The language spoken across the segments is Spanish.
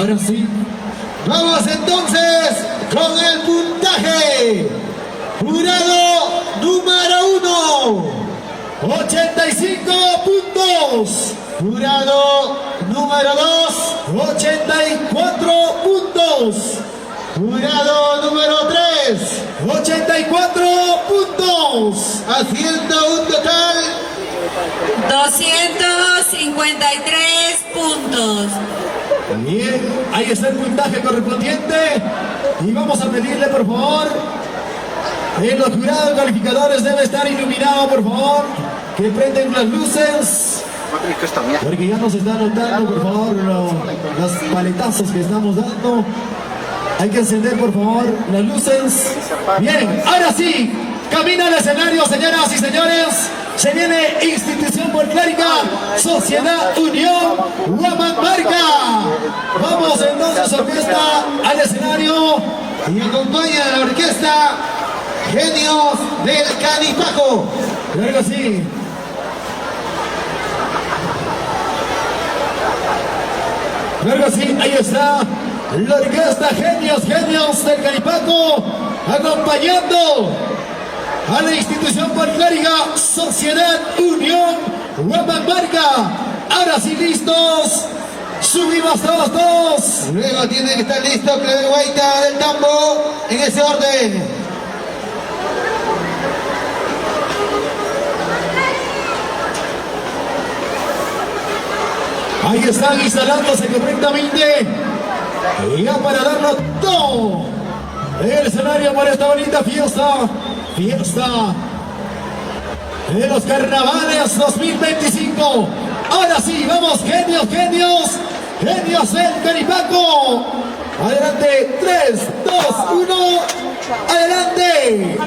Ahora sí. Vamos entonces con el puntaje. Jurado número 1, 85 puntos. Jurado número 2, 84 puntos. Jurado número 3, 84 puntos. Haciendo un total 253 puntos. Bien, ahí está el puntaje correspondiente. Y vamos a pedirle, por favor, los jurados calificadores debe estar iluminado, por favor, que prenden las luces. Porque ya nos está notando, por favor, los paletazos que estamos dando. Hay que encender, por favor, las luces. Bien, ahora sí, camina al escenario, señoras y señores. Se viene Institución Folclórica Sociedad Unión Huamanmarca. Vamos entonces, orquesta, al escenario. Y acompaña a la orquesta Genios del Canipaco. Claro que sí. Claro que sí, ahí está la orquesta Genios del Canipaco, acompañando a la Institución Folclórica Sociedad Unión Huamanmarca. Ahora sí, listos. Subimos todos. Luego tiene que estar listo Clever Guaita del tambo, en ese orden. Ahí están instalándose correctamente. Ya para darnos todo el escenario para esta bonita fiesta de los carnavales 2025. Ahora sí, vamos, genios del Canipaco. Adelante, 3, 2, 1, adelante.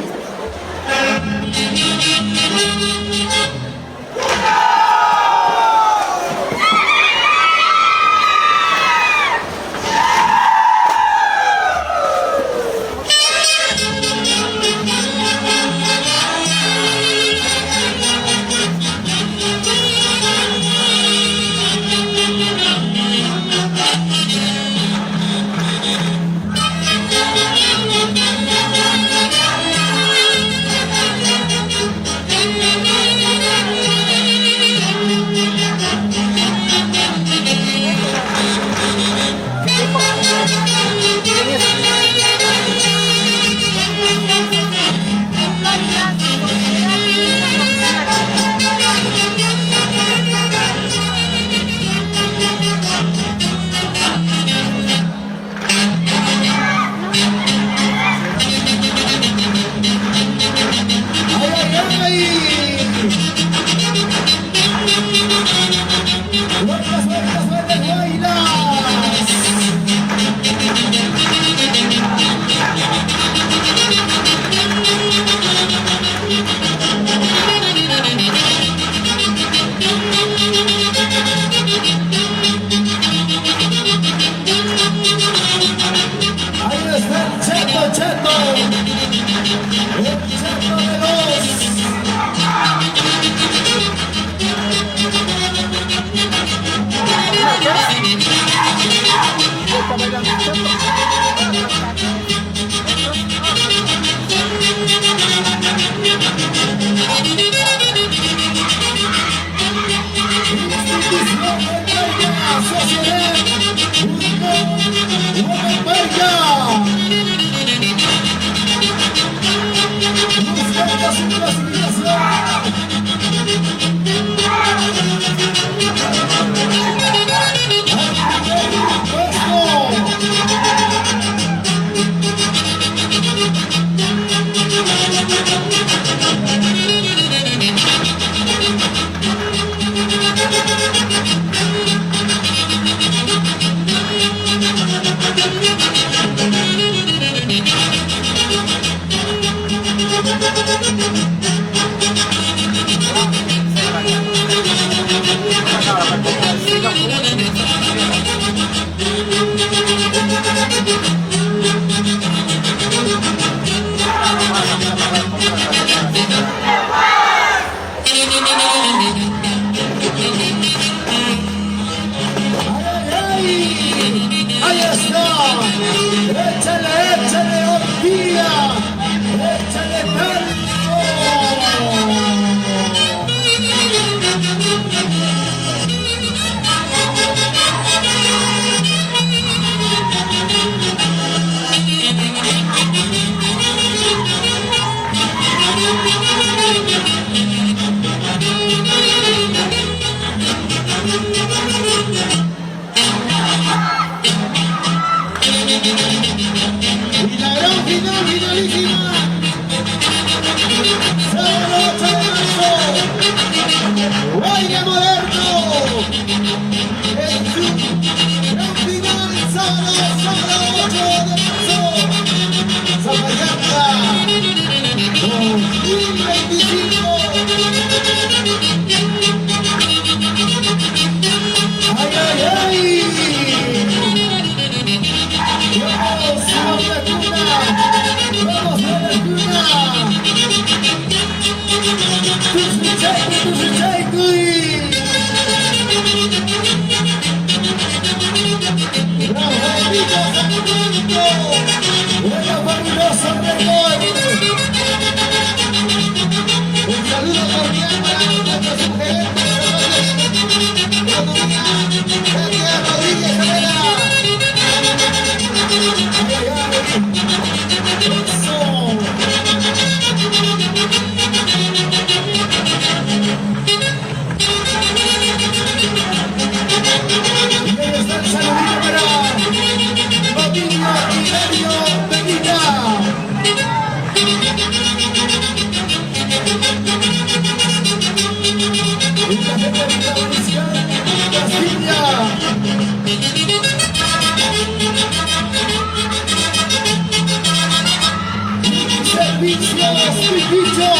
Servicios Pipicho.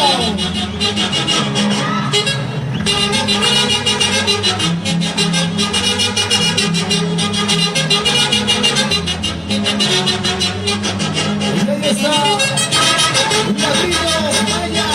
Y ahí está Ladridos Maya.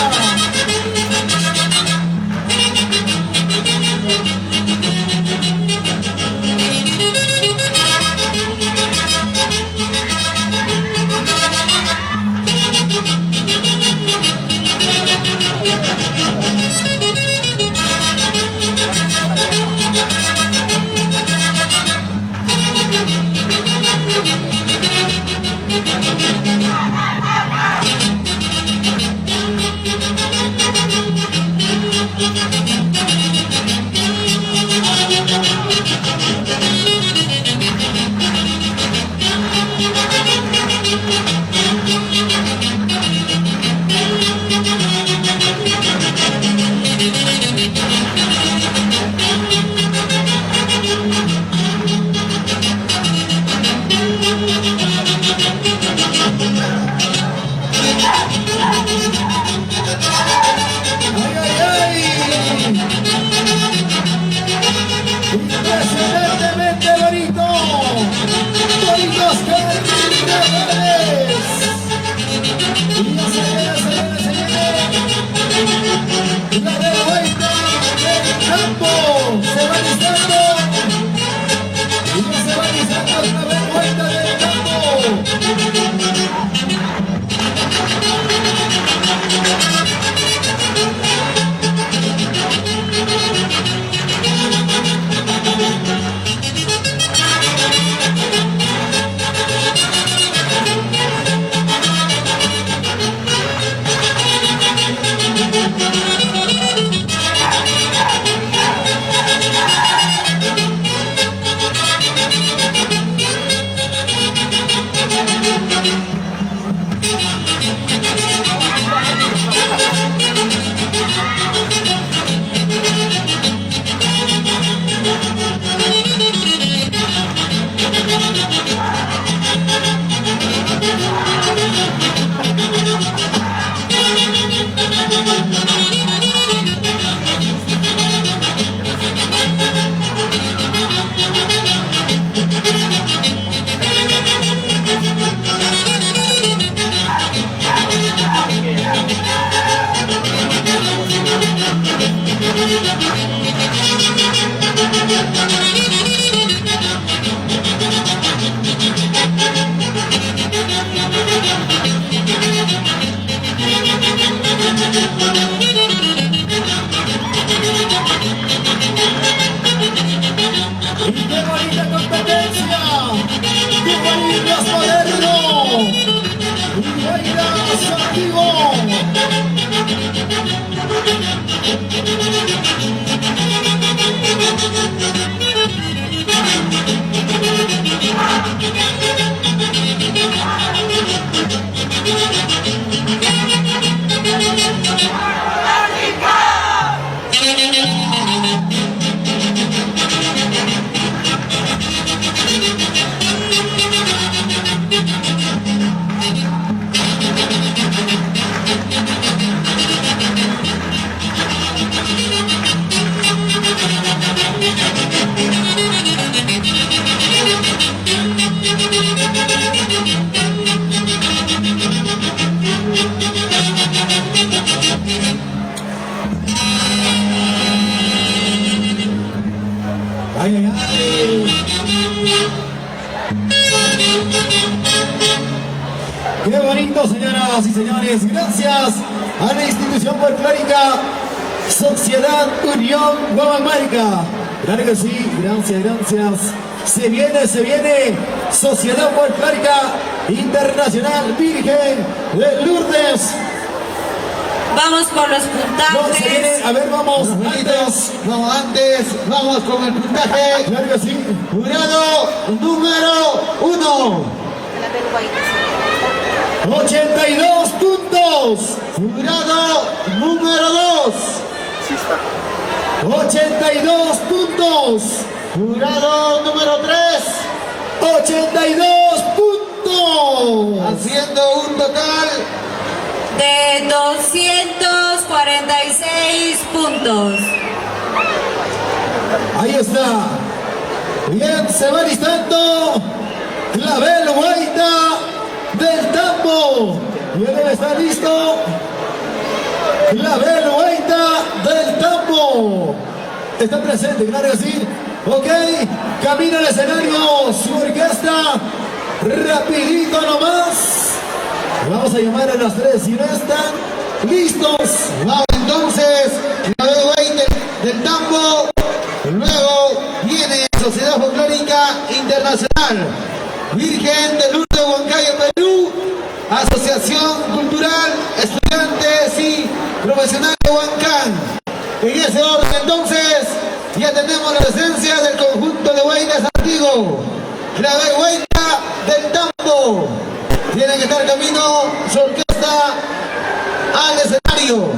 Impresionantemente bonito. Bonitos cargadores. Y ya se viene. La de vuelta del campo. Se va listando. Y ya se va listando la de vuelta del campo. ¡Y qué bonita competencia! ¡Igualitas Moderno! ¡Igualitas Activo! ¡Ay, ay, ay! ¡Qué bonito, señoras y señores! Gracias a la institución folclórica Sociedad Unión Guamamarica. Claro que sí, gracias. Se viene Sociedad Folclórica Internacional Virgen de Lourdes. Vamos con los puntajes. No, se viene, a ver, vamos con el puntaje. Claro que sí. Jurado número 1. 82 puntos. Jurado número 2. 82 puntos. Jurado número 3. 82 puntos. Haciendo un total de 246 puntos. Ahí está. Bien, se va listando Clavel Guaita del Tambo. Bien, está listo. Clavel Guaita del Tambo. Está presente, claro que sí. Ok, camina al escenario su orquesta. Rapidito nomás. Vamos a llamar a las 3 si no están listos. Vamos entonces, Clavel Guaita del Tambo. Luego viene Sociedad Folclórica Internacional, Virgen del Lourdes de Huancayo, Perú, Asociación Cultural, Estudiantes y Profesionales de Huancán. En ese orden entonces, ya tenemos la presencia del conjunto de Guaitas antiguo, Clavel Guaita del Tambo. Tienen que estar camino su orquesta al escenario.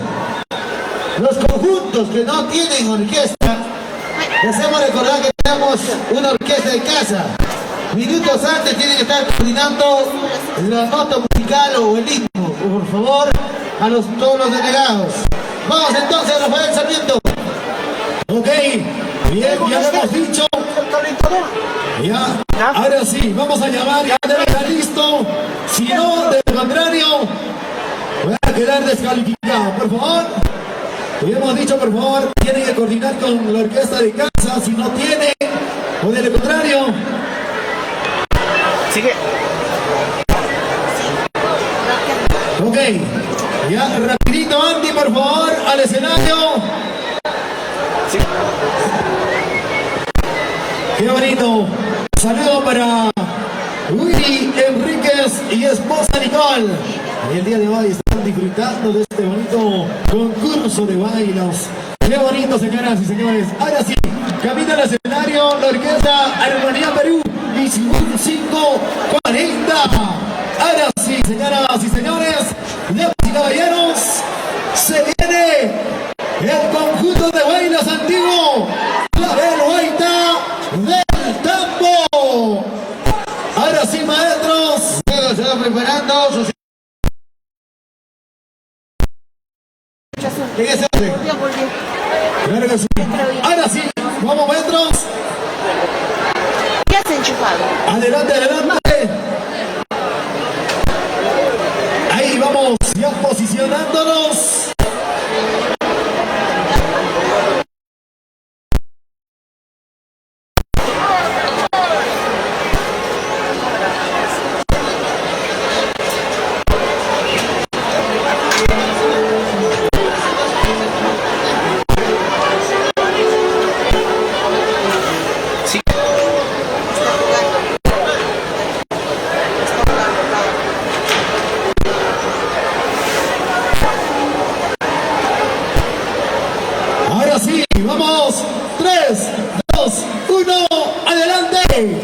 Los conjuntos que no tienen orquesta, les hacemos recordar que tenemos una orquesta de casa. Minutos antes tienen que estar coordinando la nota musical o el himno, por favor, a todos los delegados. Vamos entonces, Rafael Sarmiento. Ok, bien, ya lo hemos dicho. Ya, ahora sí, vamos a llamar, ya debe estar listo. Si no, de lo contrario, voy a quedar descalificado, por favor. Ya hemos dicho, por favor, tienen que coordinar con la orquesta de casa. Si no tienen, o de lo contrario. Sigue. Ok, ya rapidito, Andy, por favor, al escenario. Sí. Qué bonito. Saludo para Willy Enríquez y esposa Nicole. Y el día de hoy están disfrutando de este bonito concurso de bailos. Qué bonito, señoras y señores. Ahora sí, camina al escenario la orquesta Armonía Perú y 540. Ahora sí, señoras y señores, damas y caballeros, se viene el conjunto de bailos antiguo, Clavel Guaita del Tambo. Ahora sí, maestros. Luego se va preparando su... ¿En ese orden? Claro que sí. Ahora sí, vamos, maestros. Ya se ha enchufado. Adelante, adelante. Ahí vamos, ya posicionándonos. Ahora sí, vamos. 3, 2, 1, adelante.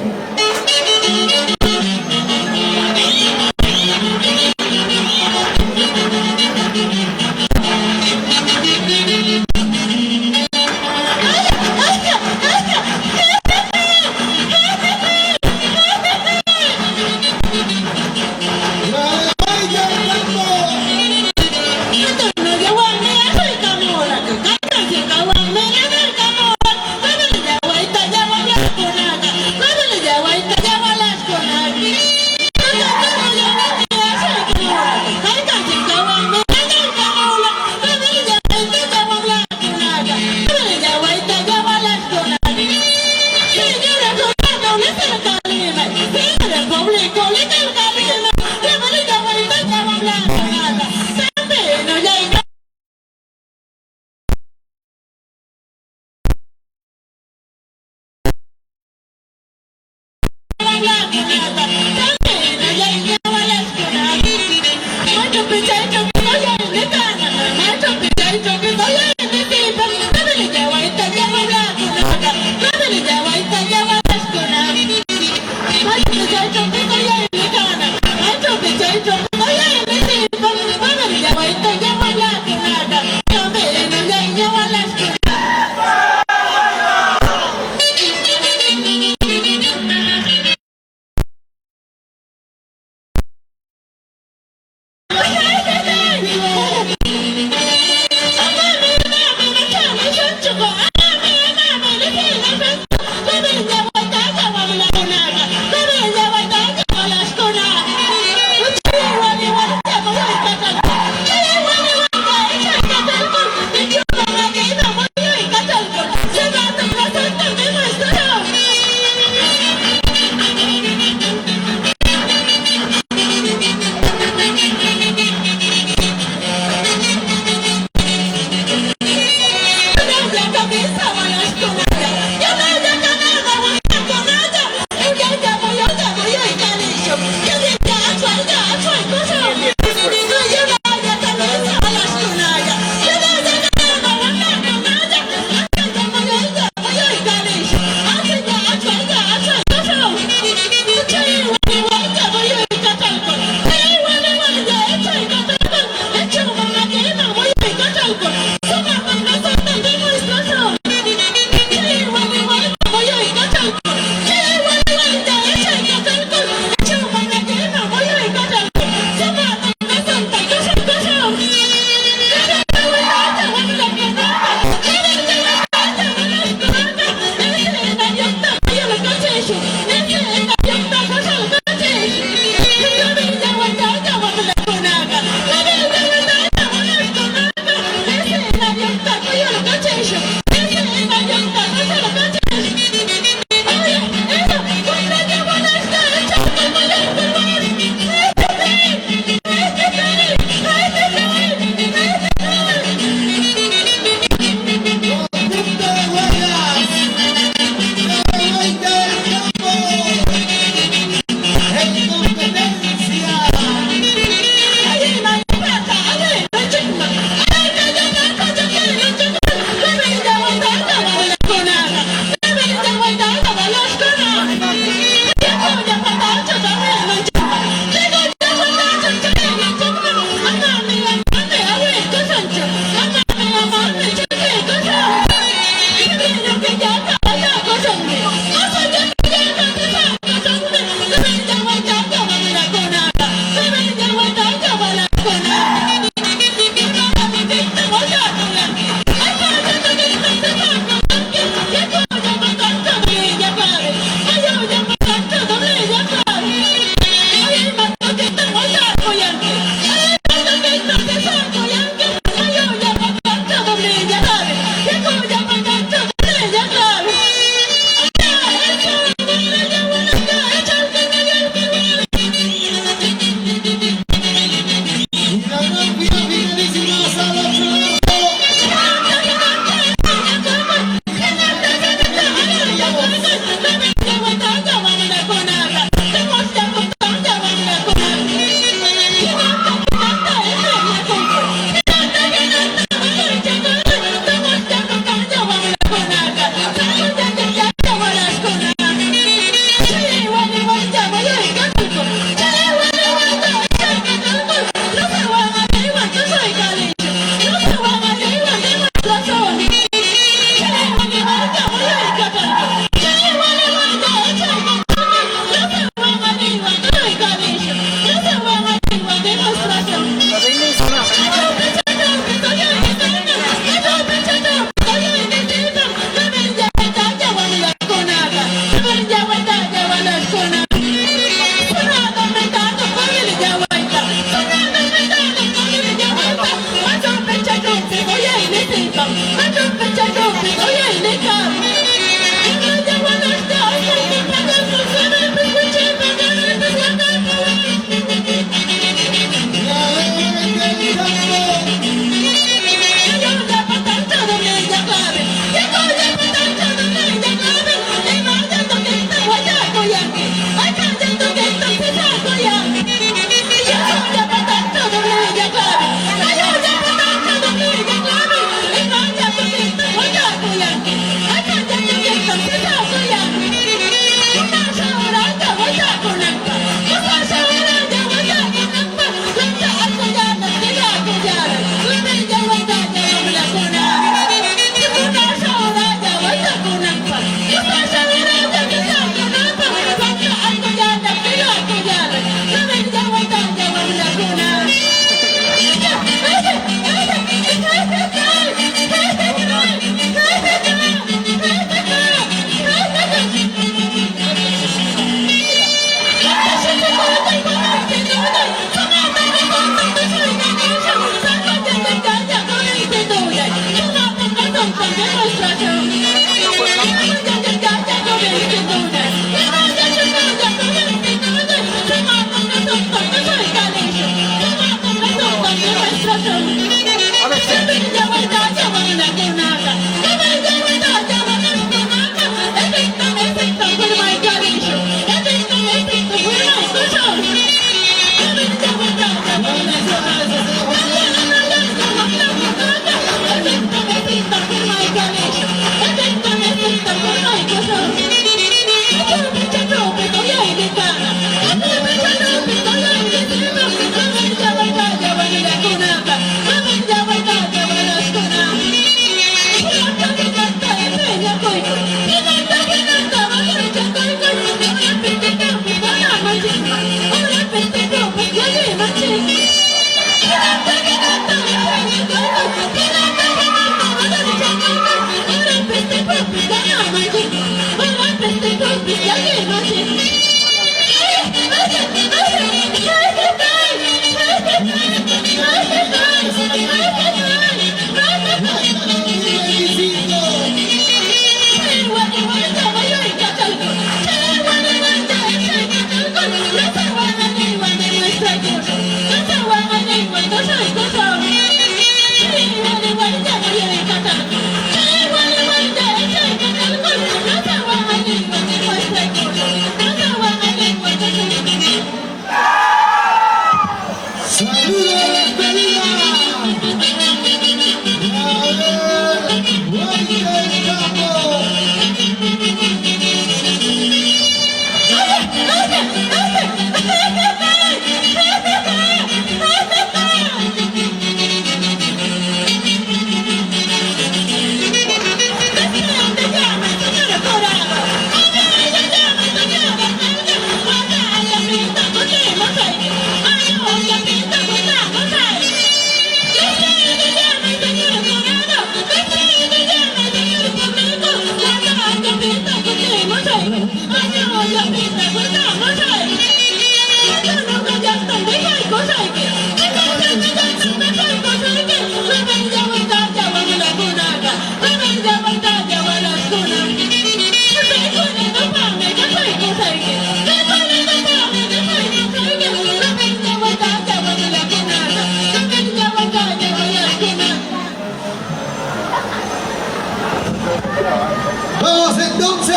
Vamos entonces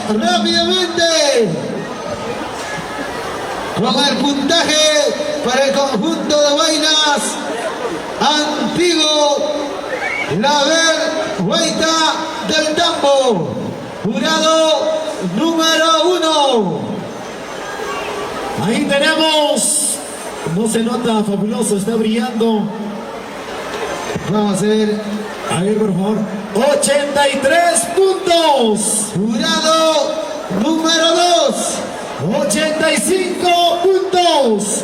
rápidamente con el puntaje para el conjunto de Huaynas Antiguo Laver Huayta del Tambo, jurado número 1. Ahí tenemos, no se nota, fabuloso, está brillando. Vamos a ver, A ver, por favor, 83 puntos. jurado número 2. 85 puntos.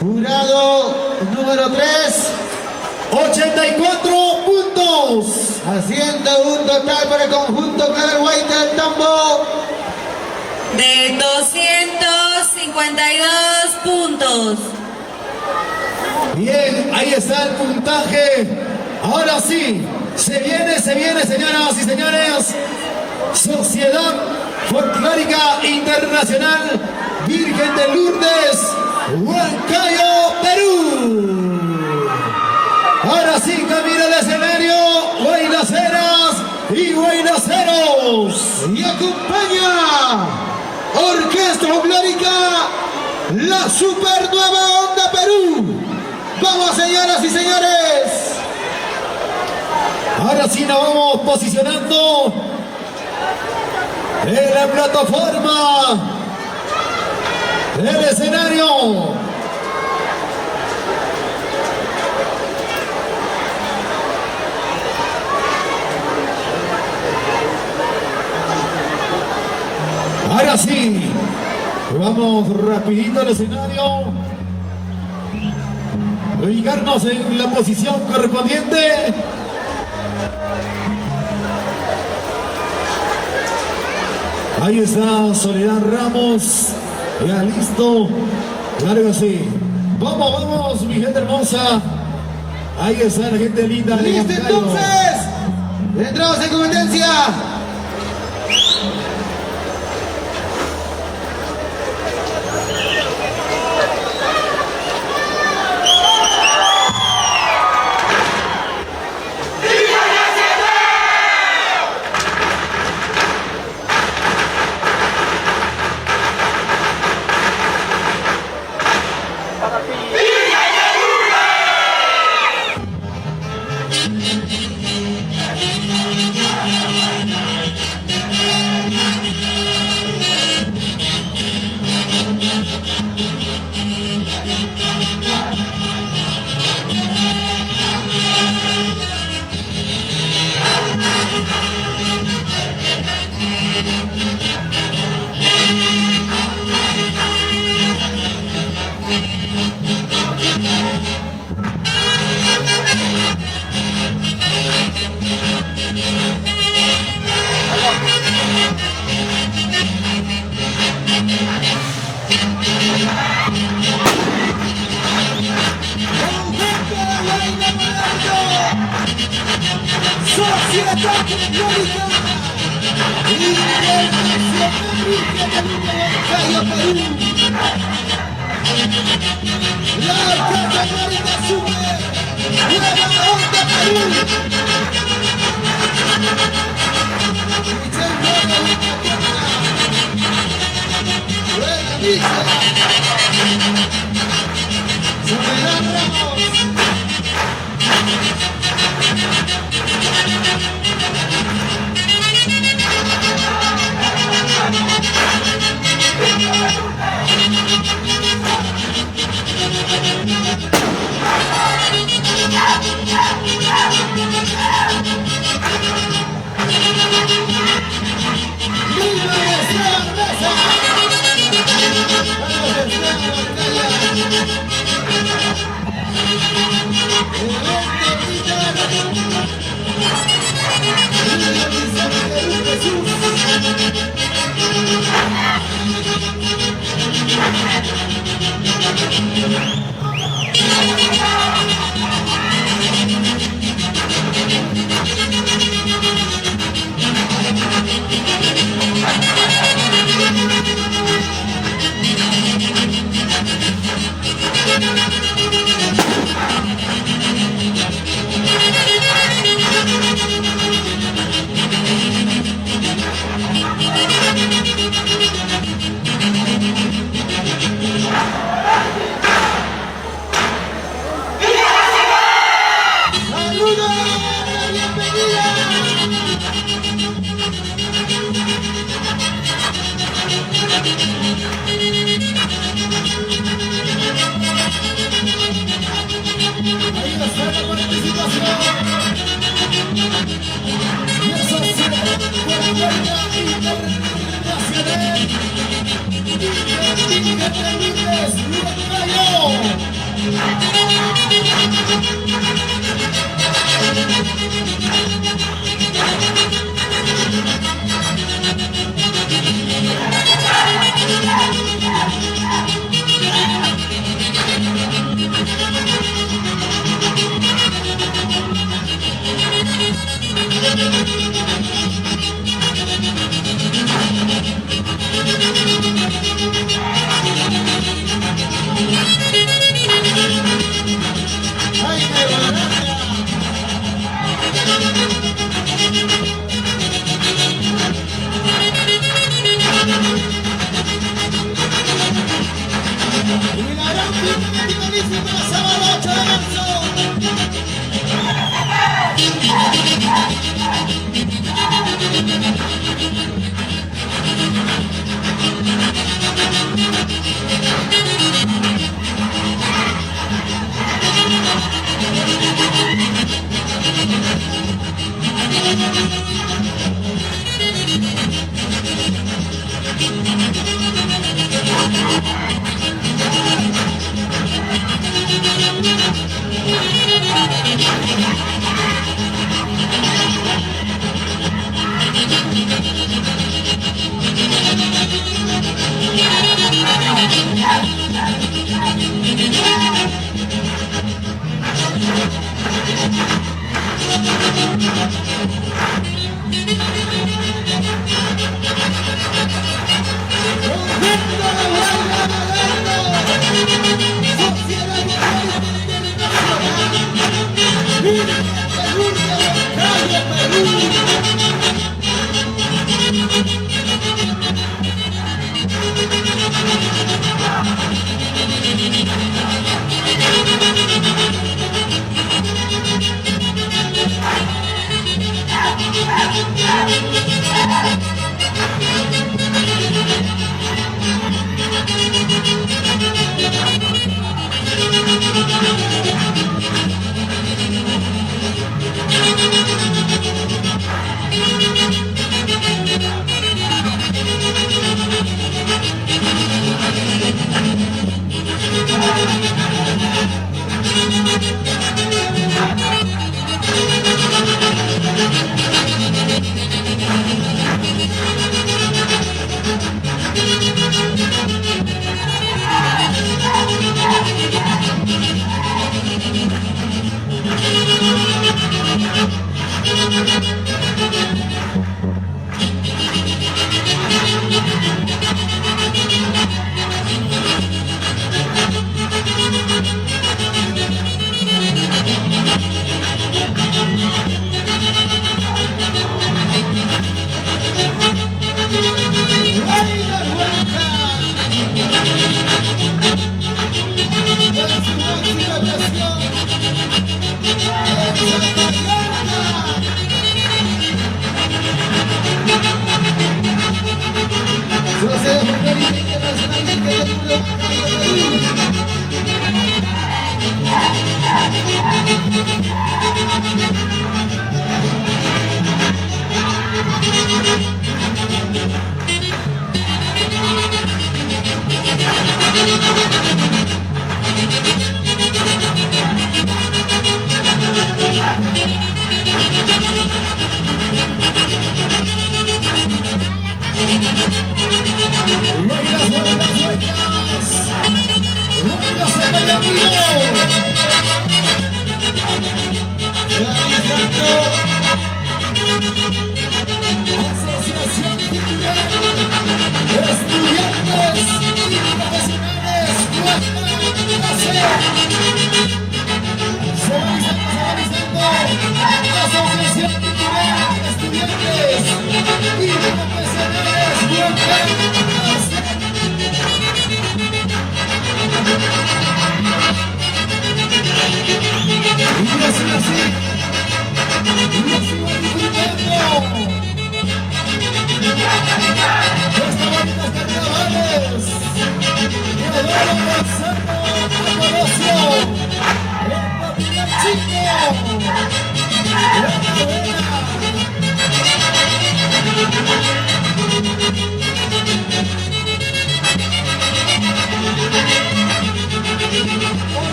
Jurado número 3. 84 puntos. Haciendo un total para el conjunto Laver Huayta del Tambo De 252 puntos. Bien, ahí está el puntaje. Ahora sí, se viene, señoras y señores. Sociedad Folclórica Internacional Virgen de Lourdes, Huancayo, Perú. escenario, Guaynaceras y Guaynaceros. Y acompaña Orquesta Folclórica, la Super Nueva Onda Perú. Vamos, señoras y señores. Ahora sí nos vamos posicionando en la plataforma del escenario. Ahora sí, vamos rapidito al escenario, ubicarnos en la posición correspondiente. Ahí está Soledad Ramos, ya listo, claro que sí. Vamos, vamos, mi gente hermosa. Ahí está la gente linda de Listo, Huancayo. entonces, entramos en competencia. Sociedad Folclórica Internacional Huancayo, Perú. La categoría Super Nueva Onda Perú. Soledad Ramos. Y la gran final finalísima, sábado 8 de marzo.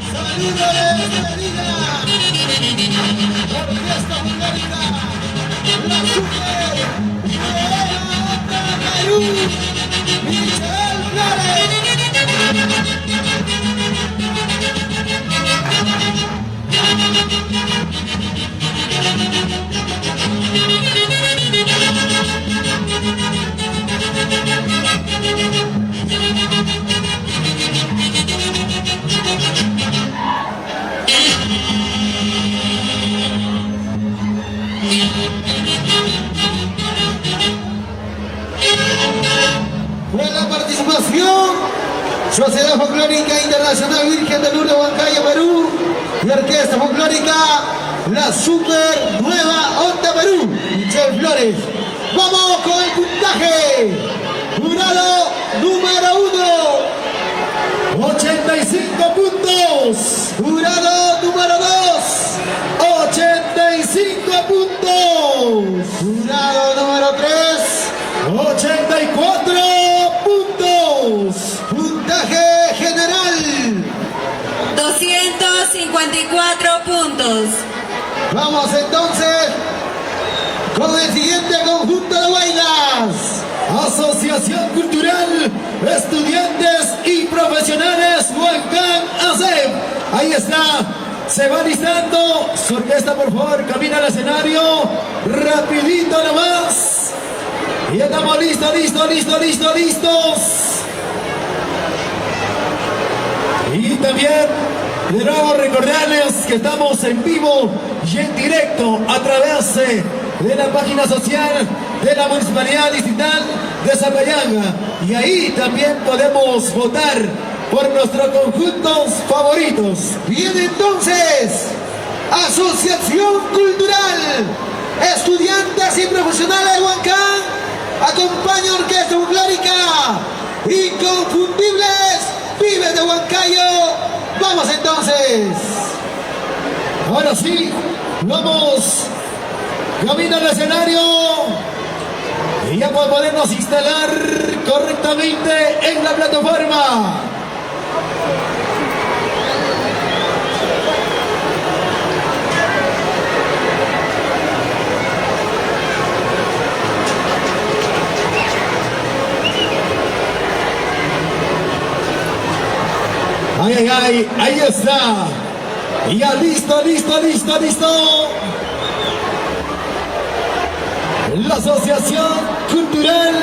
Saludos de Medina. Orquesta Folclórica. La Super Nueva Perú. Michel Flores. Con la participación Sociedad Folclórica Internacional Virgen de Lourdes, Huancayo, Perú, y Orquesta Folclórica La Super Nueva Onda Perú, Michel Flores. Vamos con el puntaje. Jurado número 1, 85 puntos. jurado número 2, 85 puntos. jurado número 3, 84 puntos. puntaje general. 254 puntos. Vamos entonces con el siguiente conjunto de bailas. Asociación Cultural, Estudiantes y Profesionales Huancán ASEP. Ahí está, se va listando. Su orquesta, por favor, camina al escenario. Rapidito nomás. Y estamos listos. Y también, de nuevo, recordarles que estamos en vivo y en directo a través de la página social de la Municipalidad Distrital de Zapayanga. Y ahí también podemos votar por nuestros conjuntos favoritos. Bien, entonces, Asociación Cultural, Estudiantes y Profesionales de Huancán, acompaña Orquesta Folclórica, Inconfundibles, Pibes de Huancayo. Vamos entonces. Ahora sí, vamos, camina al escenario y ya para podernos instalar correctamente en la plataforma. Ay, ahí está. Ya listo. La Asociación Cultural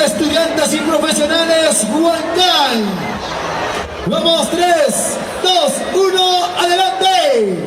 Estudiantes y Profesionales Huancán. Vamos, 3, 2, 1, adelante.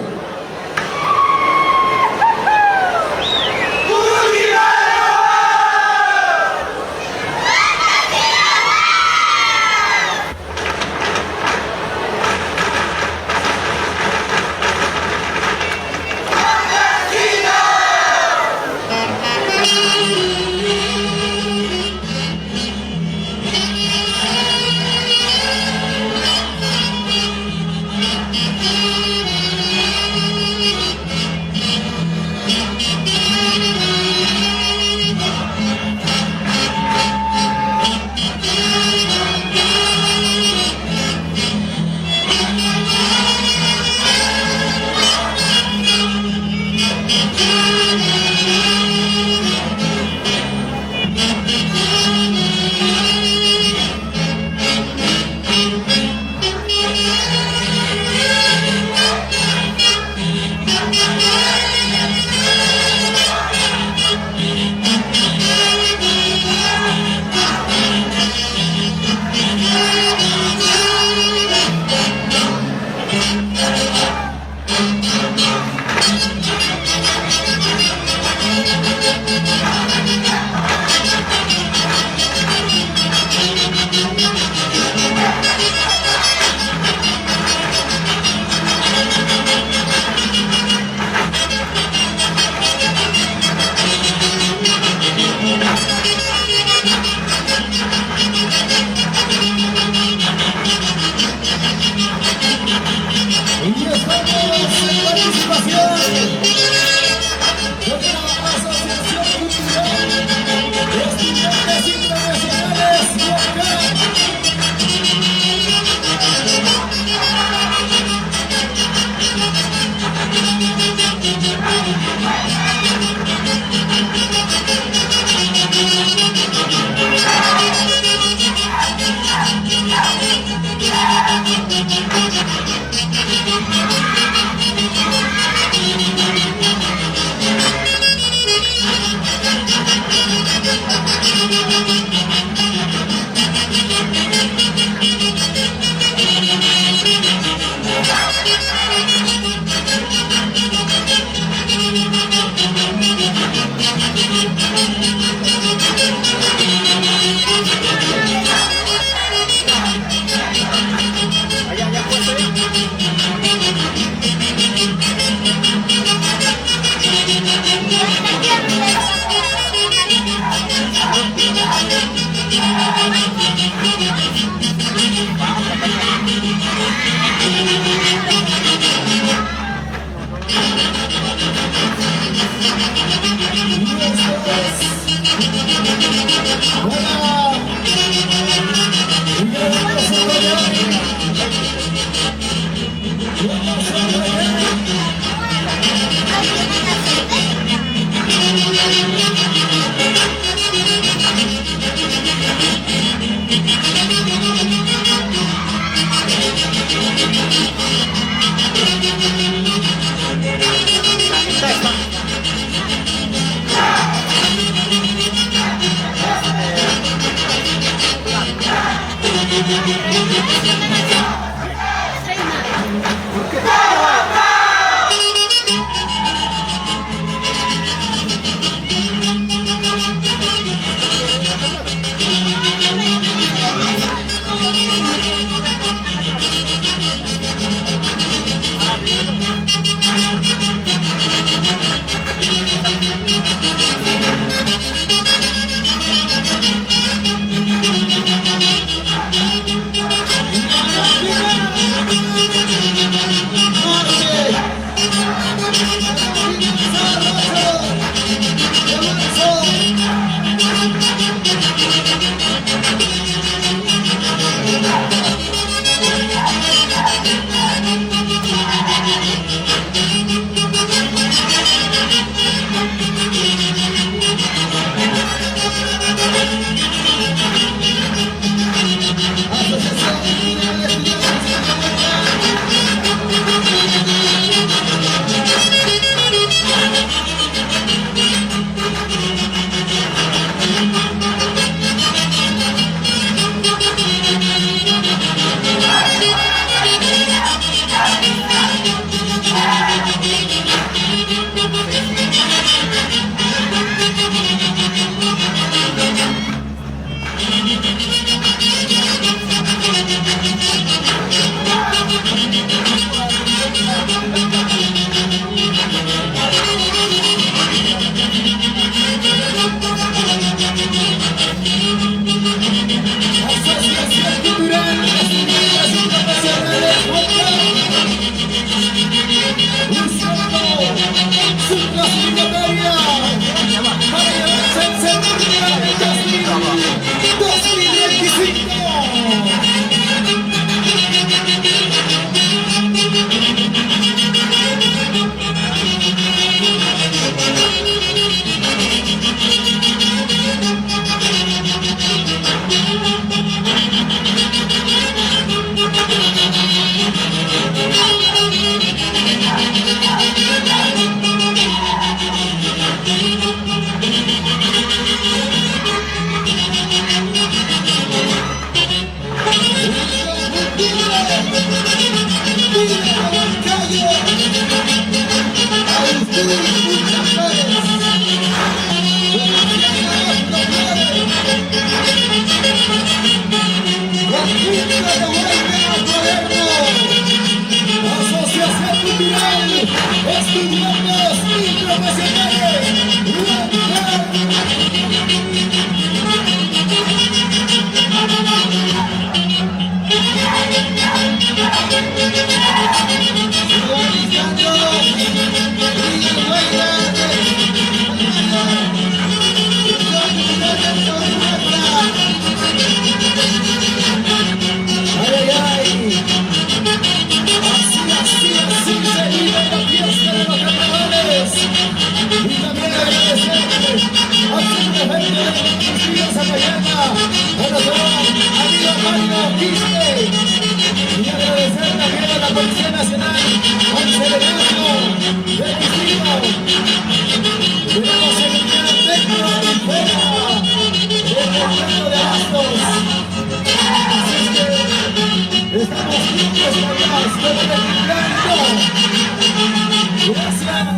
Gracias.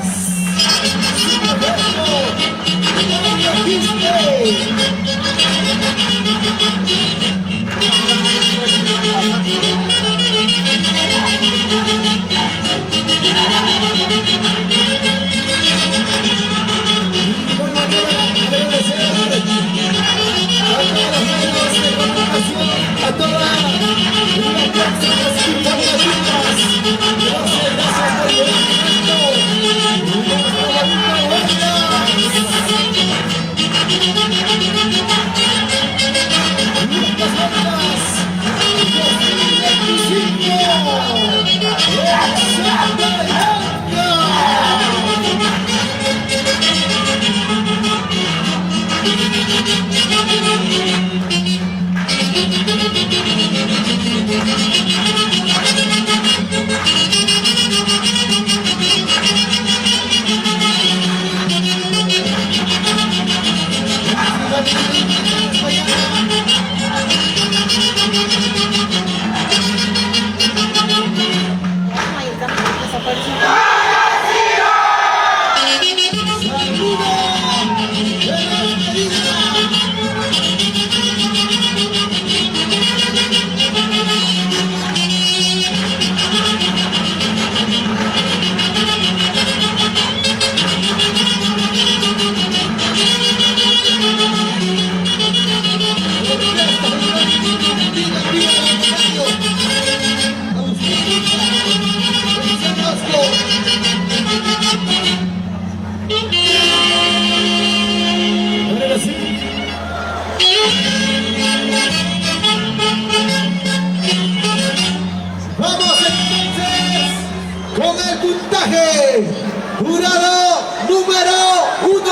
Jurado número 1.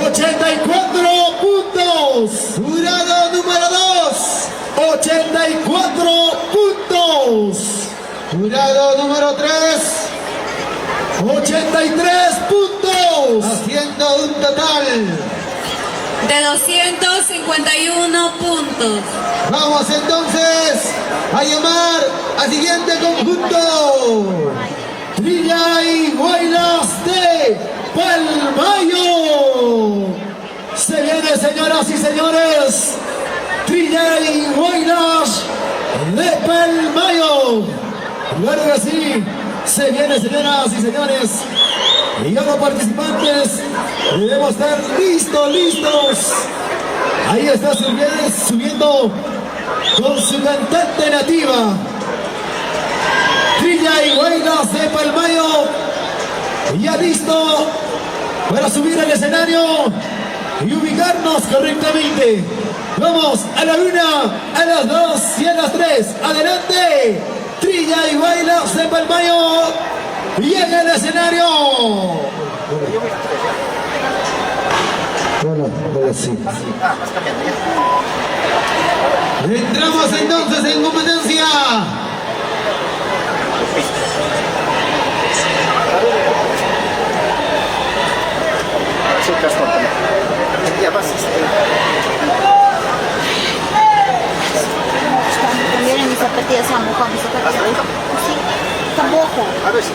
84 puntos. Jurado número 2. 84 puntos. Jurado número 3. 83 puntos. Haciendo un total. De 251 puntos. Vamos entonces a llamar al siguiente conjunto. Trilla y Huaylas de Palmayo. Se viene, señoras y señores. Trilla y Huaylas de Palmayo. Claro que sí. Se viene, señoras y señores. Y ya los participantes debemos estar listos. Ahí está subiendo con su cantante nativa. Trilla y Huaylas de Palmayo, ya listo para subir al escenario y ubicarnos correctamente. Vamos a la 1, a las 2 y a las 3. Adelante, Trilla y Huaylas de Palmayo, llega al escenario. Bueno, sí. Entramos entonces en competencia. También mis zapatillas son mojado, mis zapatillas. Sí, está mojo. A ver si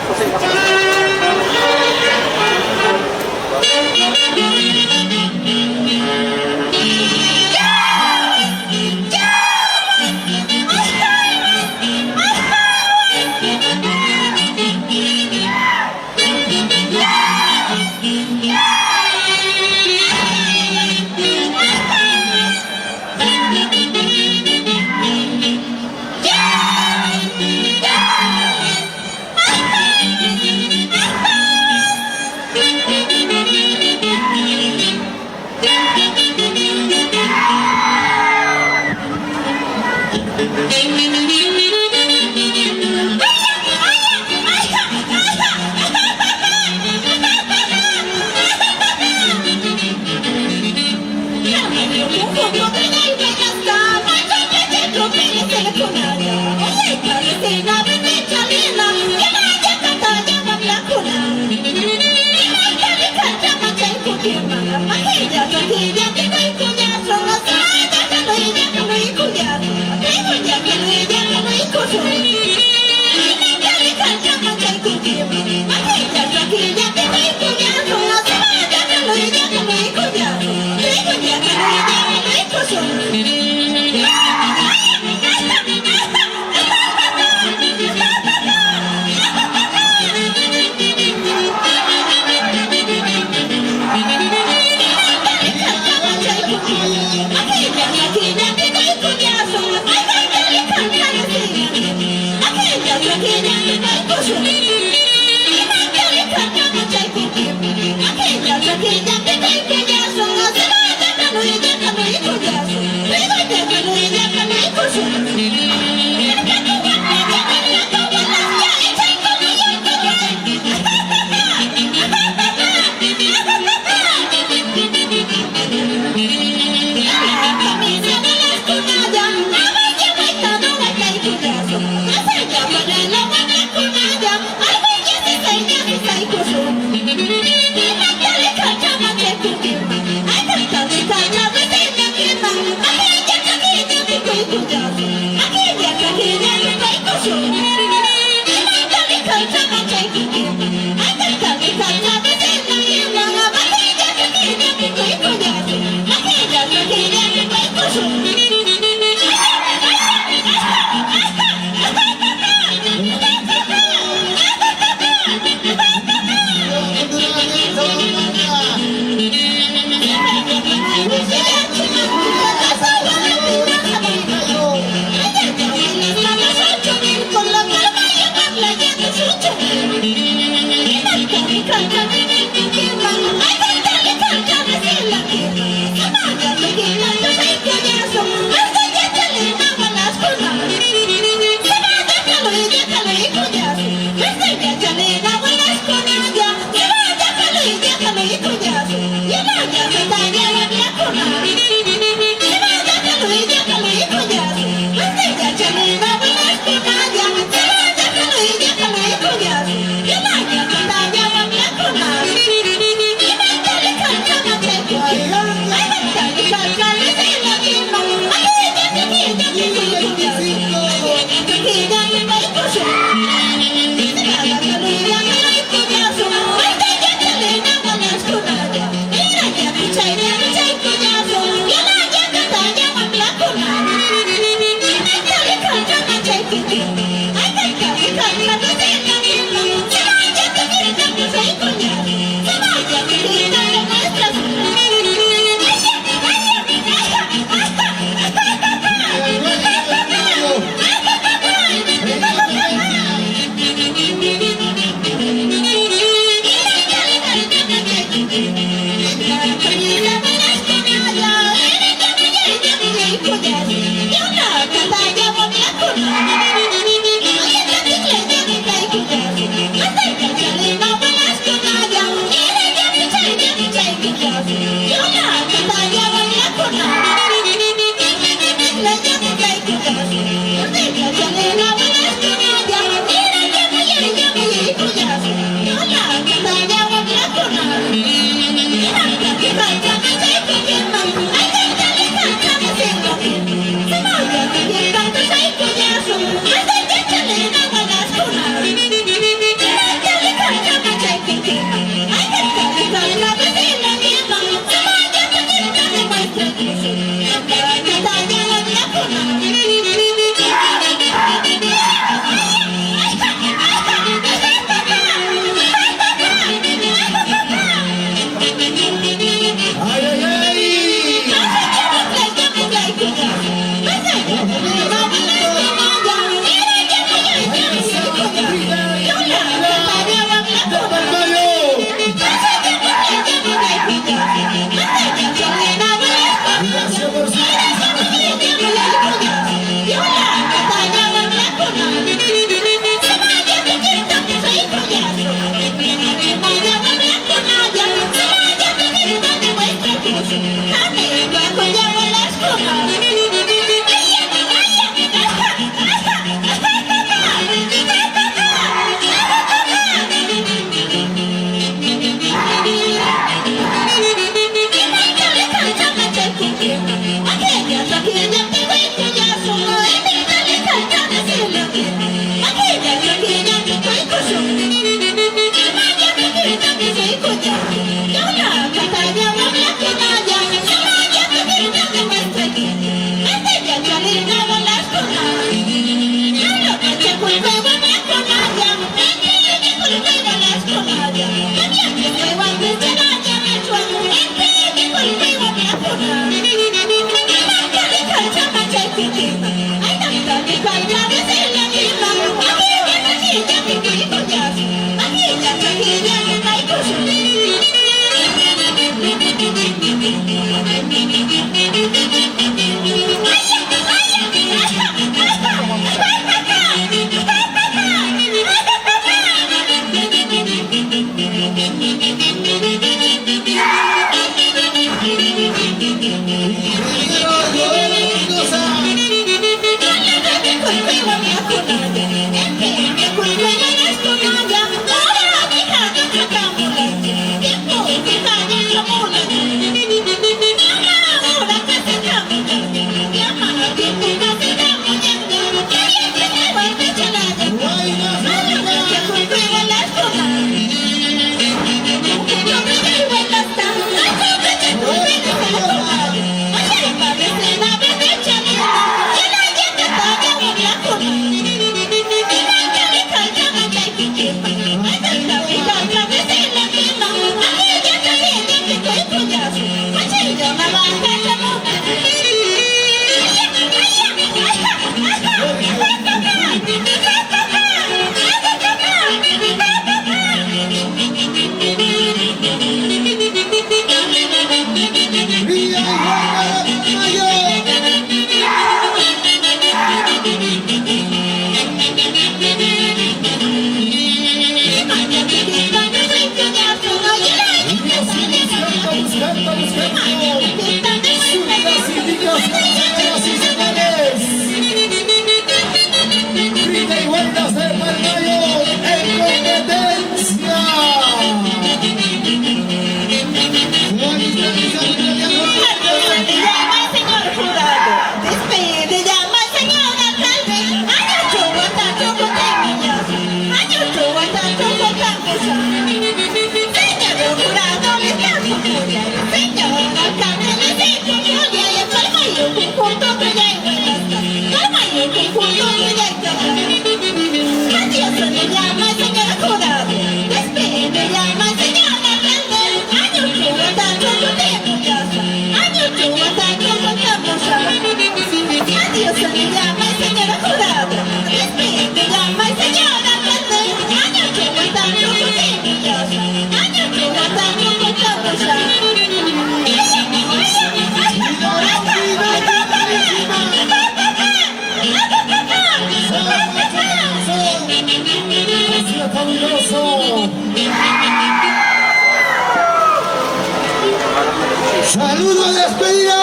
Saludo de despedida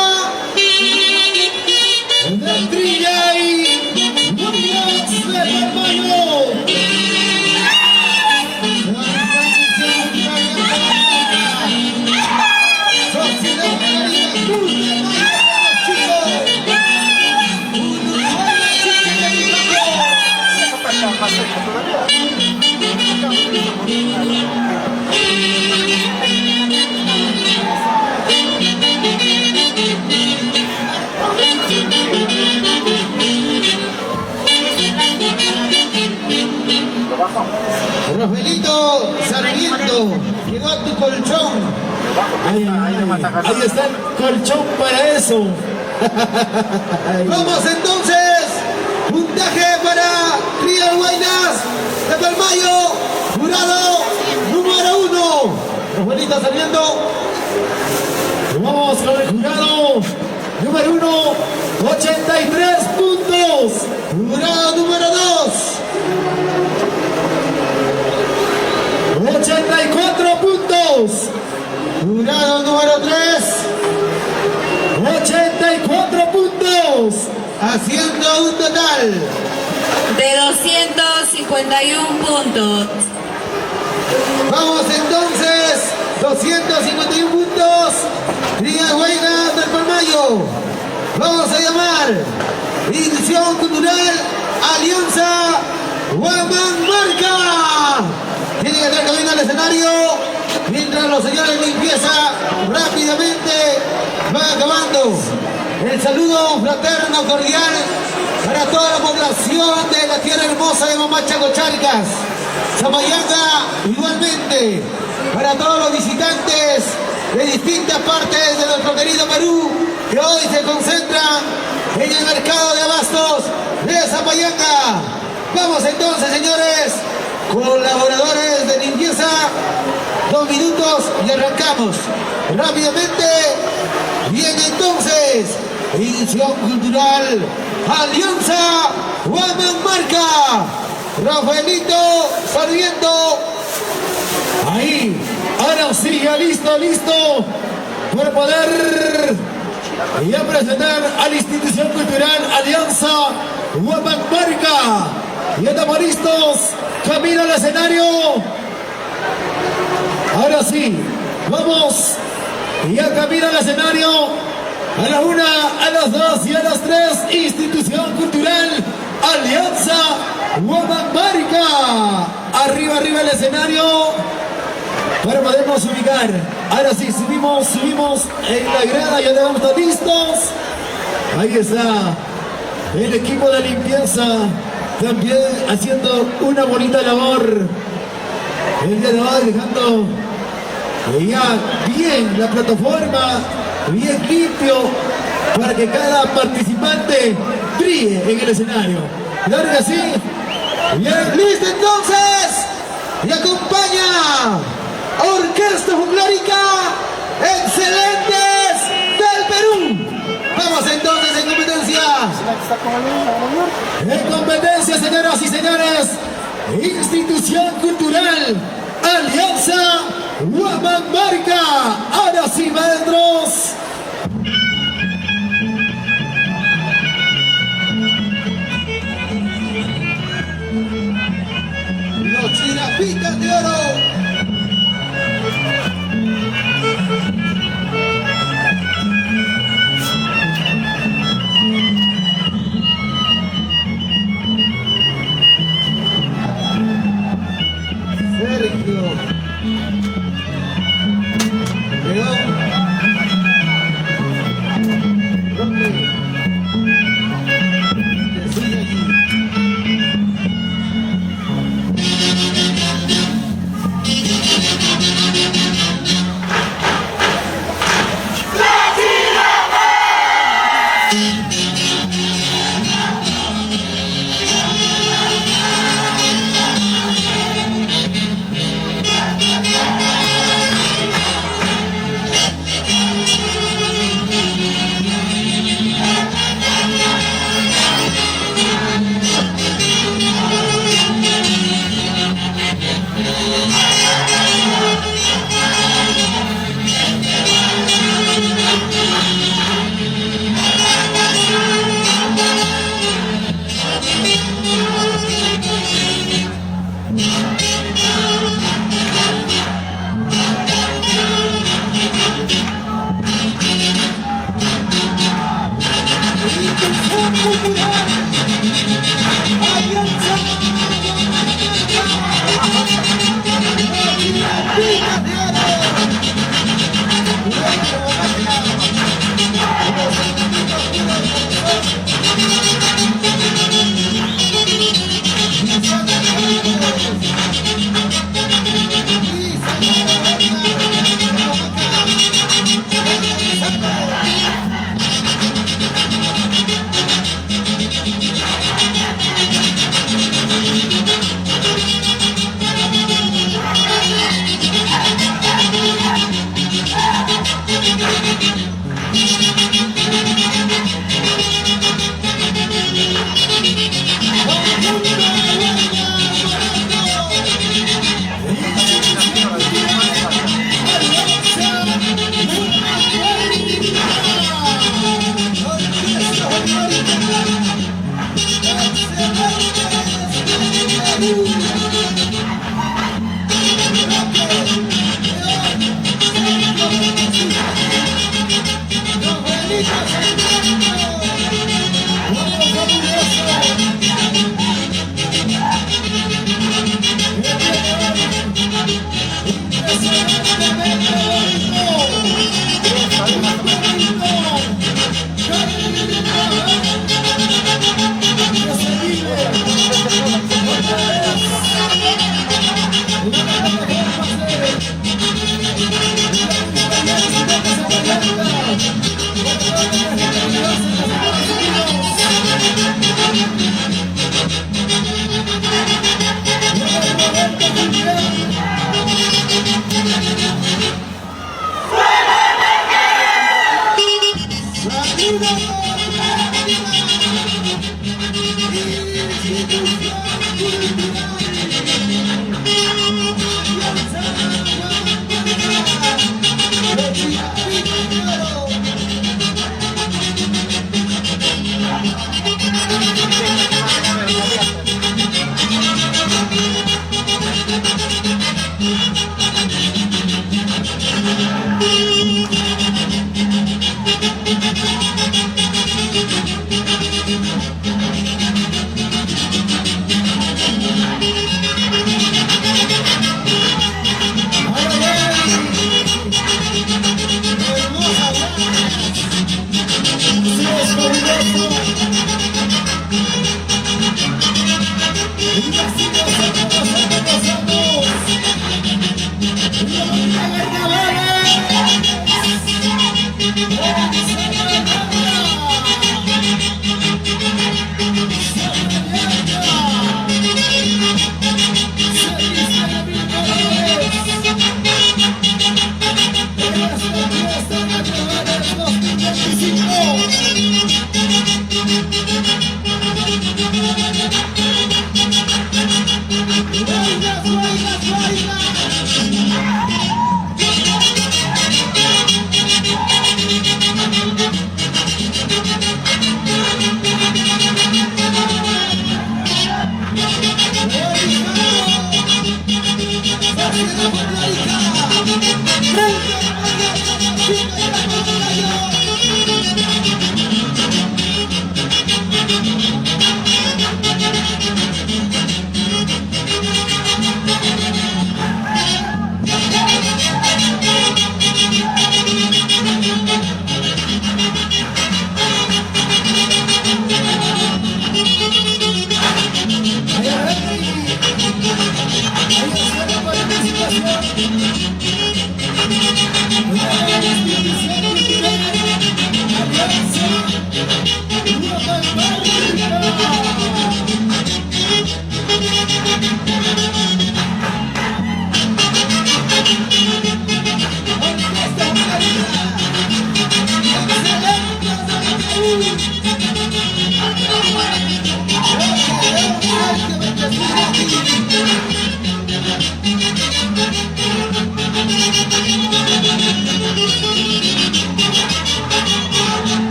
del DJ Williams de Palmayo. Rafaelito Sarmiento, llegó a tu colchón. Ahí está el colchón para eso. Vamos entonces, puntaje para Río Guaynas de Palmayo, jurado número 1. Rafaelito Sarmiento. Vamos con el jurado número 1, 83 puntos. Jurado número 2. 84 puntos. Jurado número 3. 84 puntos. Haciendo un total de 251 puntos. Vamos entonces, 251 puntos. Río Guaynas del Palmayo. Vamos a llamar Institución Cultural Alianza Huamanmarca. Tienen que estar camino al escenario mientras los señores de limpieza rápidamente van acabando. El saludo fraterno cordial para toda la población de la tierra hermosa de Mamachacocharcas, Samayanga, igualmente para todos los visitantes de distintas partes de nuestro querido Perú que hoy se concentran en el mercado de abastos de Zapayanga. Vamos entonces, señores, colaboradores de limpieza, 2 minutos y arrancamos rápidamente. Bien, entonces, edición cultural Alianza Huamanmarca, Rafaelito Sarmiento. Ahí, ahora sí, ya listo para poder ya presentar a la institución cultural Alianza Huamanmarca. Ya estamos listos, camino al escenario. Ahora sí, vamos, ya camino al escenario. A la 1, a las 2 y a las 3, institución cultural Alianza Huamanmarca. Arriba el escenario para podernos ubicar. Ahora sí, subimos en la grada, ya estamos listos. Ahí está el equipo de limpieza también haciendo una bonita labor el día de hoy, dejando ya bien la plataforma, bien limpio, para que cada participante brille en el escenario. Claro que sí. Bien, listo entonces, y acompaña Orquesta Folclórica Excelentes del Perú. Vamos entonces en competencia. En competencia, señoras y señores, institución cultural Alianza Huamanmarca. Ahora sí, maestros. Los Chirapitas de Oro. Sergio León Roque que sigue allí.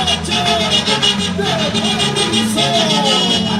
Ocho, de permiso.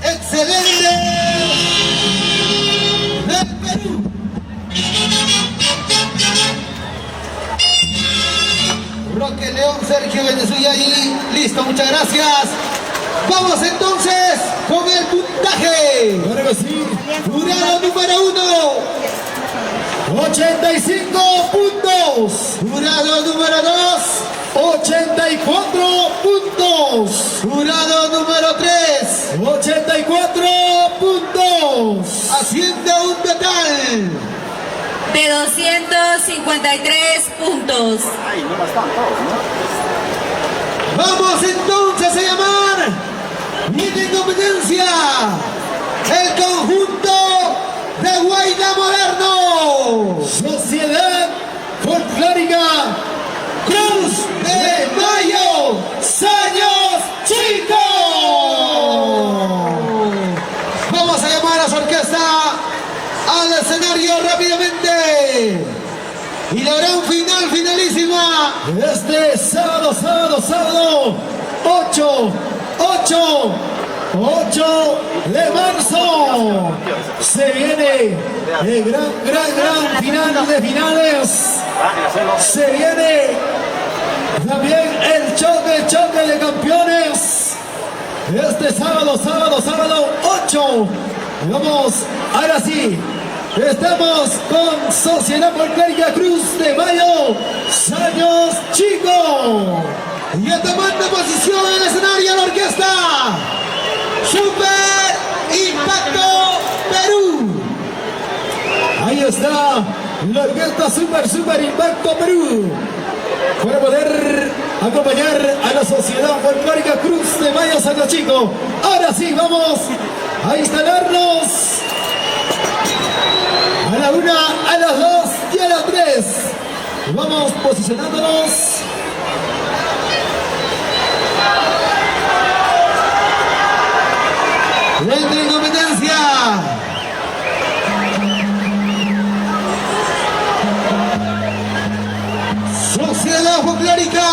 Excelente del Perú. Roque León, Sergio Venezuela y listo, muchas gracias. Vamos entonces con el puntaje. Claro que sí. Jurado número 1, 85 puntos. jurado número 2, 84 puntos. jurado número 3, 84 puntos. haciendo un total de 253 puntos. Ay, no están todos, ¿no? Vamos entonces a llamar, viene en competencia, el conjunto de Huayna Moderno, Sociedad Folclórica Cruz de Mayo, Saños Chicos. Vamos a llamar a su orquesta al escenario rápidamente. Y la gran final, finalísima. Este sábado, 8 de marzo, se viene el gran final de finales. Se viene también el choque de campeones. Este sábado 8. Vamos, ahora sí. Estamos con Sociedad Folclórica Cruz de Mayo, Saños Chicos. Y tomando posición en el escenario la orquesta Super Impacto Perú. Ahí está la orquesta Super Impacto Perú para poder acompañar a la Sociedad Folclórica Cruz de Mayo, Saños Chicos. Ahora sí, vamos a instalarnos a la 1, a las 2 y a las 3. Vamos posicionándonos. Entra en competencia. Sociedad Folclórica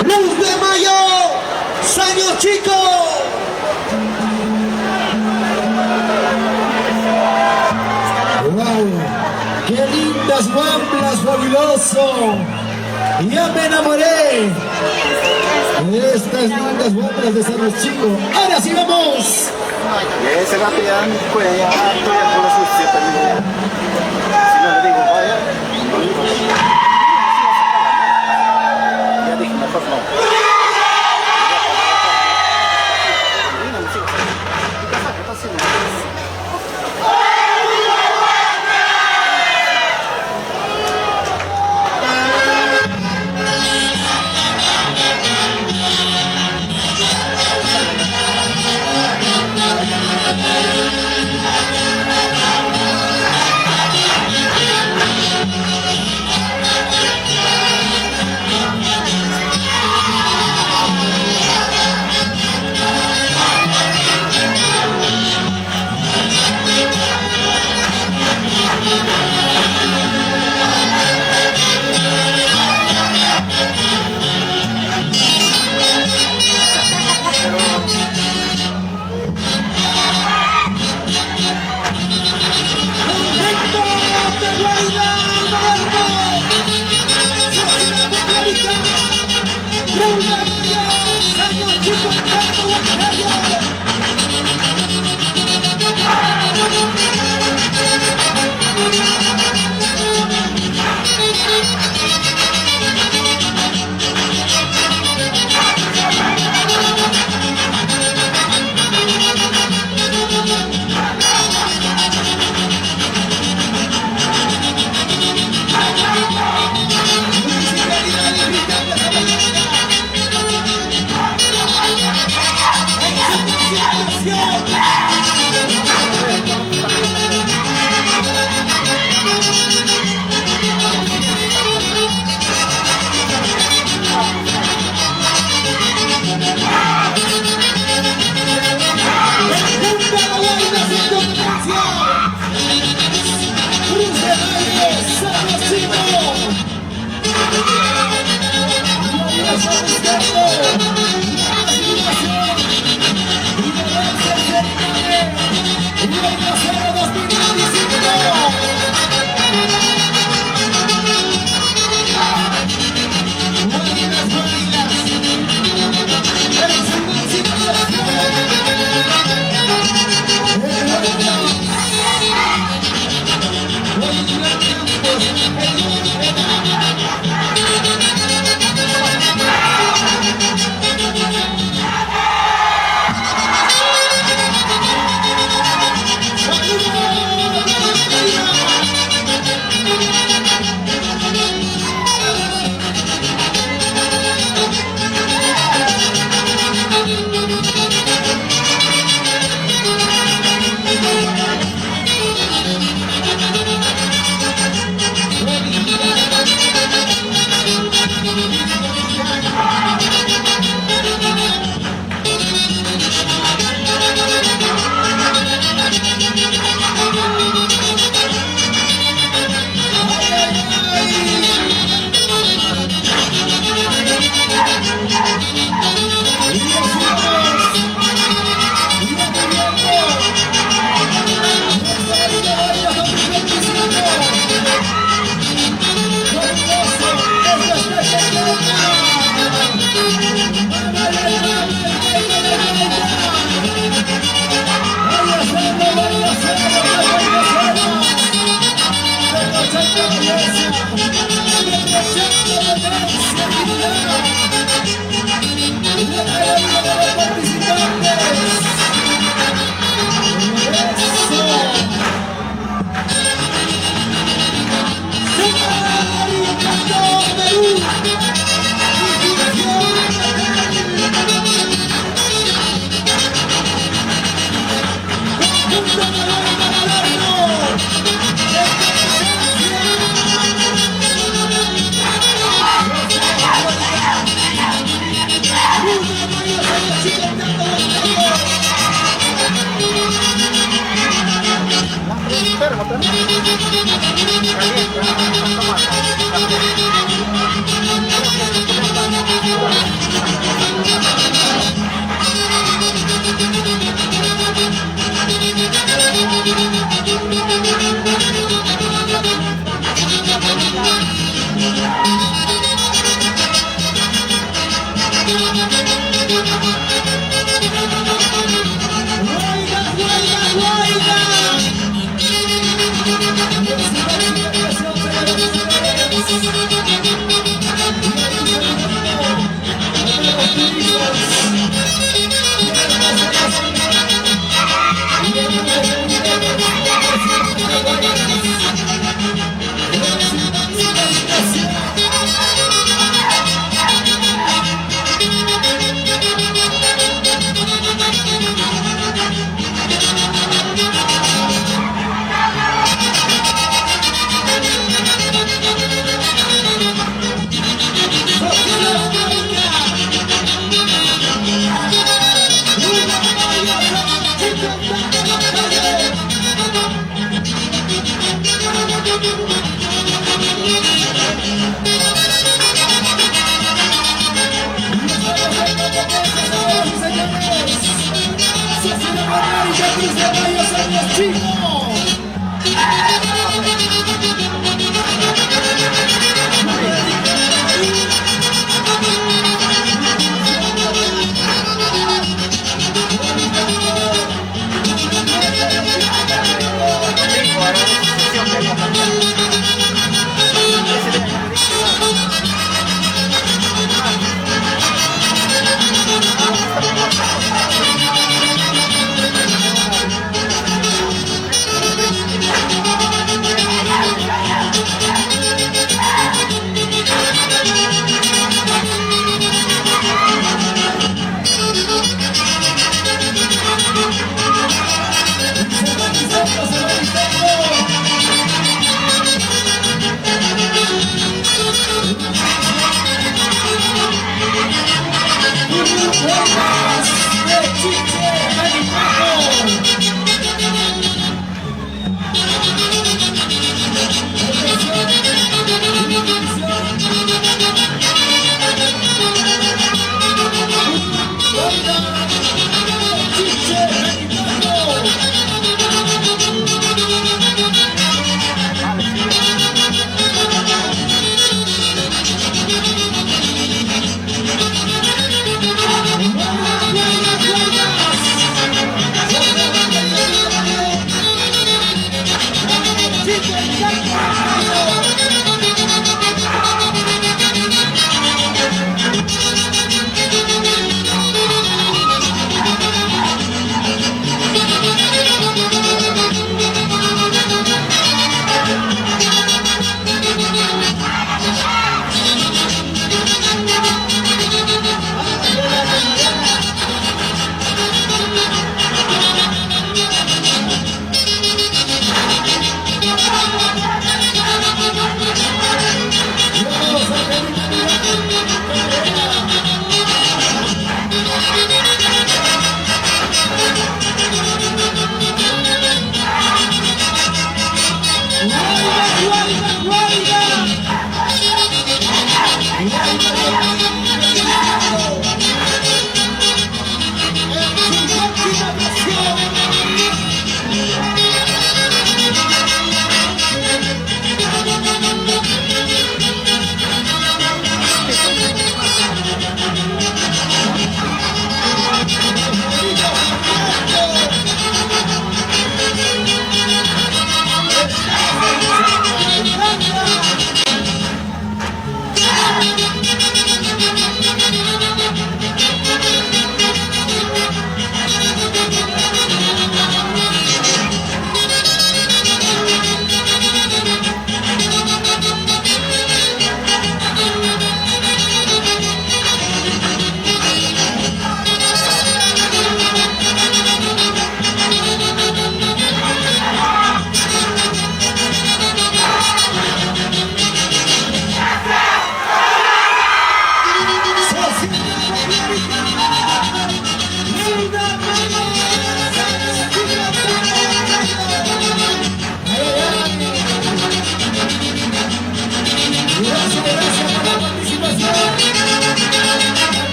Cruz de Mayo, Saños Chicos. ¡Wow! ¡Qué lindas guamblas, fabuloso! ¡Ya me enamoré! Estas lindas guamblas de Saños Chicos. ¡Ahora sí vamos! Y ese gato ya pues ya estoy a puro sucio, pero si no le digo vaya, no le digo. Ya dije, mejor no.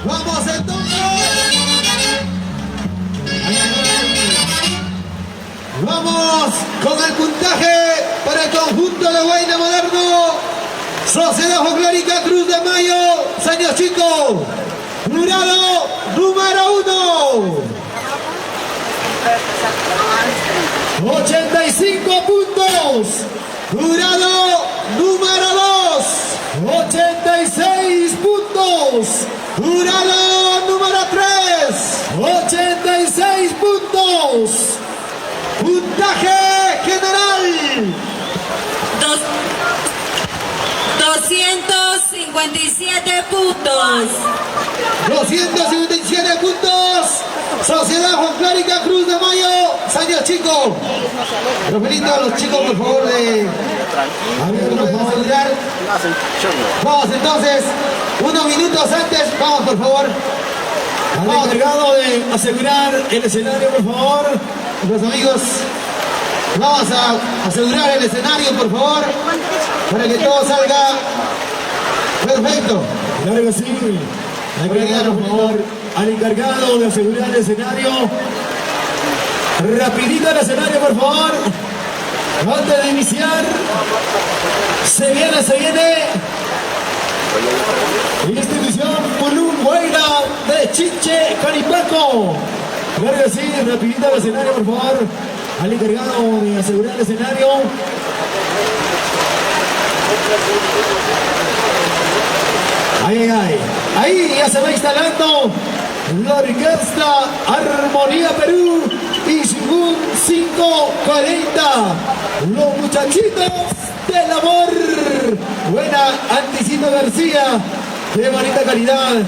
Vamos entonces. Vamos con el puntaje para el conjunto de Guayna Moderno. Sociedad Folclórica Cruz de Mayo, San Chico. Jurado número 1. 85 puntos. Jurado número 2. 86 puntos. Jurado número 3. 86 puntos. Puntaje general. 257 puntos. 257 puntos. Sociedad Folclórica Cruz de Mayo, San Chico. Los felicito a los chicos, por favor, de saludar. Vamos entonces, unos minutos antes, vamos por favor. Al encargado de asegurar el escenario, por favor. Los amigos, vamos a asegurar el escenario, por favor, para que todo salga perfecto. Claro que sí. Agregar, por favor, al encargado de asegurar el escenario. Rapidito el escenario, por favor. Antes de iniciar. Se viene. Institución Pulún Guaira de Chiche, Caripaco. Claro que sí, rapidito el escenario, por favor. Al encargado de asegurar el escenario. Ahí ya se va instalando la orquesta Armonía Perú y Sigun 540. Los muchachitos del amor. Buena, Anticito García. Qué bonita calidad.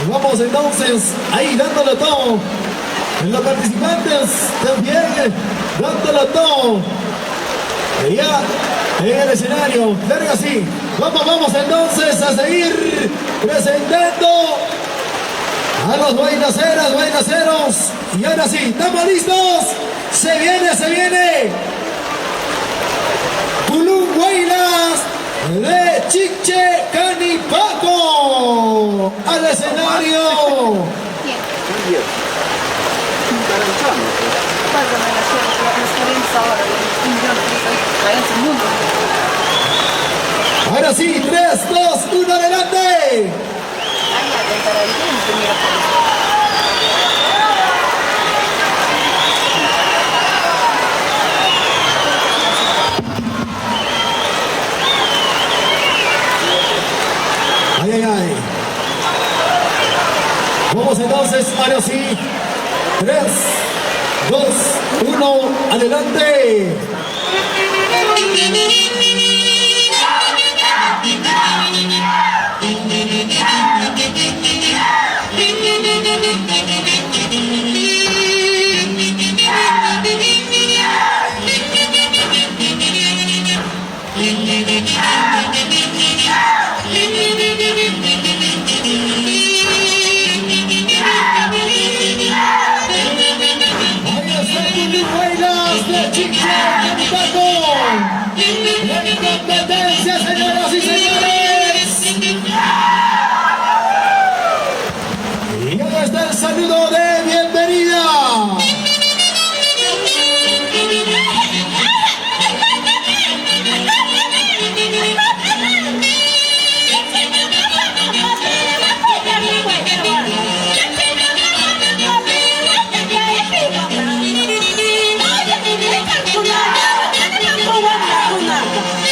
Vamos entonces ahí dándolo todo. Los participantes también dándolo todo. Ya en el escenario, claro que sí. Vamos entonces a seguir presentando a los guaynaceros. Y ahora sí, ¿estamos listos? Se viene. Pulún Guaynas de Chiche, Canipaco. Al escenario. Pásame las 40 horas, un millón de el mundo. Ahora sí, 3, 2, 1, adelante. Ay, para el tiempo, mira. Ay. Vamos entonces, ahora sí. 3, 2, 1, adelante. Competencia, señoras y señores. Y ahora está el saludo de bienvenida.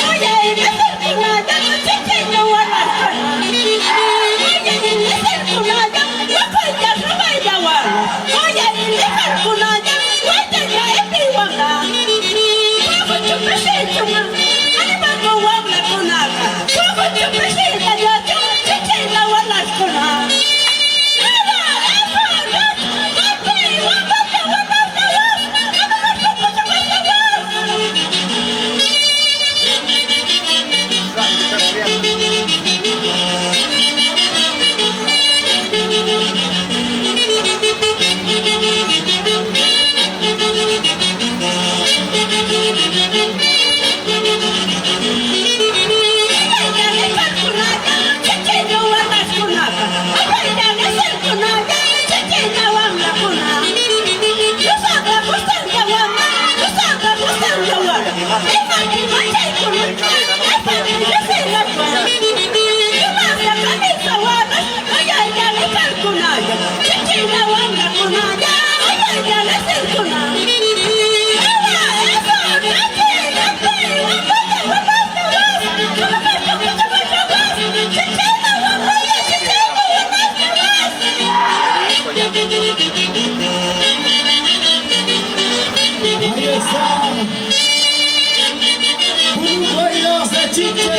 Oye, Chiche.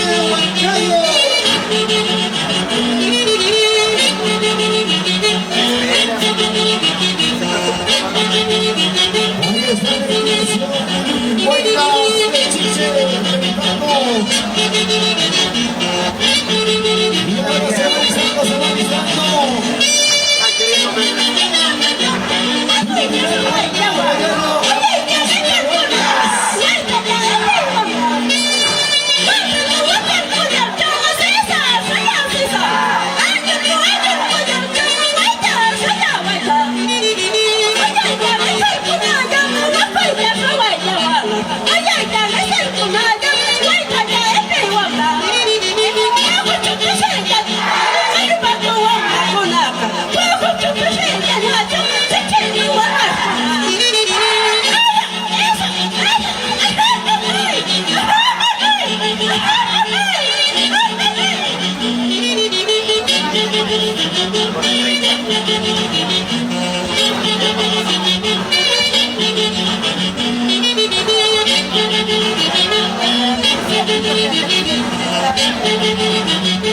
de Huancayo. Ahí está la inicio. Huaylas de Chiche, debutando. Y ahora se va alisando, se va alisando.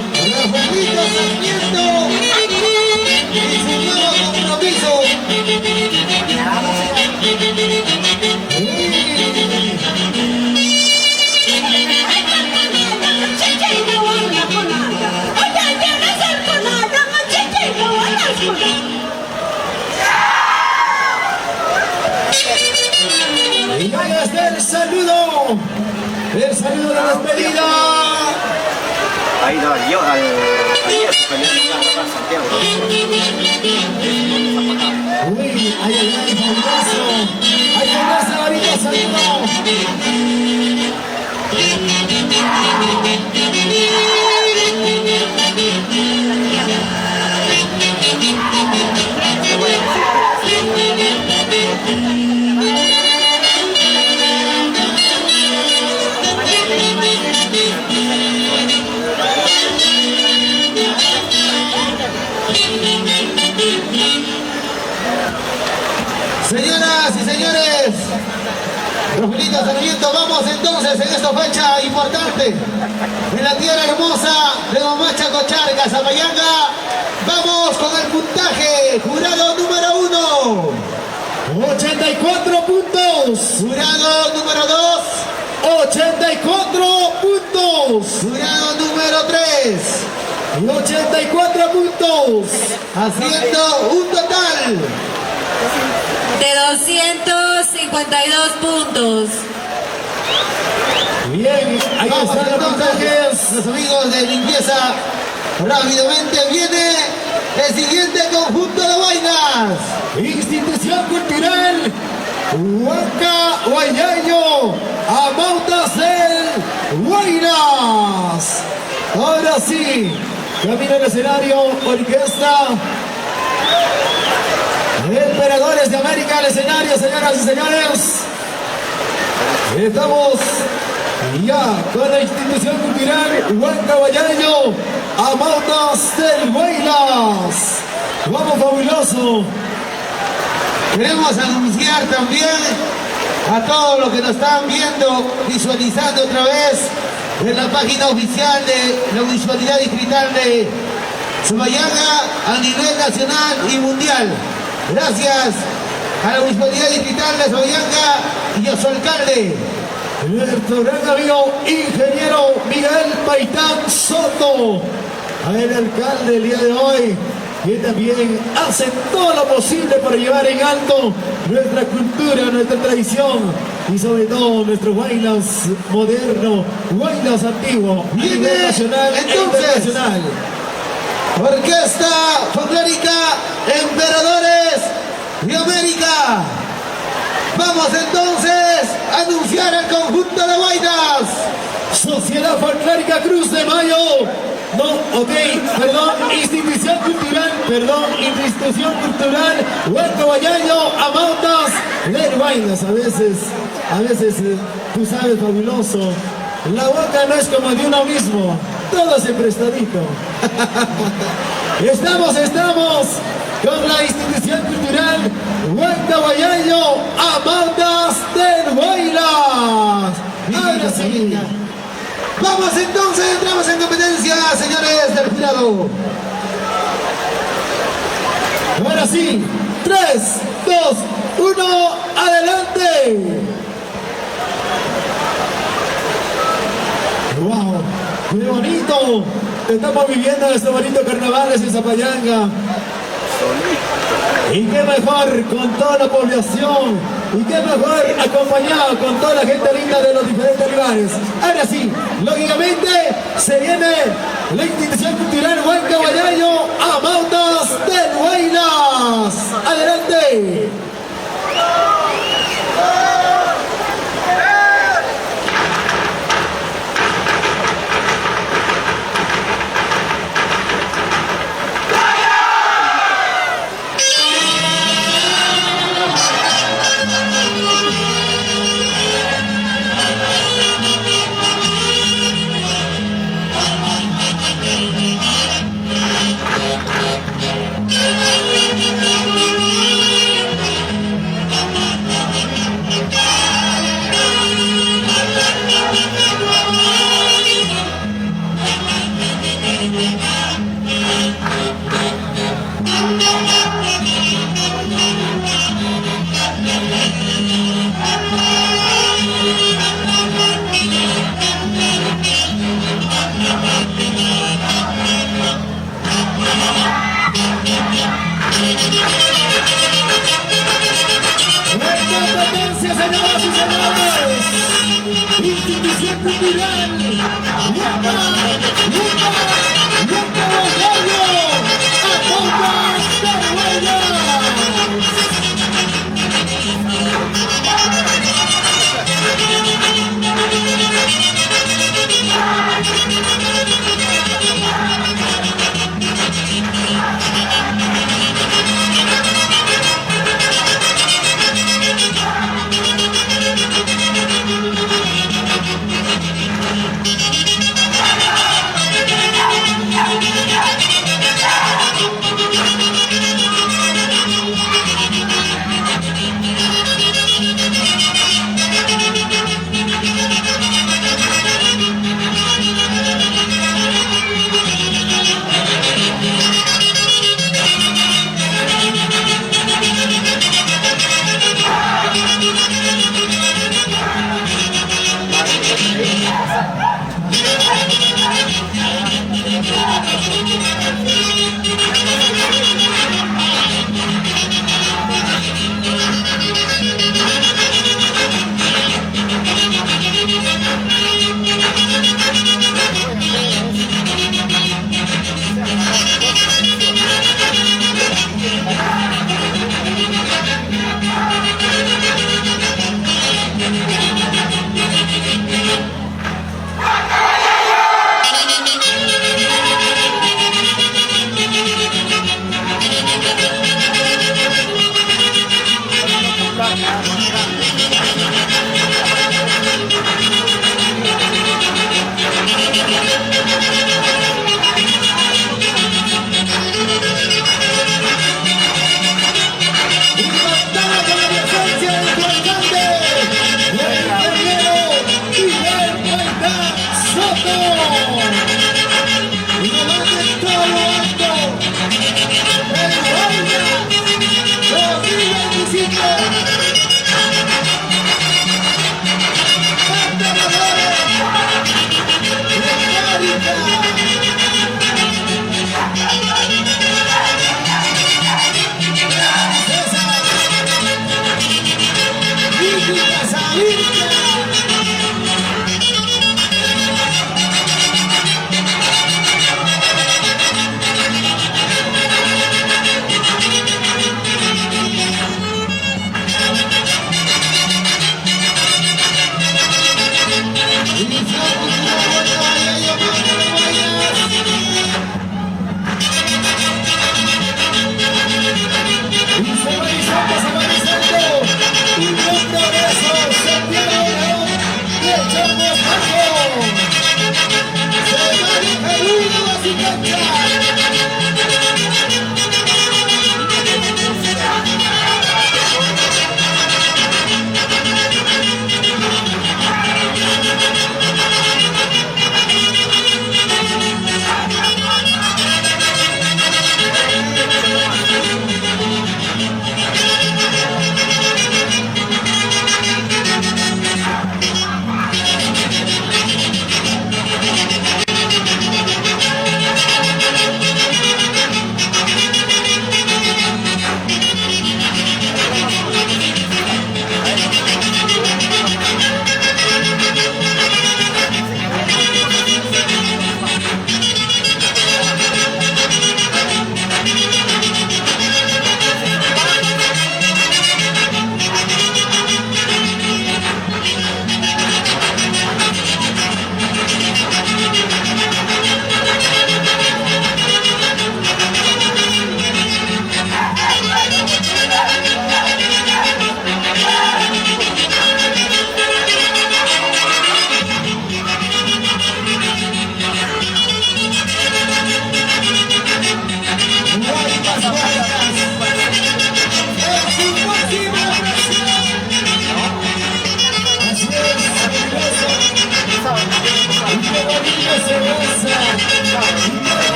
Rafaelito Sarmiento y su nuevo compromiso. Y ahí está el saludo de despedida. Ahí no, yo ayer se peleó en Santiago. Uy, ay, fabuloso. Ay, fabuloso, ahorita saludo. Señoras y señores, Rafaelito Sarmiento, vamos entonces en esta fecha importante en la tierra hermosa de Mamacha Cocharca, Zapayanga. Vamos con el puntaje, jurado número 1, 84 puntos. jurado número 2, 84 puntos. jurado número 3, Y 84 puntos. haciendo un total De 252 puntos. Bien, ahí Vamos están los entonces, puntajes. los amigos de limpieza. Rápidamente viene el siguiente conjunto de vainas. Institución Cultural Huanca Huayayo, Amautas del Huaynas. Ahora sí, camina el escenario, orquesta. Emperadores de América al escenario, señoras y señores. Estamos ya con la Institución Cultural Huanca Huayayo, Amautas del Huaynas. Vamos, fabuloso. Queremos anunciar también a todos los que nos están viendo, visualizando otra vez en la página oficial de la Municipalidad Distrital de Zapayanga a nivel nacional y mundial. Gracias a la Municipalidad Distrital de Zapayanga y a su alcalde. Nuestro gran amigo ingeniero Miguel Paitán Soto, el alcalde el día de hoy, que también hace todo lo posible para llevar en alto nuestra cultura, nuestra tradición y sobre todo nuestro Huaylas moderno, Huaylas antiguo, a Viene, nivel nacional e entonces, internacional. Orquesta Folclórica Emperadores de América. Vamos entonces a anunciar el conjunto de vainas. Sociedad Folclórica Cruz de Mayo. No, ok, perdón, Institución Cultural Huanca Huayayo, Amautas del Huaylas. A veces, tú sabes, fabuloso, la boca no es como de uno mismo, todo es prestadito. Estamos con la Institución Cultural Huanca Huayayo, Amautas del Huaylas. Ahora sí. Vamos entonces, entramos en competencia, señores del jurado. Ahora sí, 3, 2, 1, adelante. ¡Wow! ¡Qué bonito! Estamos viviendo este bonito carnavales en Zapayanga. Y qué mejor con toda la población. Y qué mejor acompañado con toda la gente linda de los diferentes lugares. Ahora sí, lógicamente se viene la institución cultural Huancahuayayo a Mautas del Huaylas. ¡Adelante! ¡Competencia, señoras y señores! Institución cultural Huancahuayayo a Mautas del Huaylas.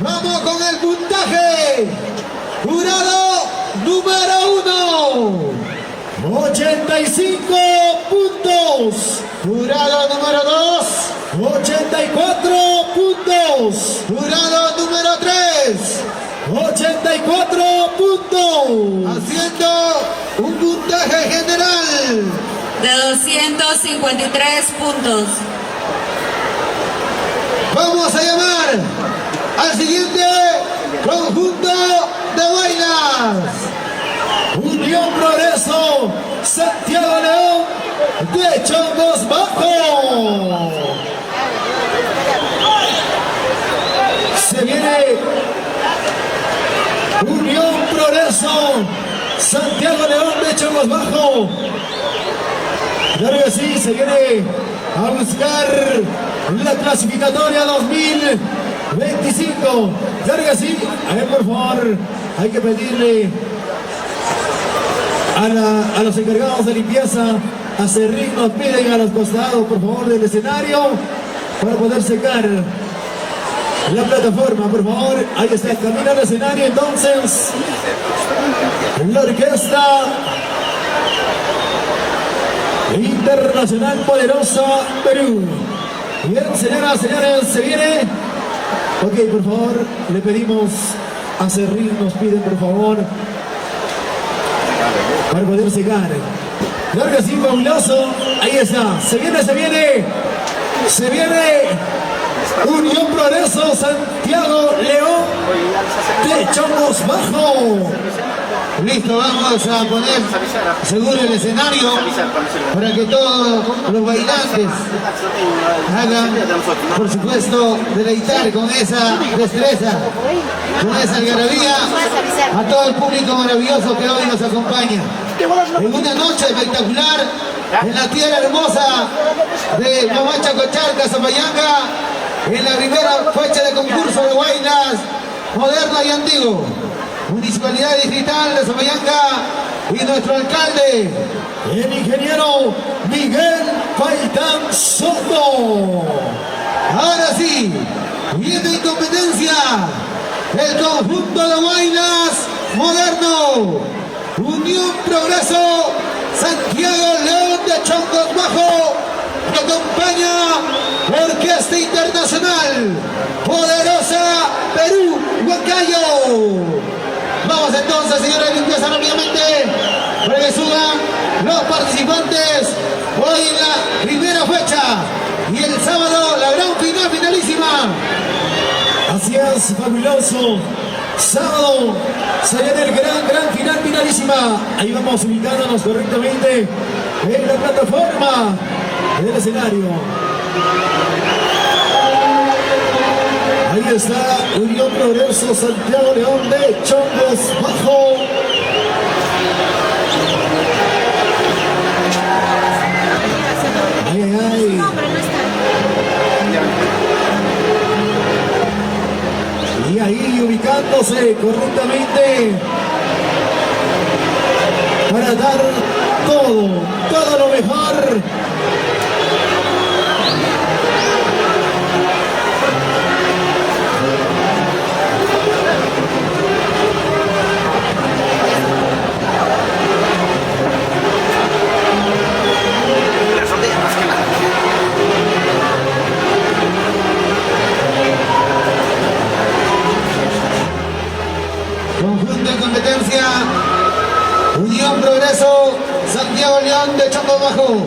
Vamos con el puntaje. Jurado número 1. 85 puntos. Jurado número 2. 84 puntos. Jurado número 3. 84 puntos. Haciendo un puntaje general De 253 puntos. vamos a llamar al siguiente conjunto de bailas. Unión Progreso, Santiago León, de Chongos Bajo. Se viene Unión Progreso, Santiago León, de Chongos Bajo. Claro que sí, se viene a buscar la clasificatoria 2025. Claro que sí, a ver, por favor, hay que pedirle a los encargados de limpieza, a Serrín, nos piden a los costados, por favor, del escenario, para poder secar la plataforma, por favor. Ahí está, camino al escenario, entonces, la orquesta internacional poderosa Perú. Bien, señoras, señores, se viene. Ok, por favor, le pedimos a Serrín, nos piden, por favor, para poder secar. Claro que sí, fabuloso. Ahí está. Se viene, se viene. Se viene Unión Progreso, Santiago León, de Chongos Bajo. Listo, vamos a poner seguro el escenario para que todos los bailantes hagan, por supuesto, deleitar con esa destreza, con esa algarabía a todo el público maravilloso que hoy nos acompaña. En una noche espectacular, en la tierra hermosa de Mamacha-Cocharca, Zapayanga, en la primera fecha de concurso de bailas moderno y antiguo. Municipalidad Distrital de Zapayanga y nuestro alcalde, el ingeniero Miguel Paitán Soto. Ahora sí, viene en competencia el conjunto de bailas moderno, Unión Progreso, Santiago León de Chongos Bajo, que acompaña Orquesta Internacional, Poderosa Perú, Huancayo. Vamos entonces, señora de limpieza, rápidamente, para que suban los participantes hoy en la primera fecha y el sábado la gran final, finalísima. Así es, fabuloso. Sábado se viene el gran final, finalísima. Ahí vamos ubicándonos correctamente en la plataforma del escenario. Ahí está Unión Progreso, Santiago León de Chongos Bajo. Ay, ay, ay. Y ahí ubicándose correctamente para dar todo lo mejor. Conjunto de competencia, Unión Progreso, Santiago León de Chongos Bajo.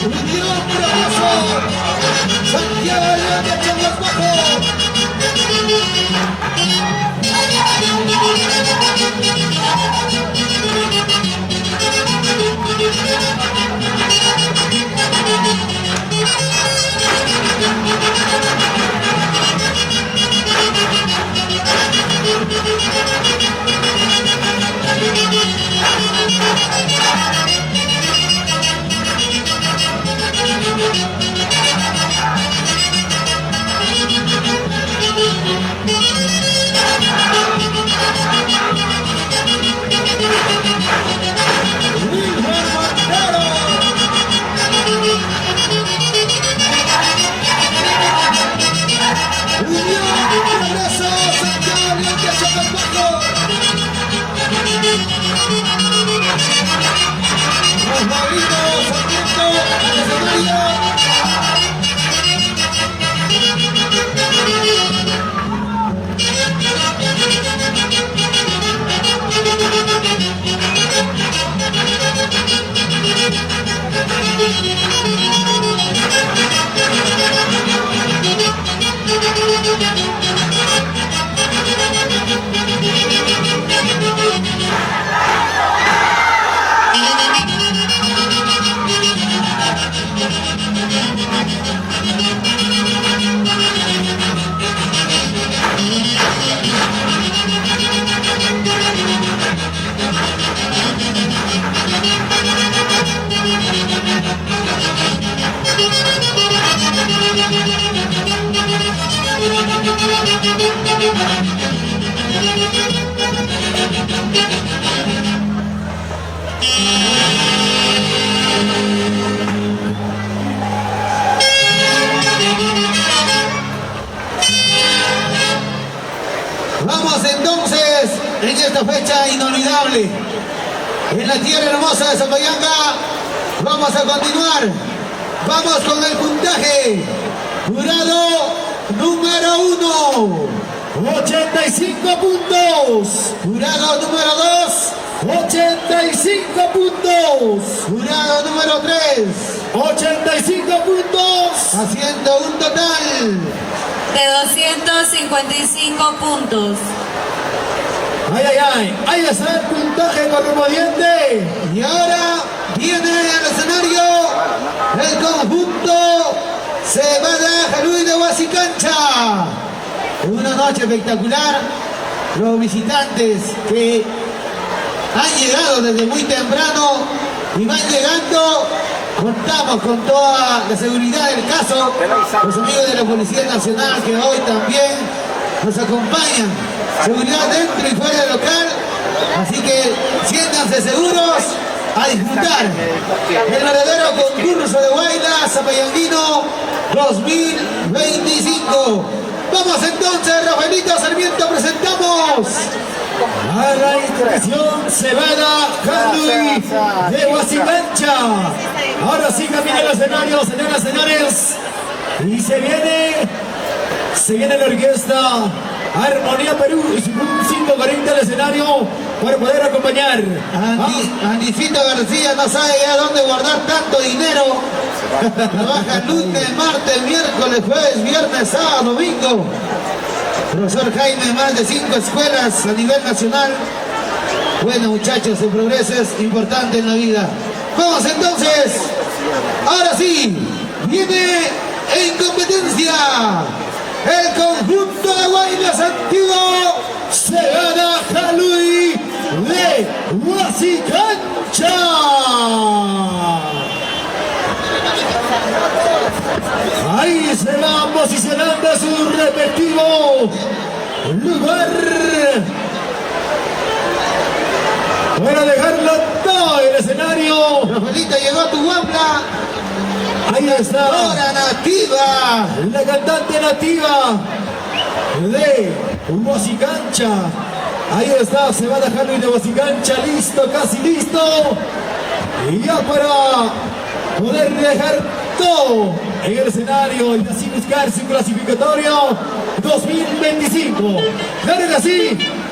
Unión Bravoso, Santiago León de Chongos Bajo. Vamos entonces en esta fecha inolvidable en la tierra hermosa de Zapayanga. Vamos a continuar. Vamos con el puntaje. Jurado número 1, 85 puntos. jurado número 2, 85 puntos. jurado número 3, 85 puntos. haciendo un total de 255 puntos. Ay, ay, ay. Ahí está el puntaje correspondiente. Y ahora viene al escenario el conjunto Cebada Jalui de Huasicancha. Una noche espectacular. Los visitantes que han llegado desde muy temprano y van llegando. Contamos con toda la seguridad del caso. Los amigos de la Policía Nacional que hoy también nos acompañan. Seguridad dentro y fuera del local. Así que siéntanse seguros a disfrutar el verdadero concurso de Huaylas Zapayanguino 2025. Vamos entonces, Rafaelito Sarmiento, presentamos A la institución Cebada Jalui de Huasicancha. Ahora sí camina el escenario, señoras y señores. Y se viene la orquesta Armonía Perú y su 540 al escenario para poder acompañar. Andicito García no sabe ya dónde guardar tanto dinero. Trabaja lunes, martes, miércoles, jueves, viernes, sábado, domingo. Profesor Jaime, más de 5 escuelas a nivel nacional. Bueno, muchachos, el progreso es importante en la vida. Vamos entonces. Ahora sí, viene en competencia el conjunto de Huaylas Antiguo Cebada Jalui de Huasicancha. Ahí se va posicionando su respectivo lugar para dejarlo todo el escenario. Rafaelita, llegó tu guapla. Ahí está Hora nativa. la cantante nativa de Huasicancha. Ahí está, se va a dejar Luis de Basicancha, listo, casi listo. Y ya para poder dejar todo en el escenario y así buscar su clasificatorio 2025.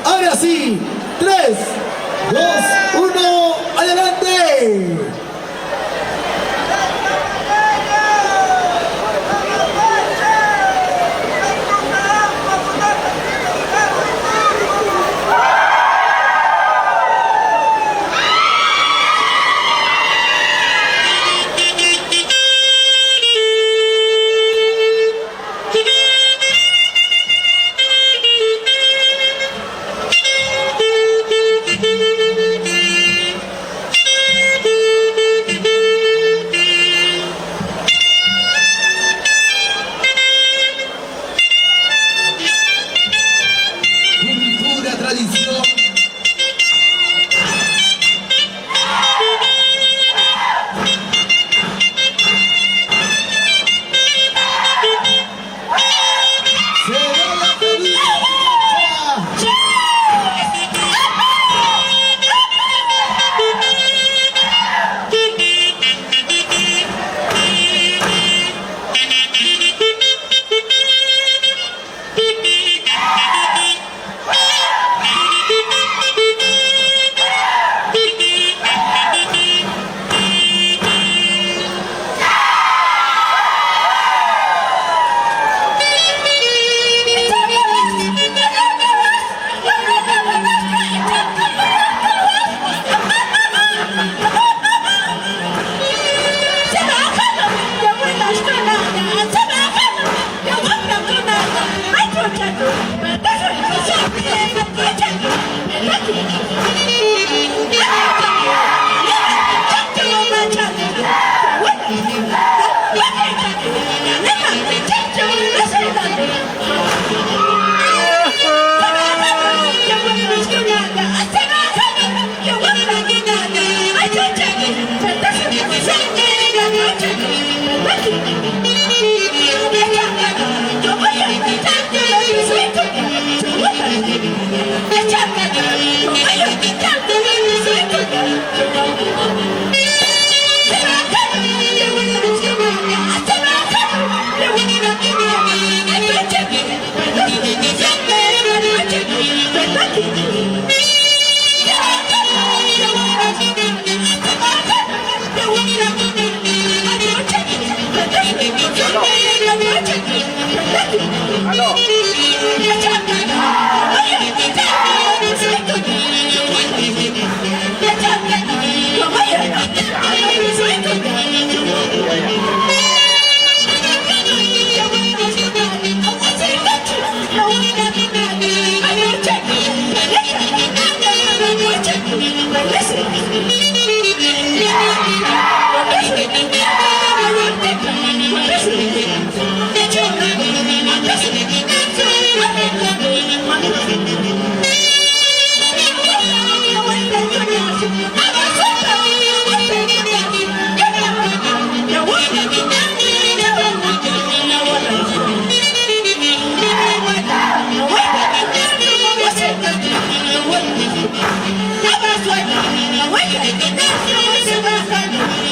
Ahora sí, 3, 2, 1, adelante.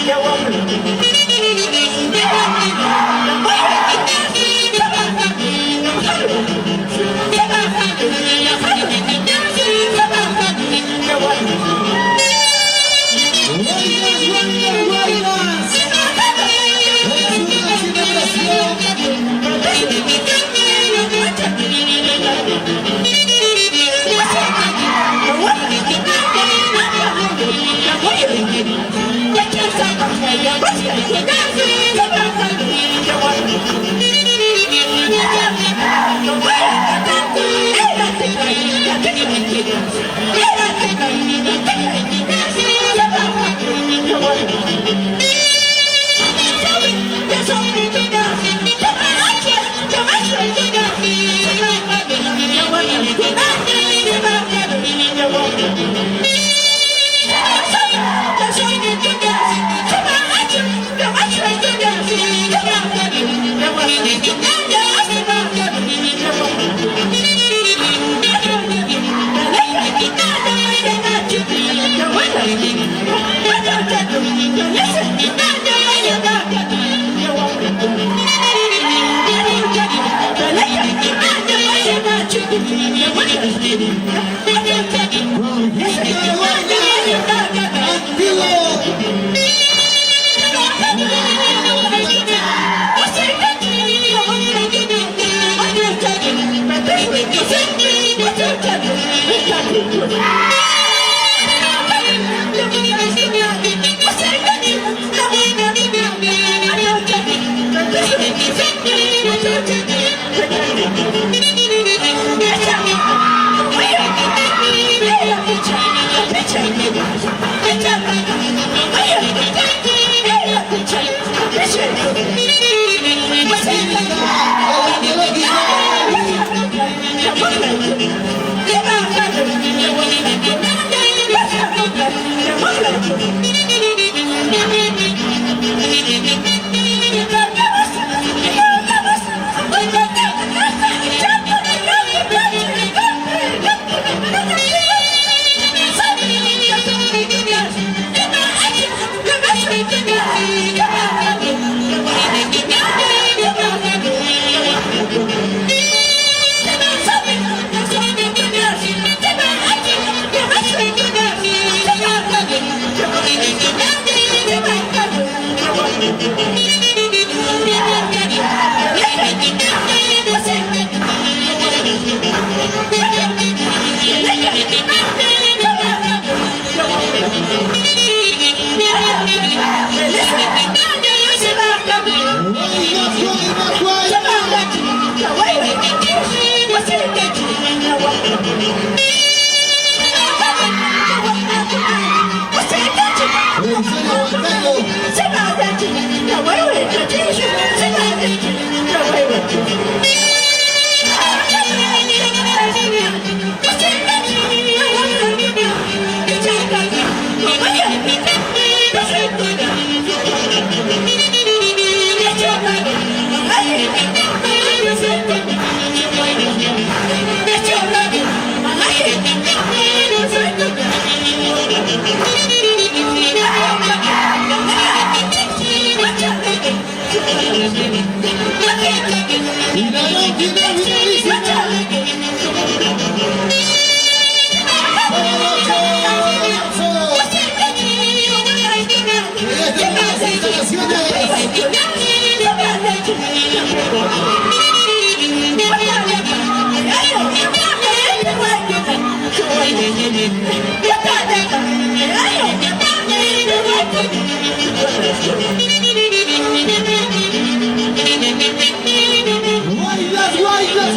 You're welcome.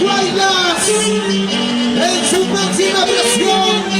Guaylas, en su máxima presión.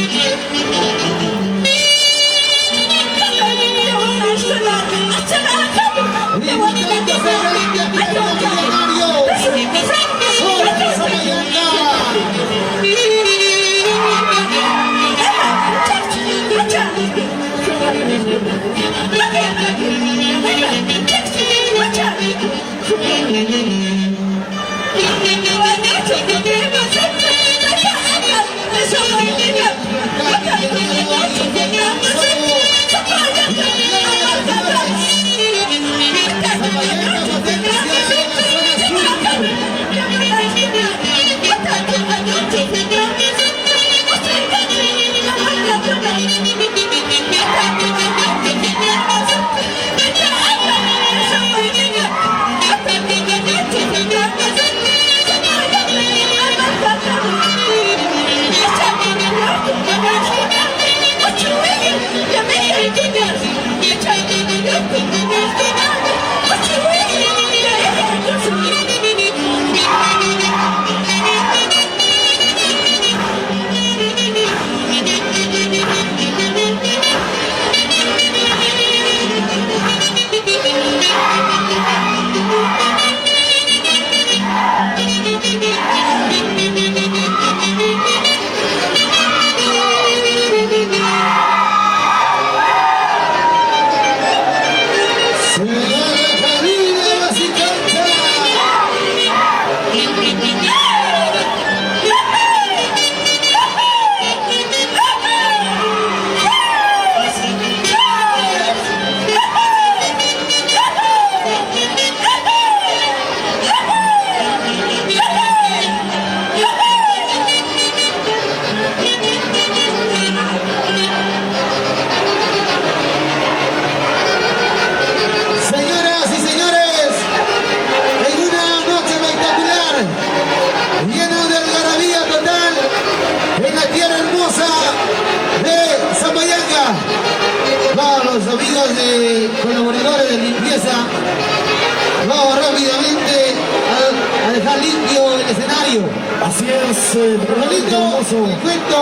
Huancayo. Así es, Carlito, hermoso. te cuento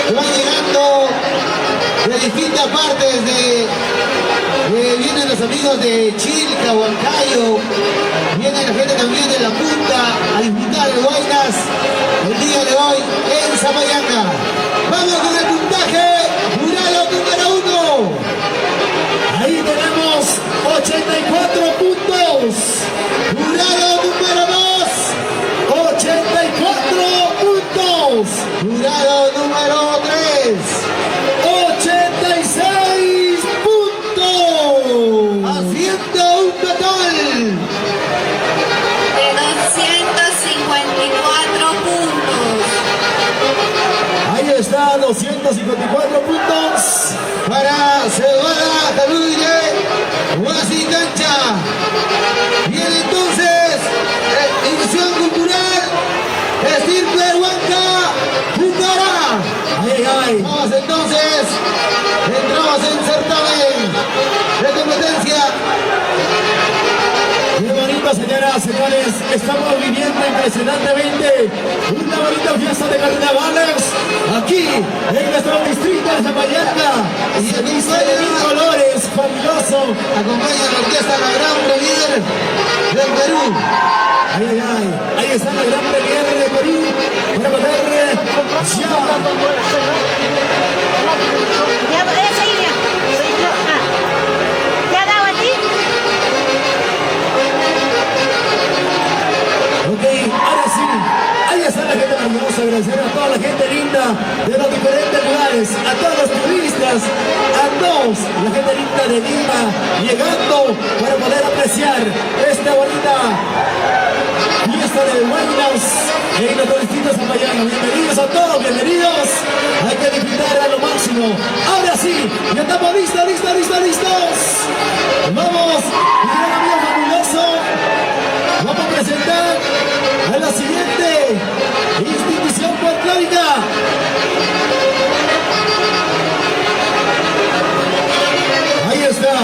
que van llegando de distintas partes vienen los amigos de Chilca, Huancayo, viene la gente también de La Punta a disfrutar de Guaynas el día de hoy en Zapayanga. Vamos con el puntaje, jurado número 1. Ahí tenemos 84 puntos. Jurado número 2. 84 puntos. Jurado número 3. 86 puntos. Haciendo un total De 254 puntos. Ahí está, 254 puntos. para Cebada Jaluire, Huasi Cancha. Bien, entonces, edición cultural, Estirpe Huanca, Pucará. Ay, ay, ay. Vamos entonces, entramos en certamen de competencia. Qué bonito, señoras, señores. Estamos viviendo impresionantemente una bonita fiesta de carnavales aquí en nuestro distrito de Zapayanga. Y se viste de mil colores, fabuloso. Acompaña la orquesta La Gran Premier del Perú. Ay, ay, ay. Ahí está la gran premiere de Perú para poder ya. Ya, esa idea. ¿Ya daba a ti? Ok, ahora sí, ahí está la gente maravillosa, agradecer a toda la gente linda de los diferentes lugares, a todos los turistas, a todos, la gente linda de Lima, llegando para poder apreciar esta bonita fiesta de Guaynas en los distintos Zapayanga. Bienvenidos a todos, bienvenidos, hay que disfrutar a lo máximo. Ahora sí, ya estamos listos, listos. Vamos, mi gran amigo fabuloso. Vamos a presentar a la siguiente institución folclórica. Ahí está.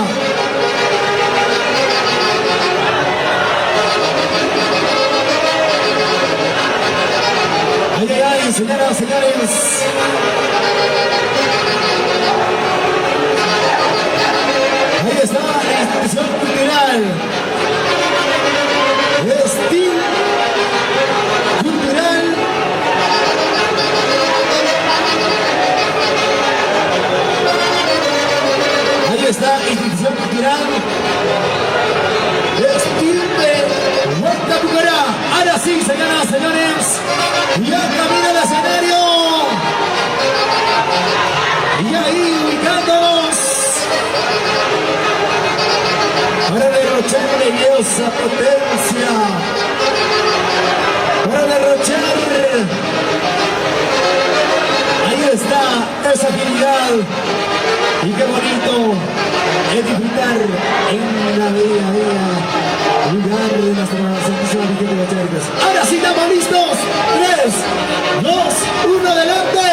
Ay, ay, ay, señoras, señores. Ahí está la institución cultural. Estilo cultural. Ahí está, institución cultural. Estilpe Huanca Pucará. Ahora sí, señoras, señores. Ya camina el escenario. Y ahí ubicándonos. Para derrochar belleza, potencia. Para derrochar. Ahí está esa agilidad. Y qué bonito es disfrutar en la día a día lugar de nuestra Santísima Virgen de las Cháricas. Ahora sí estamos listos. 3, 2, 1, adelante.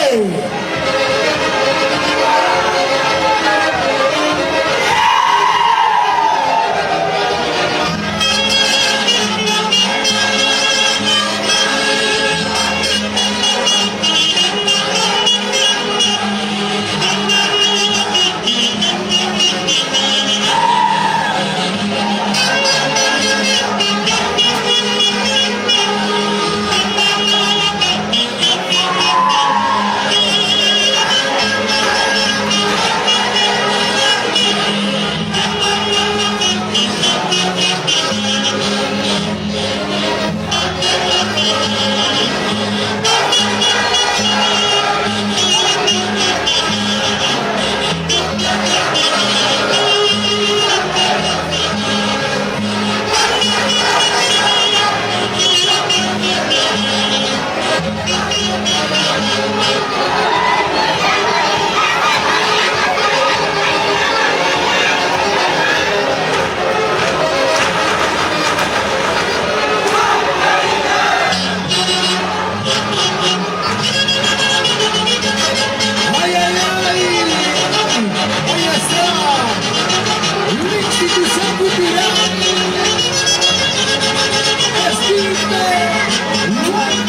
Estirpe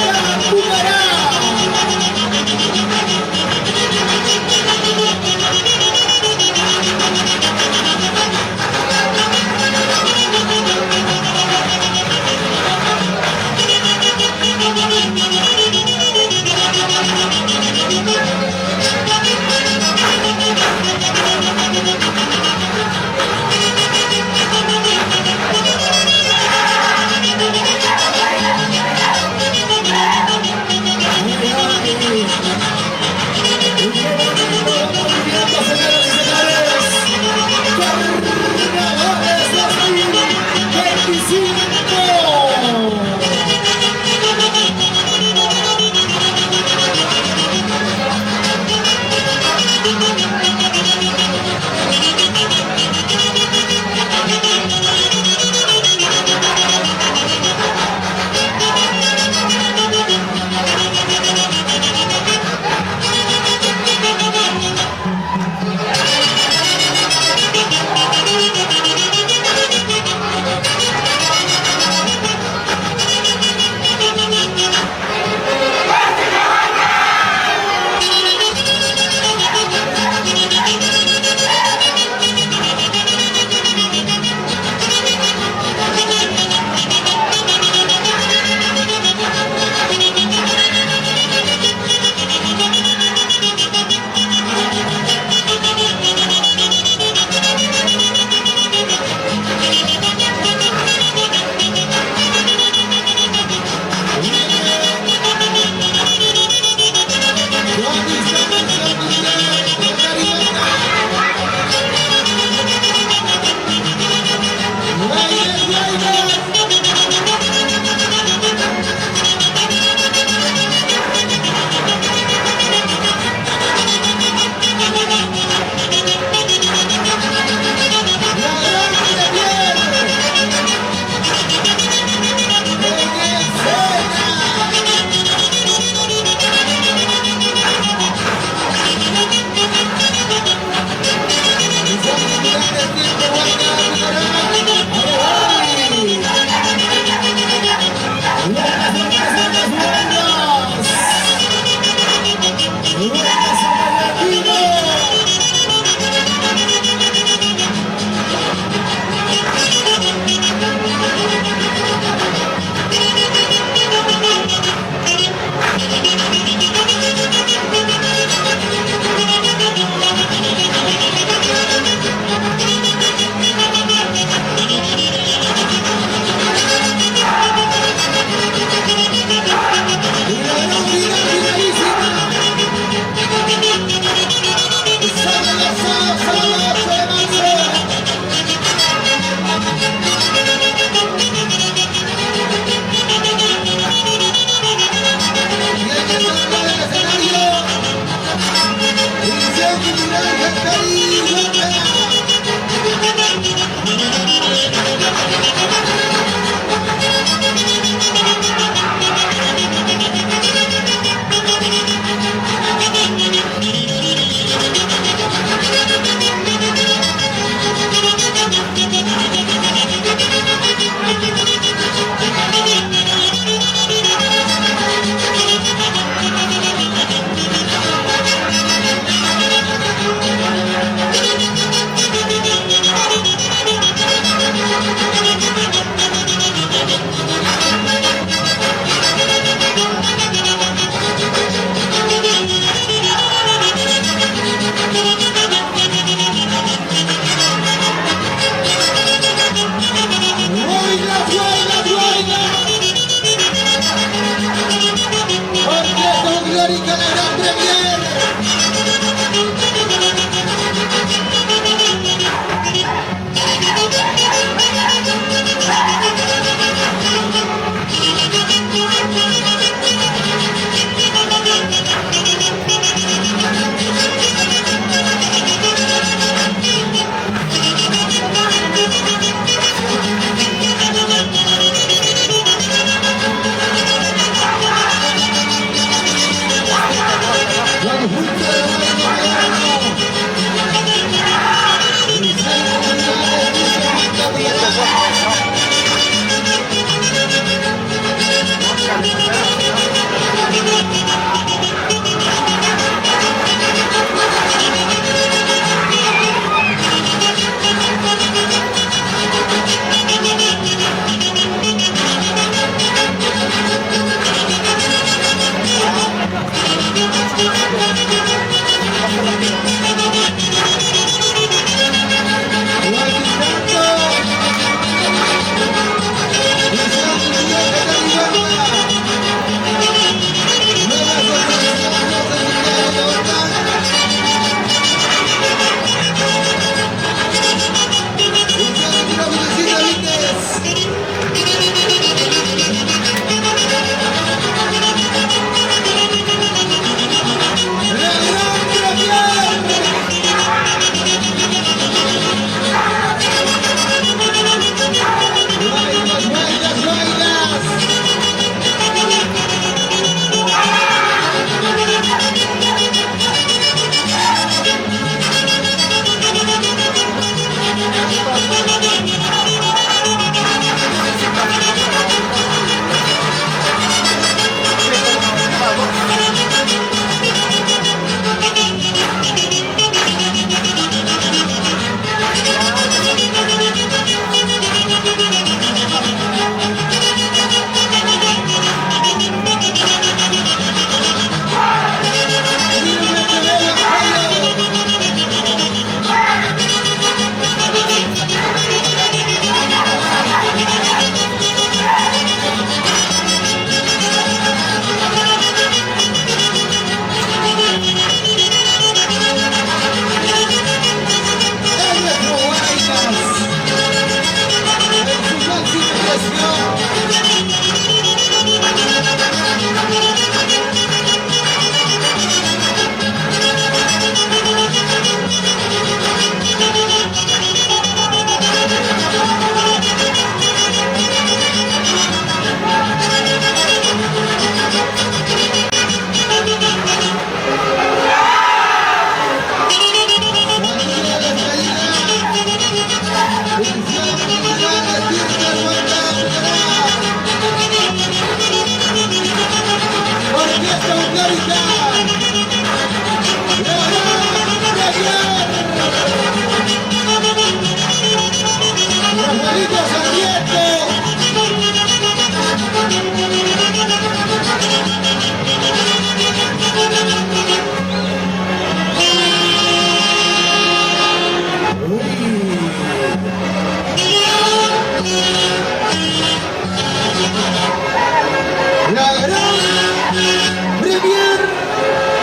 Cultural Jactarí Huanca.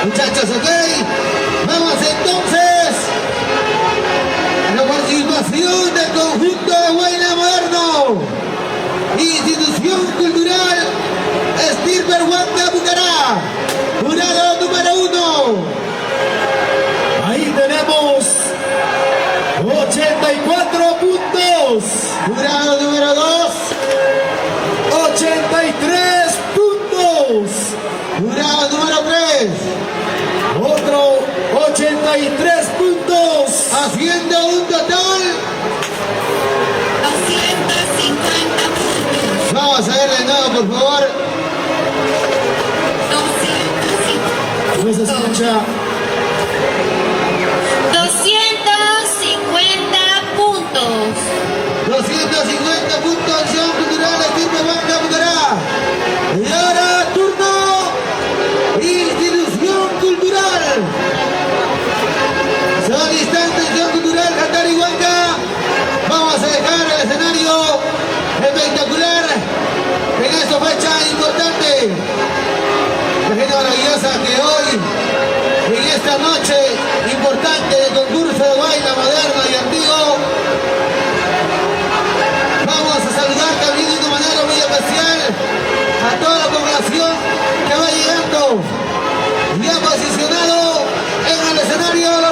Muchachos, ok. Vamos entonces a la participación del conjunto de Huayna Moderno, Institución Cultural Estirper Huanca Pucará, jurado número 1. Ahí 253 puntos. Haciendo un total. 250 puntos. Vamos a ver de nuevo, por favor. 250 No se escucha. 250 puntos. 250 puntos, acción cultural, equipo Banca Bucará. Y ahora turno, institución cultural. Son instantes, institución cultural, Jatari Huanca. Vamos a dejar el escenario espectacular en esta fecha importante. La gente maravillosa que hoy, en esta noche importante de concurso de baile moderno y antiguo, vamos a saludar también de una manera muy especial a toda la población que va llegando y ha posicionado en el escenario la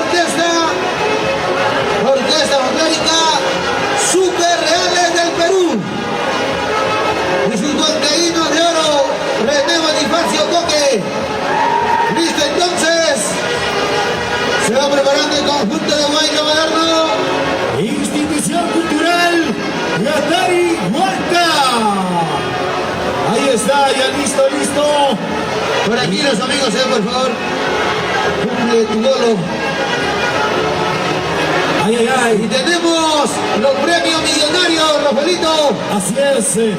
orquesta folclórica Super Reales del Perú y sus huancaínos de oro, René Bonifacio Coque. Listo, entonces se va preparando el conjunto de baile moderno. Institución Cultural Jatari Huanca. Ahí está, ya listo, listo. Por aquí los amigos, por favor, cumple tu bolo. Ay, ay, Y ay. tenemos los premios millonarios, Rafaelito. Así es. En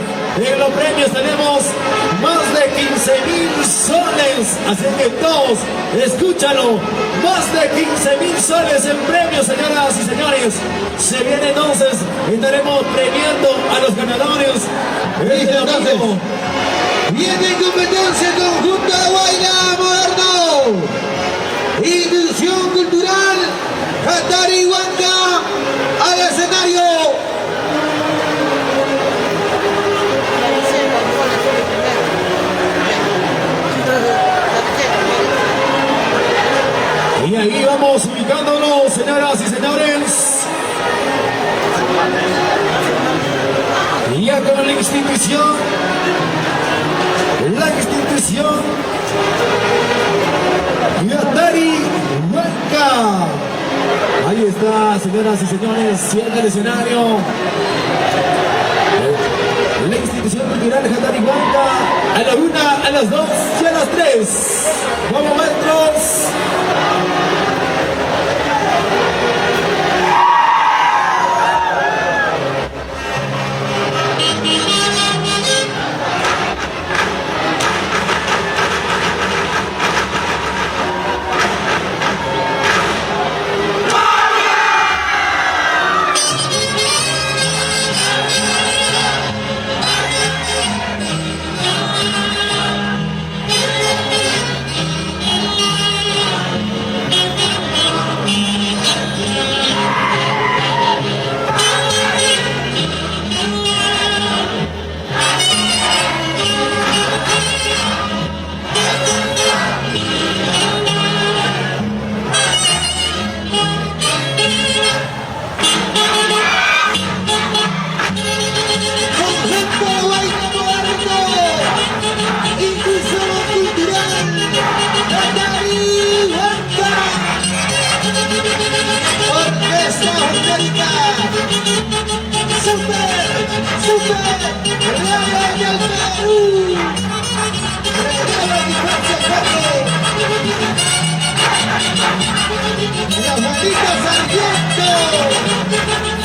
los premios tenemos más de 15.000 soles. Así que todos, escúchalo. Más de 15.000 soles en premios, señoras y señores. Se viene entonces, estaremos premiando a los ganadores. Listo, entonces. Viene en competencia el conjunto de baile moderno. Institución cultural Jatari Huanca al escenario. Y ahí vamos ubicándonos, señoras y señores. Y ya con la institución Jatari Huanca. Ahí está, señoras y señores, cierra el escenario. La institución cultural Jatari Huanca a la 1, a las 2 y a las 3. Vamos, maestros.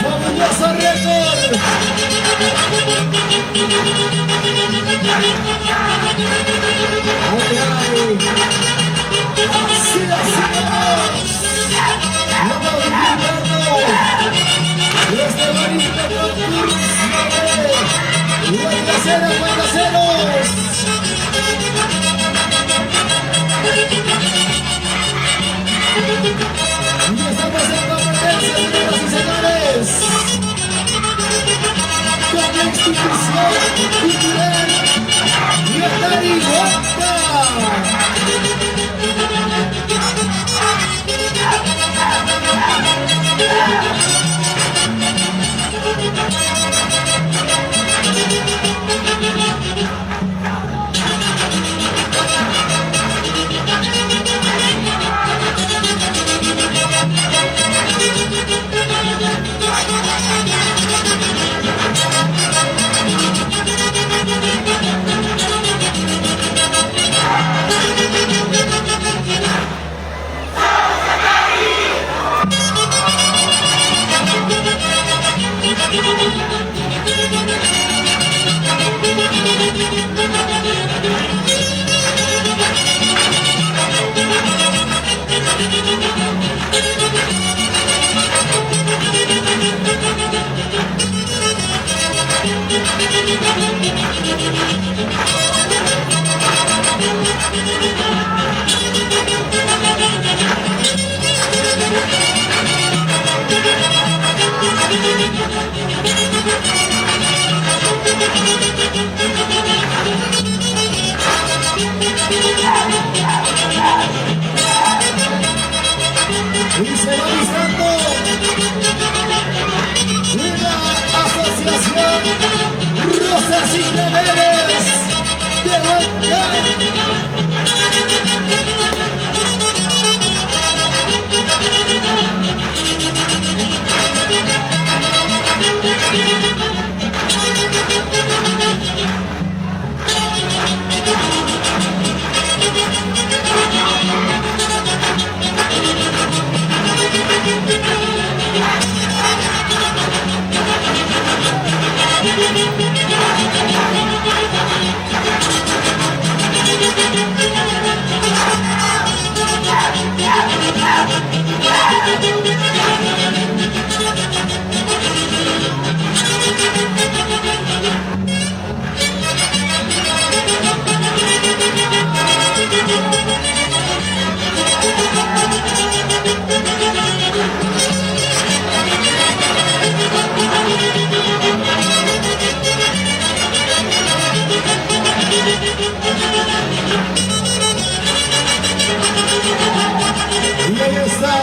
Fabuloso récord. Ay, ay. Así, así vamos. Vamos gritando. Este bonito concurso. Guaycaceros, guaycaceros. Y estamos en competencia, señoras y señores, con la institución cultural Jatari Huanca. Y se va listando una asociación Rosas y Deberes de Huancayo. Y ahí está,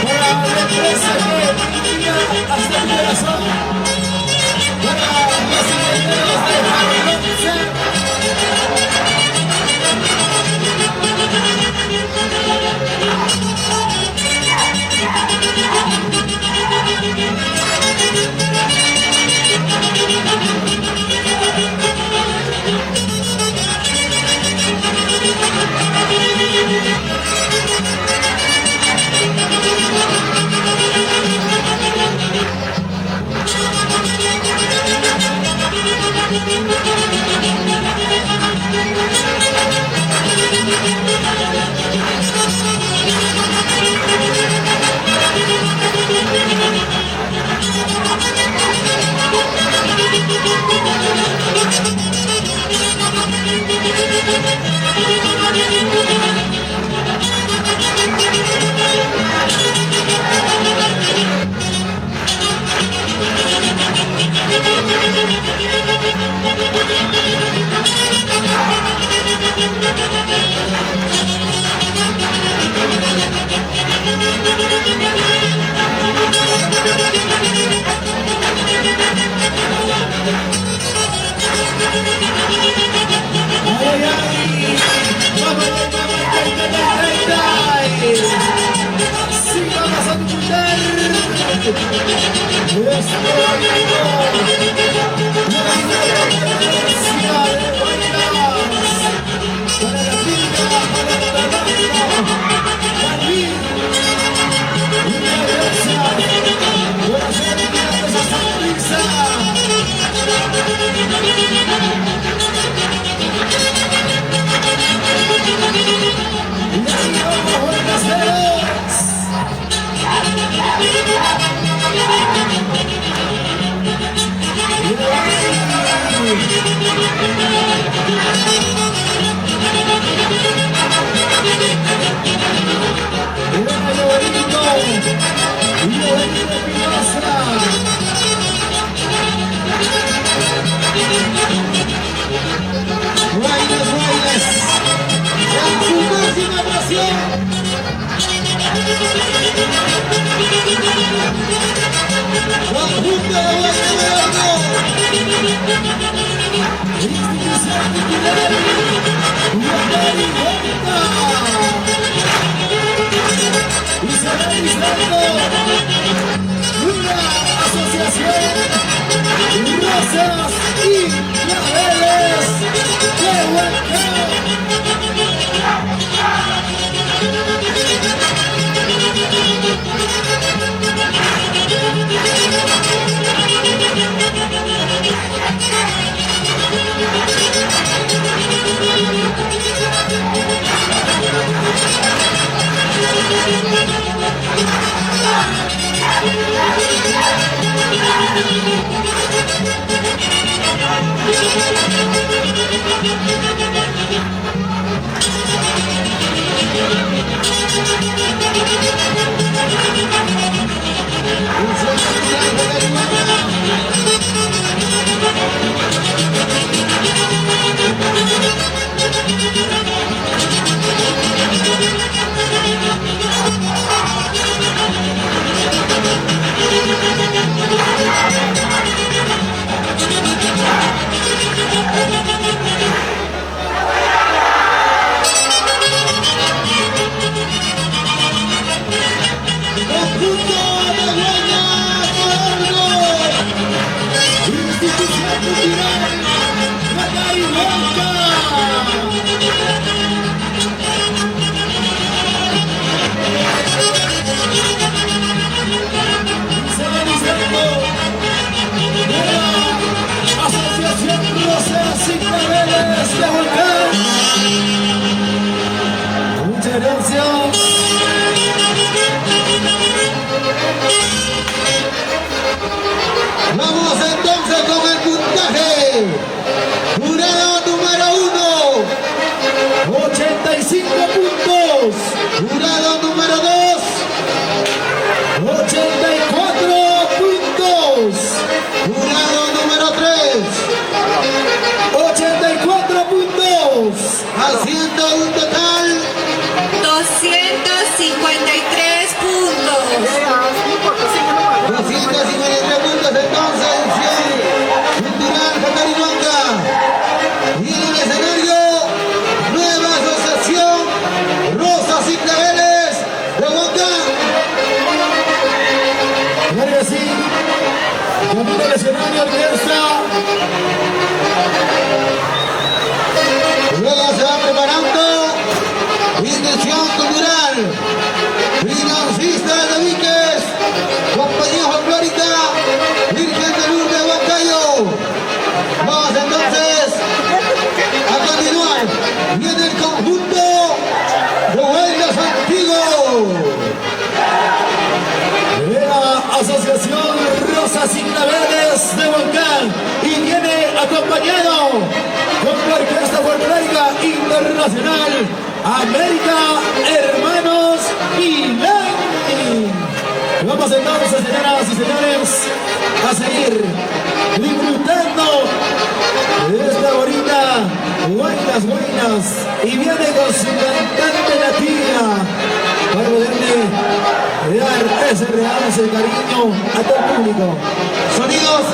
para la empresa que guía hasta el corazón, para los ingenieros de Harlem. Rosas y Claveles de Huancayo. Asociación Rosas y Claveles de Volcán. Muchas gracias. Vamos entonces con el puntaje. Jurado número 1, 85 puntos. jurado número 2, 84 puntos. jurado número 3, 84 puntos. haciendo un total 253 puntos. 253 puntos entonces, edición cultural Jacarinoanga. Y en el escenario, nueva asociación Rosas y Claveles de Huancán. Claro que sí. Camino al escenario, orquesta. Luego se va preparando Intención Cultural, Financista de Víquez, Compañía Folclórica, Virgen de Lourdes de Huancayo. Vamos entonces a continuar. Viene el conjunto de Huelgas Antiguo. La Asociación Rosas y Claveles de Volcán. Y viene acompañado con la Orquesta Folclórica Internacional América Hermanos Milán. Vamos entonces, señoras y señores, a seguir disfrutando de esta bonita Huaylas Buenas. Y viene con su cantante latina para poderle dar ese realce cariño a todo el público. Sonidos,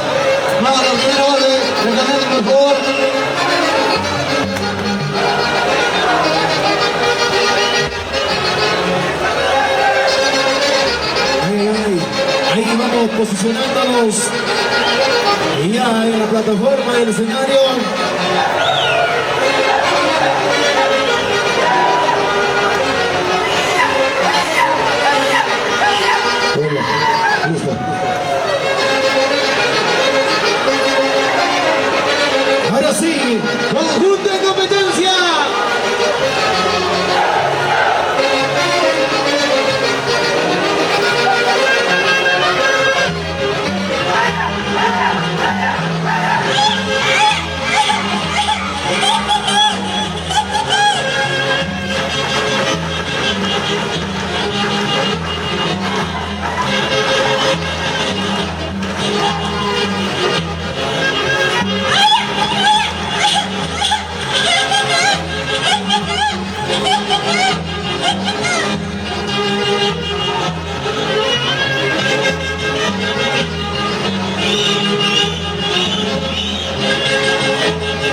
vamos a los primeros goles, recordemos por favor. Ahí vamos posicionándonos ya en la plataforma del escenario. Listo. Ahora sí, Conjunto de competencia.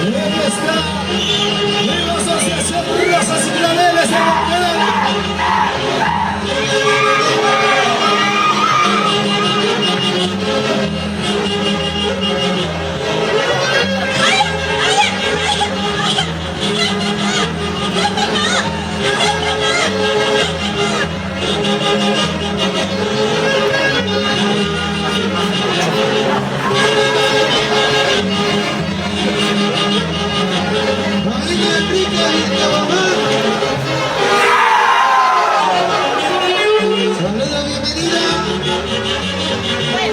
ahí está la Asociación Rosas y Claveles de Volcán. Familia Enrique de Cabamá. Saludos, bienvenida. Ay,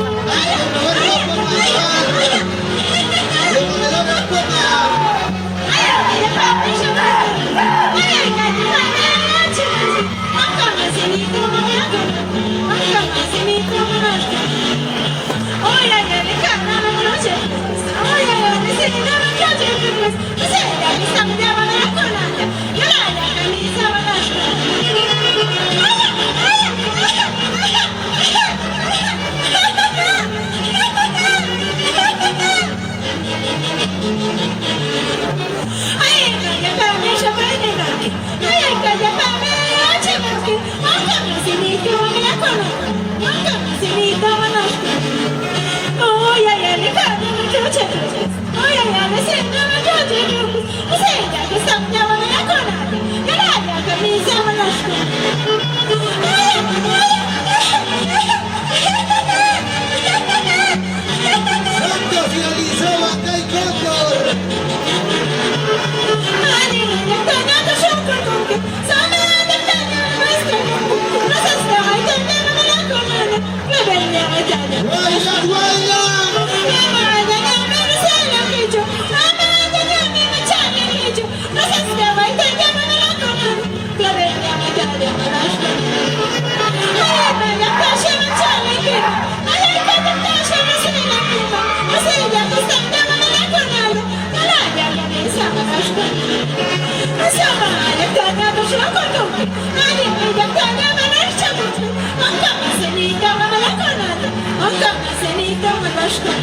aşkım.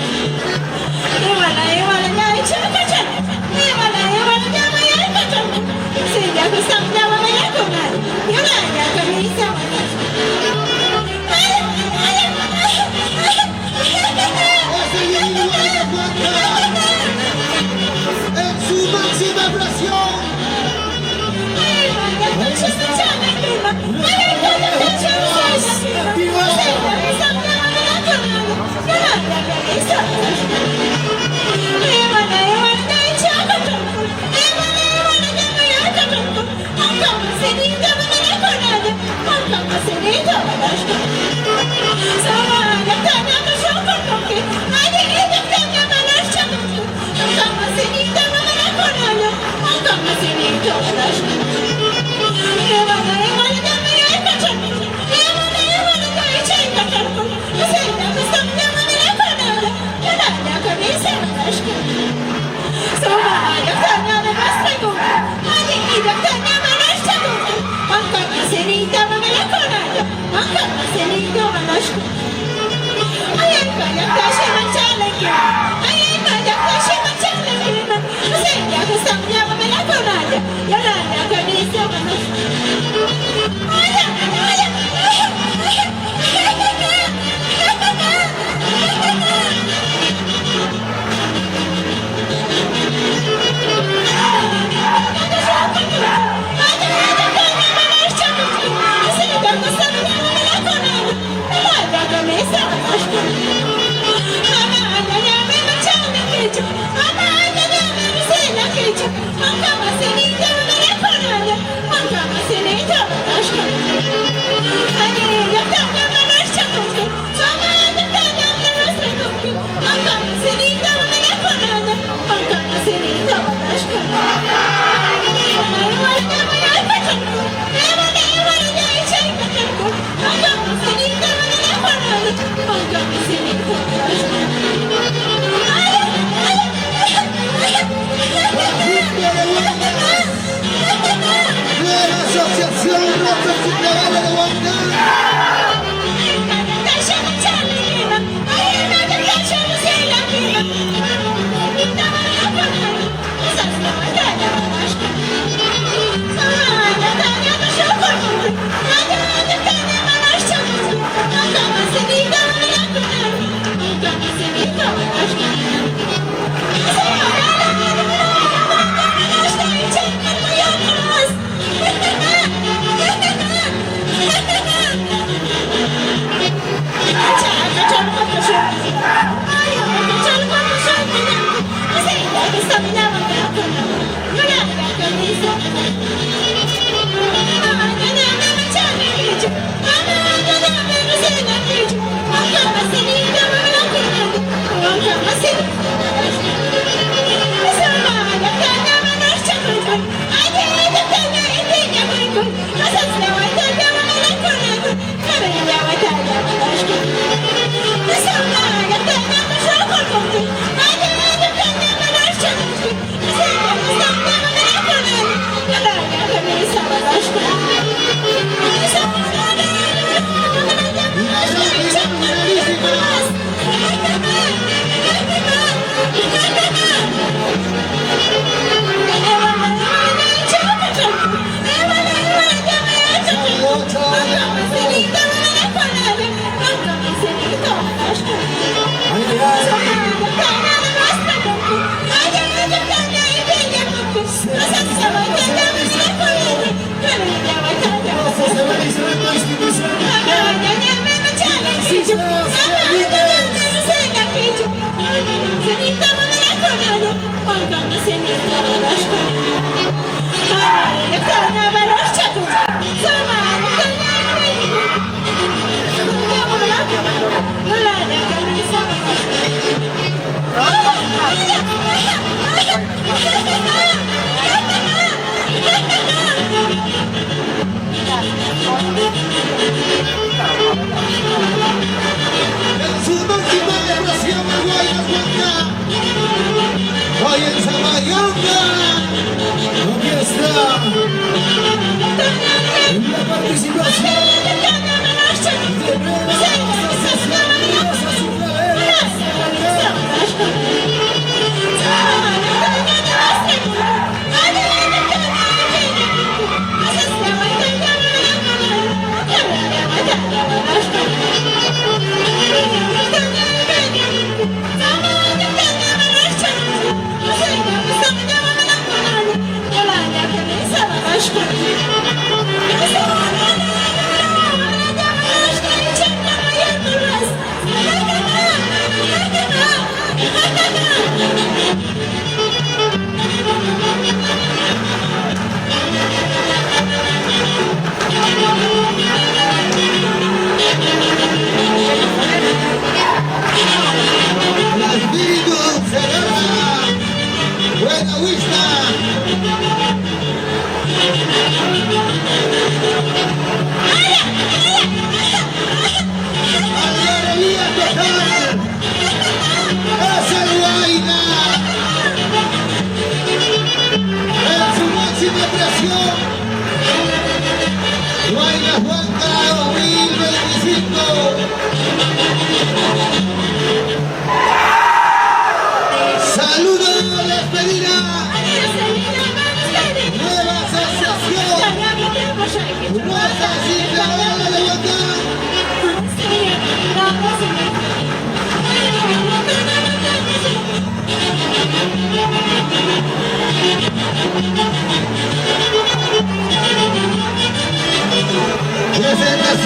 Eyvallah ya içeri kaçar. Eyvallah ya kaçar. Sen yakırsam devamı yakınlar. Ya kabisa. En su máxima presión. Senin de bana ne konadı?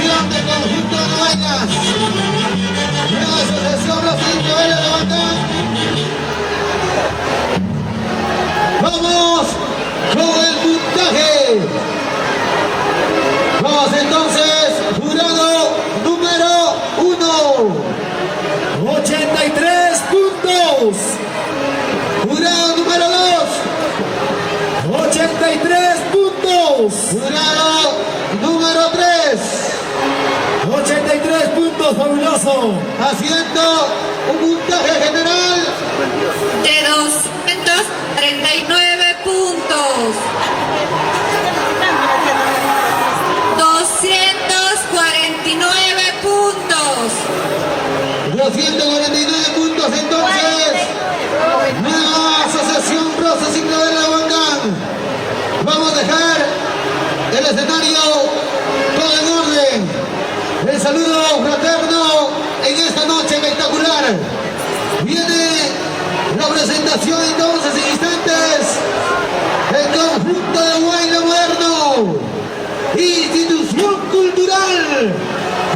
Asociación del Conjunto de Huaylas. Nueva Asociación Brasil de Vélez de Huancán. Vamos con el puntaje. Vamos entonces, jurado número 1. 83 puntos. Jurado número 2. 83 puntos. Jurado número 3. 83 puntos, fabuloso. Haciendo un puntaje general De 239 puntos. 249 puntos. 249 puntos entonces. Nueva Asociación Processing de la Huancán. Vamos a dejar el escenario todo en orden. El saludo fraterno en esta noche espectacular. Viene la presentación entonces en instantes. El conjunto de Huayla Moderno, institución cultural,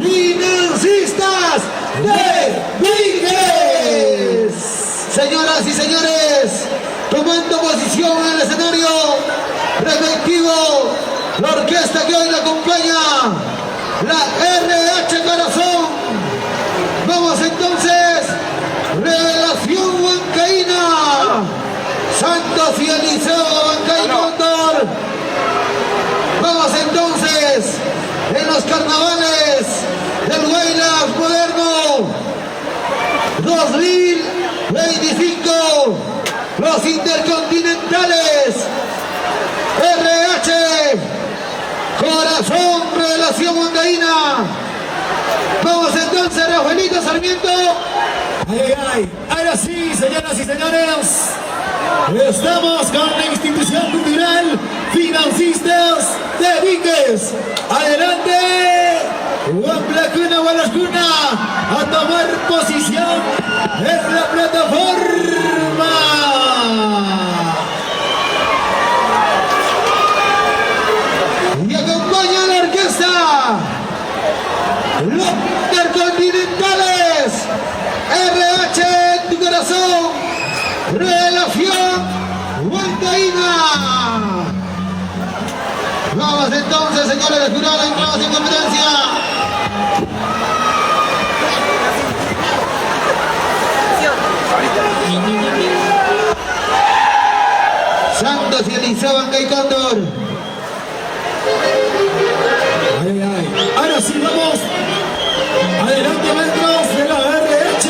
financistas de Virges. Señoras y señores, tomando posición en el escenario respectivo, la orquesta que hoy la acompaña, la RH Corazón. Vamos entonces, Revelación Huancaína, Santos y Eliseo Huancay Cóndor. Vamos entonces, en los carnavales del Huaylas Moderno 2025, los intercontinentales, RH Corazón, Revelación Huancaína. Vamos entonces, Rafaelito Sarmiento. Ay, ay, ay. Ahora sí, señoras y señores, estamos con la institución cultural Financistas de Víquez. Adelante, Huamplacuna, Hualascuna, a tomar posición en la plataforma. Y acompaña a la orquesta los intercontinentales, RH en tu corazón, Revelación Huancaína. Vamos entonces, señores del jurado, entramos en competencia. Santos y Eliseo Huancay Cóndor. Ay, ay, ay. Ahora sí, vamos. Adelante, maestros de la RH.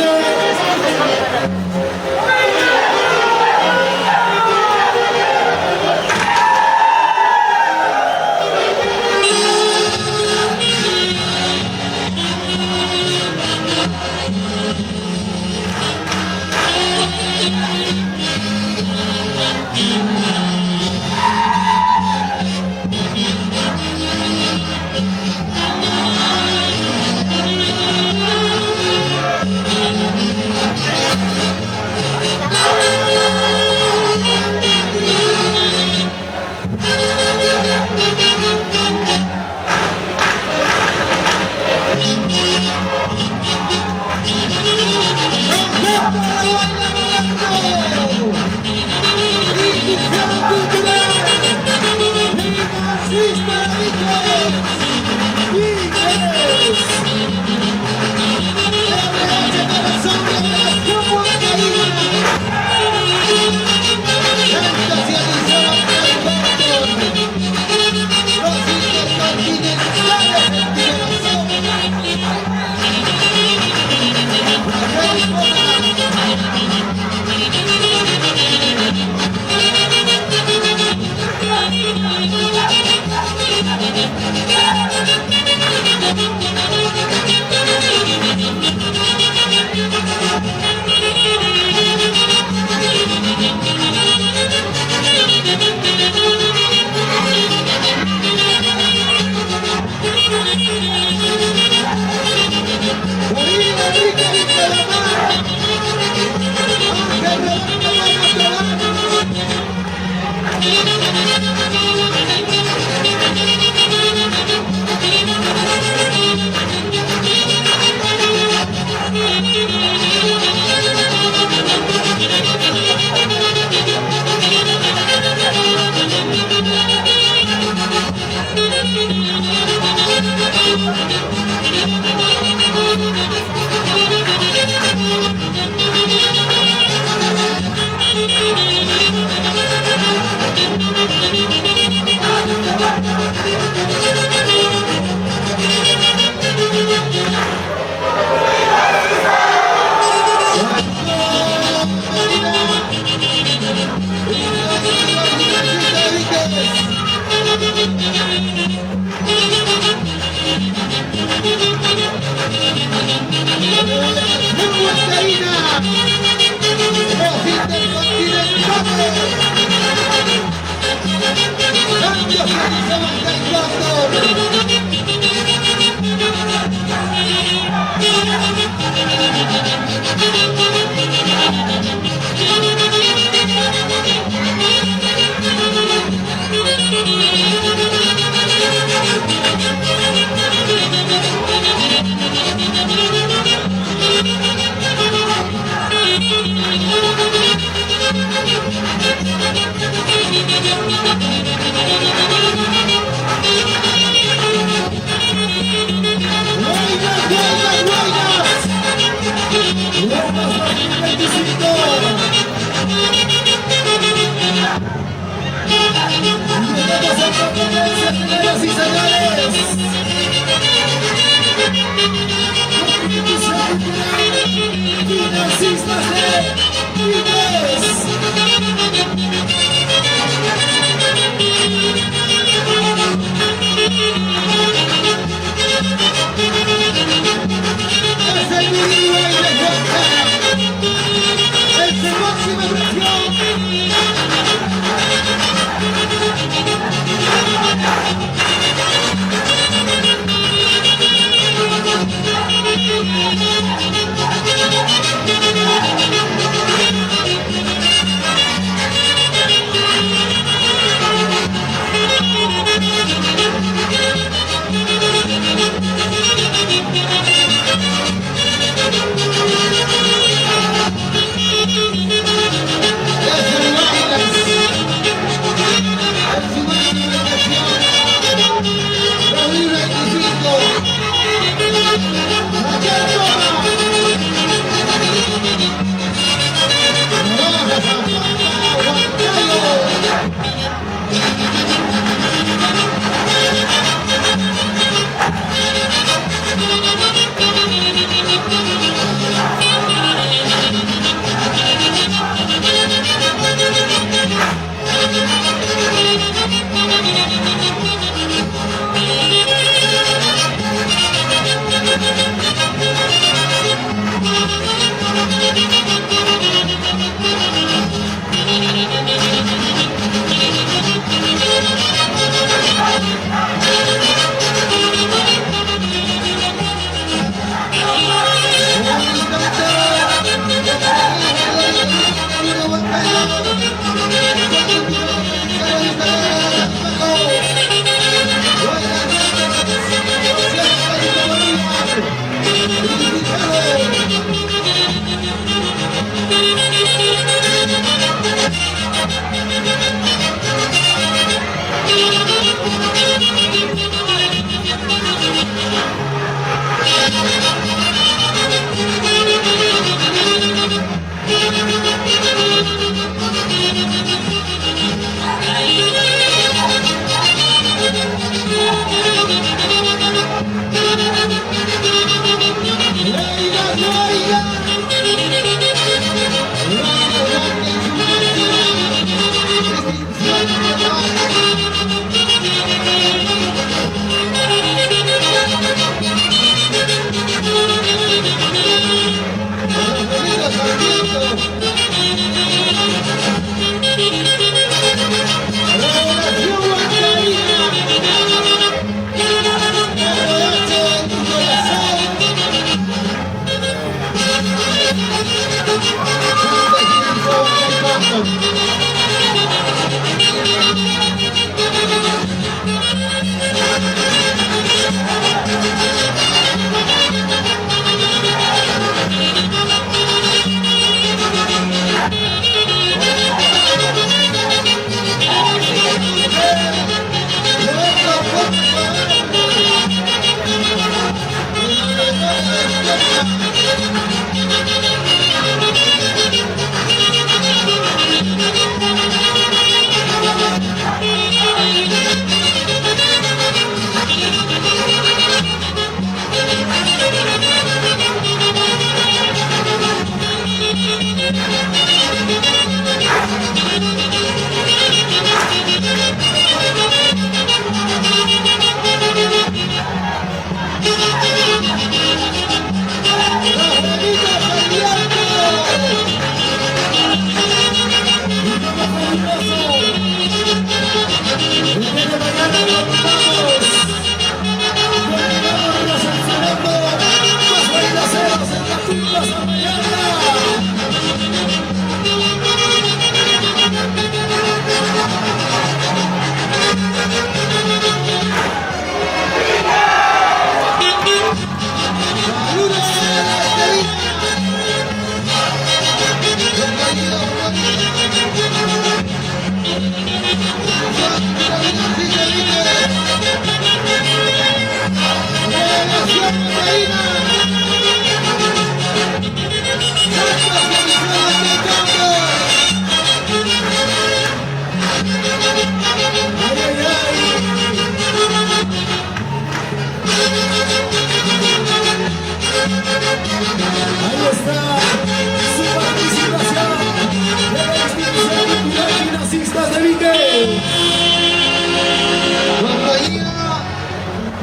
Huancaína, los intercontinentales. Cambios en Señoras y señores, financistas de Tigres. Es el Uruguay de Huanca, es su máxima presión.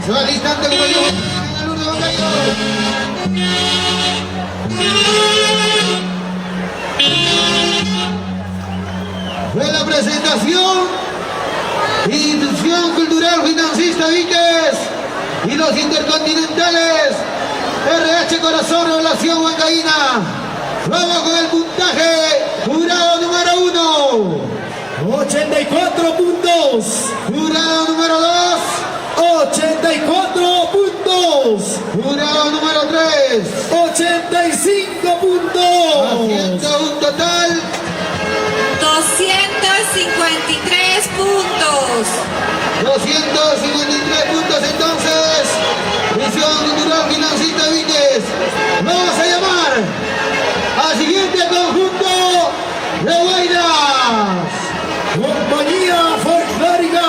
Se va alistando como yo, Lourdes Huancayo. Fue la presentación, Institución Cultural Financista Víquez y los Intercontinentales RH Corazón Revelación Huancaína. Vamos con el puntaje, jurado número 1, 84 puntos. Jurado número 2, 84 puntos. jurado número 3, 85 puntos. haciendo un total 253 puntos. 253 puntos. Entonces, Institución Cultural Financista Víquez, vamos a llamar al siguiente conjunto de Guaynas. Compañía Folclórica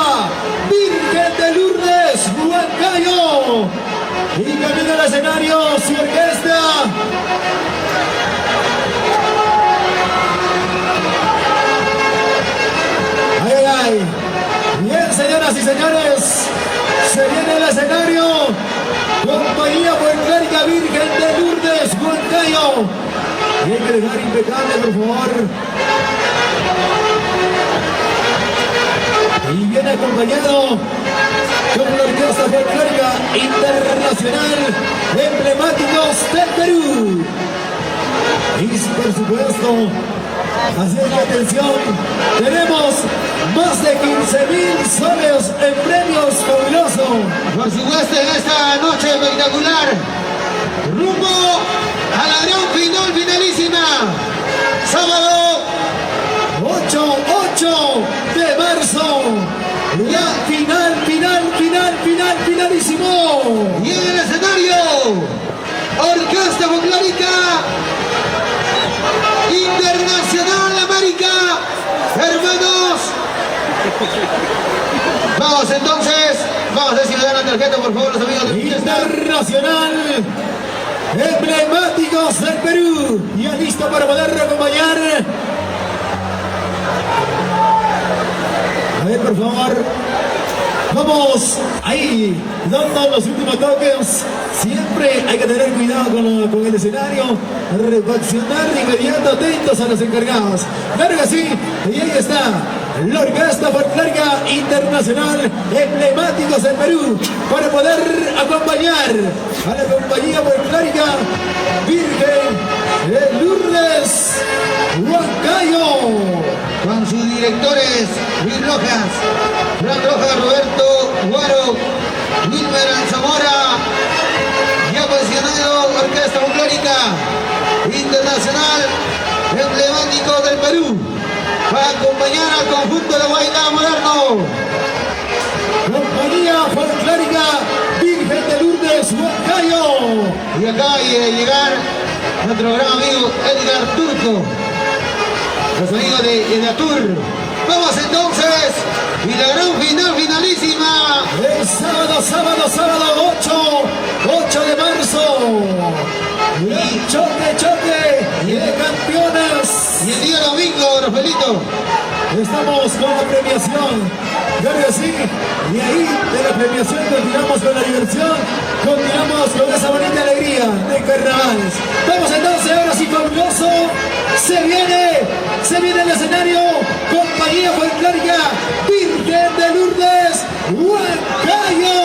Virgen de Lourdes Huancayo. Y camina al escenario su orquesta. Ay, ay, ay. Bien, señoras y señores, se viene el escenario. Compañía Folclórica Virgen de Lourdes Huancayo. Tiene que dejar impecable, por favor. Y viene acompañado con la Orquesta Folclórica Internacional, emblemáticos del Perú. Y por supuesto, haciendo atención, tenemos más de 15,000 soles en premios fabulosos. Por supuesto, en esta noche espectacular, rumbo a la gran finalísima, sábado 8 de marzo. La finalísimo. y en el escenario, Orquesta Folclórica Internacional América, hermanos. Vamos entonces, vamos a ver si le dan la tarjeta, por favor, los amigos de fiesta. Internacional, emblemáticos del Perú, ya listo para poder acompañar. A ver, por favor, vamos ahí, dando los últimos toques. Siempre hay que tener cuidado con el escenario, reaccionar de inmediato, atentos a los encargados. Claro que sí, y ahí está la Orquesta Folclórica Internacional, emblemáticos del Perú, para poder acompañar a la compañía folclórica Virgen de Lourdes Huancayo. Con sus directores, Luis Rojas, Fran Rojas, Roberto Guaro, Wilmer Zamora, ya posicionado Orquesta Folclórica Internacional, emblemático del Perú, para acompañar al conjunto de Guayna Moderno. Compañía Folclórica Virgen de Lourdes Huancayo. Y acaba de llegar nuestro gran amigo Edgar Turco, los amigos de Edatur. Vamos entonces, y la gran finalísima. El sábado 8 de marzo. El choque de campeones. Y el día domingo, Rafaelito, Estamos con la premiación Claro que sí. Y ahí de la premiación continuamos con la diversión, continuamos con esa bonita alegría de carnavales. Vamos entonces, ahora sí, fabuloso. Se viene el escenario, compañía folclórica Virgen de Lourdes, Huancayo.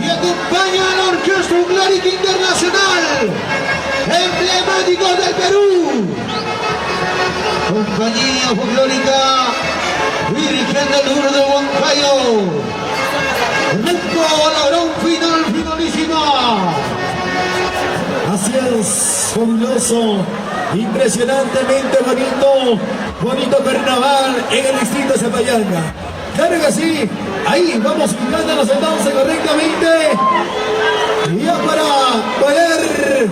Y acompaña a la Orquesta Folclórica Internacional, emblemáticos del Perú. Compañía Folclórica Virgen de Lourdes, Huancayo. Rumbo a la gran final, finalísima. Así es, fabuloso, impresionantemente bonito carnaval en el distrito de Zapayanga. Claro que sí, ahí vamos ubicándonos entonces correctamente, ya para poder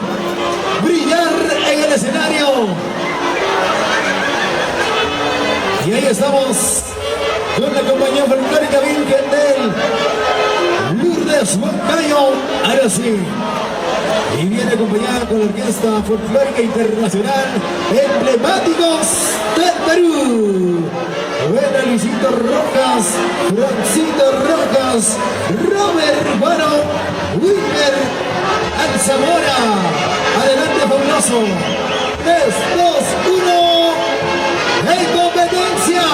brillar en el escenario. Y ahí estamos con la compañía folclórica Virgen del Lourdes, Huancayo. Ahora sí. Y viene acompañada con la Orquesta Folclórica Internacional, emblemáticos del Perú. Buena Luisito Rojas, Francito Rojas, Robert Baro, Wilmer Alzamora. Adelante, fabuloso. 3, 2, 1. ¡En competencia!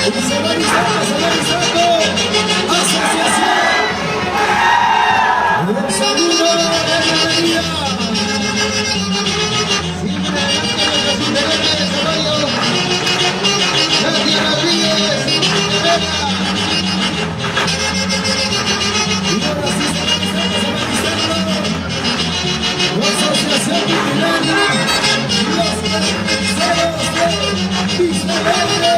Y se va alisando. Asociación. El saludo de la bienvenida. Siempre adelante nuestro superhéroe de desarrollo. Nadia Rodríguez, Rivera. Y ahora sí se va alisando. La Asociación Millonaria. Los organizadores de Vista Verde.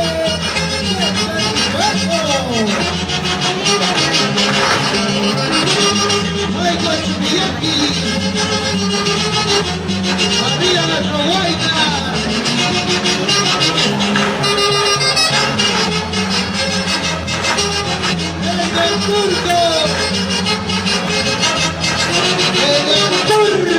Michael Chumillaki. Arriba nuestro Guaita. El turco. El turco.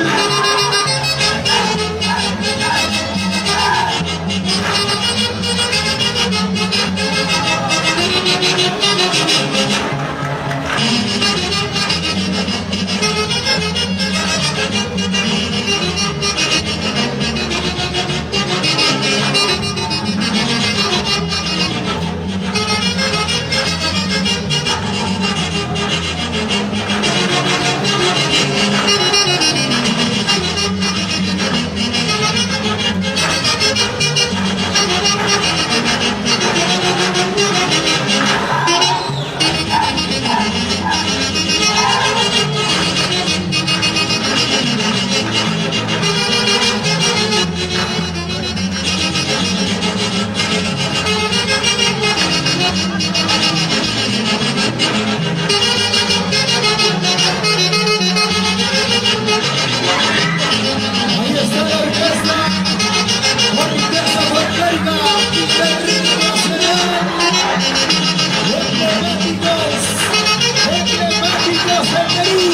Ahí está la orquesta. Orquesta Folclórica Internacional. Emblemáticos del Perú.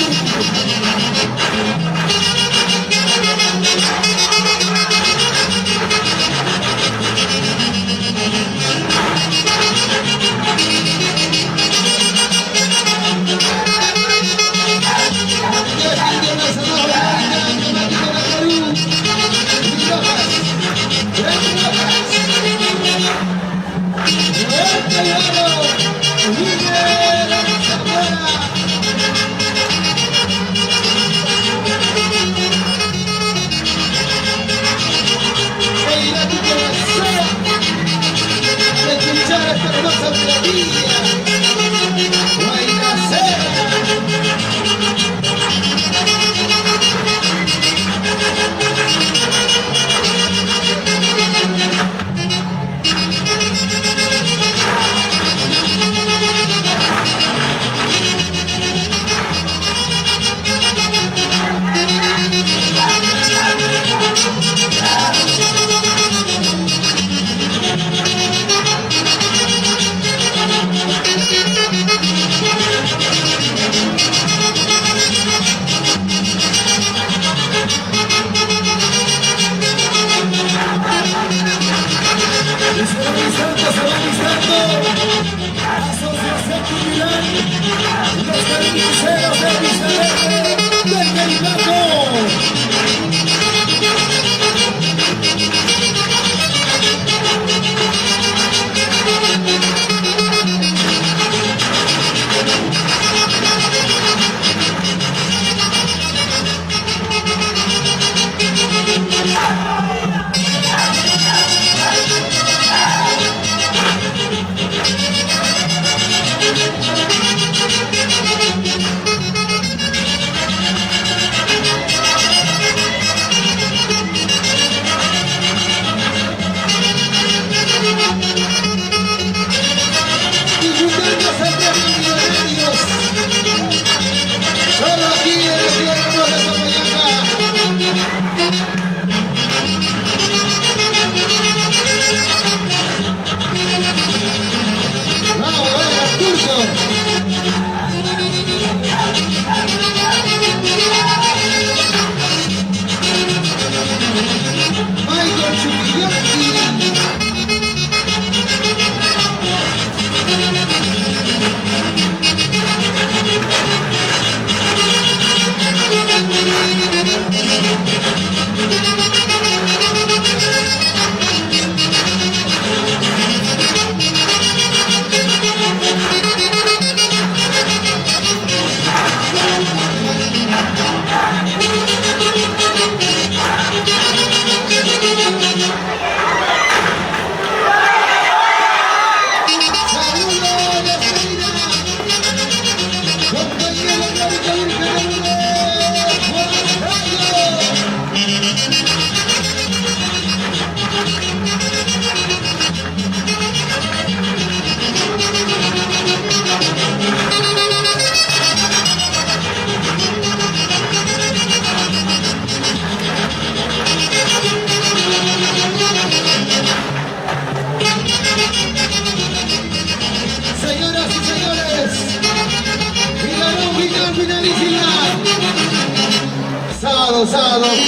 sábado 8 de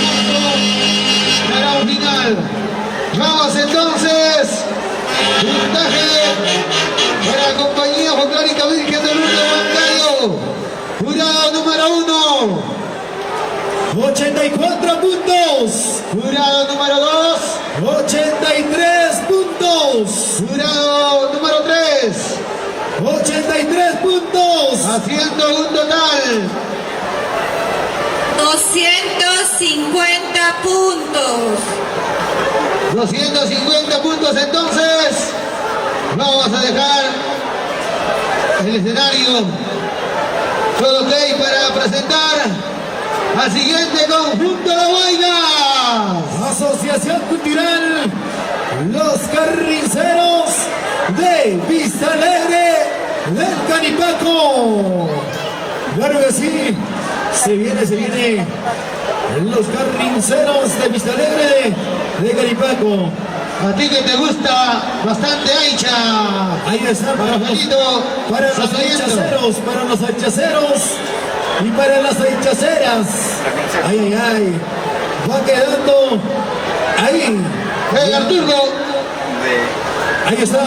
marzo, será un final. Vamos entonces, puntaje para la compañía folclórica Virgen del Lourdes Huancayo. Jurado número 1. 84 puntos. Jurado número 2. 83 puntos. Jurado número 3. 83 puntos. Haciendo un total 250 puntos. 250 puntos. Entonces vamos a dejar el escenario todo ok para presentar al siguiente conjunto de Huaynas. Asociación Cultural Los Carniceros de Vista Alegre del Canipaco. Claro que sí, se viene Los Carniceros de Vista Alegre de Canipaco. A ti que te gusta bastante Aicha. Ahí está para los hachaceros, para los hachaceros y para las hachaceras. Ay. Va quedando ahí. El Arturo. Ahí está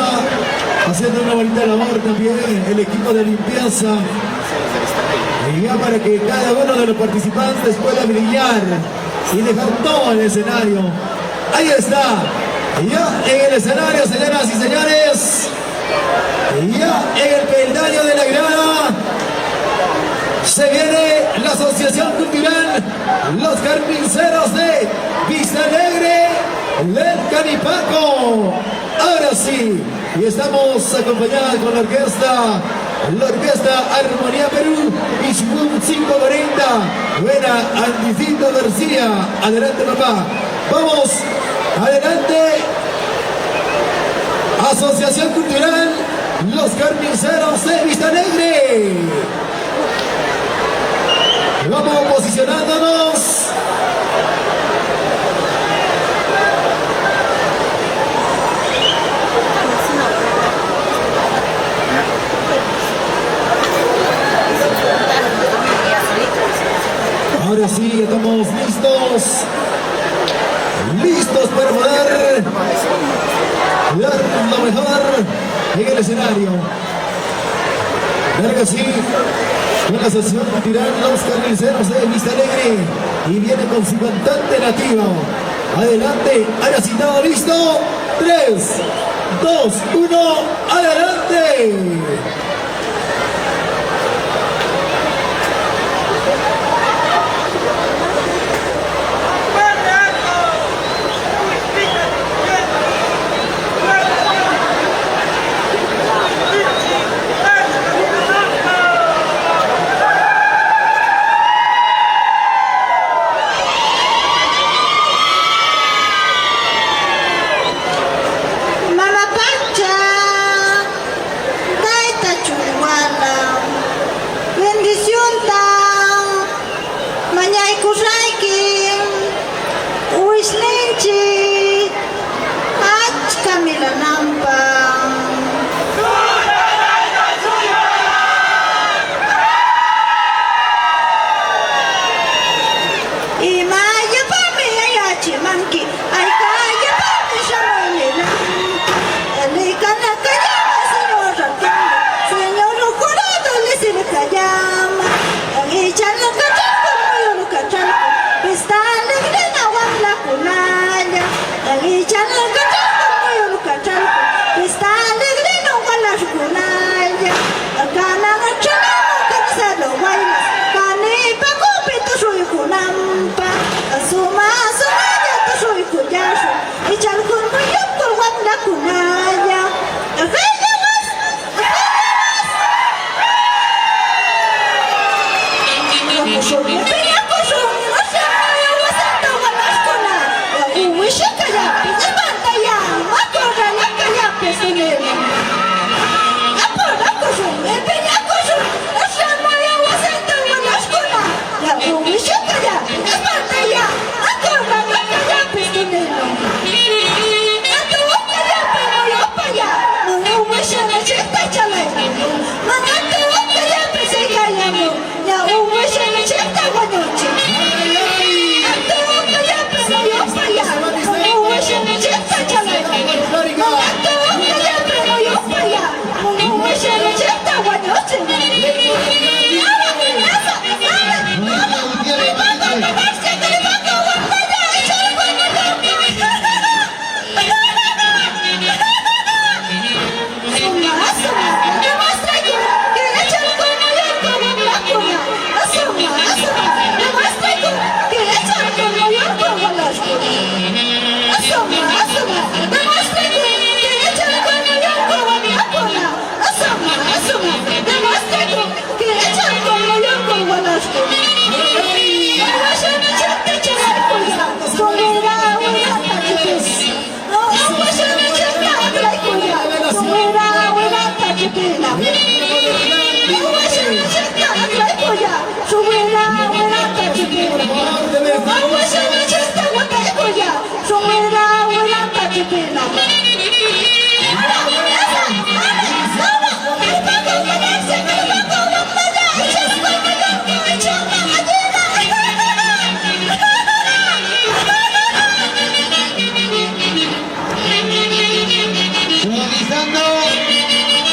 haciendo una bonita labor también el equipo de limpieza. Y ya para que cada uno de los participantes pueda brillar y dejar todo el escenario. Ahí está. Ya en el escenario, señoras y señores. Ya en el peldaño de la grada. Se viene la Asociación Cultural Los Carniceros de Vista Alegre del Canipaco. Ahora sí, y estamos acompañados con la Orquesta Armonía Perú y su 540. Buena Andicito García. Adelante, papá. Vamos, adelante. Asociación Cultural Los Carniceros de Vista Alegre. Vamos posicionándonos. Ahora sí, estamos listos. Listos para poder dar lo mejor en el escenario. Claro que sí. Con la Asociación Cultural Los Carniceros de Vista Alegre y viene con su cantante nativo. Adelante, ahora sí, todo listo. 3, 2, 1, adelante. Mama Pancha, Gaita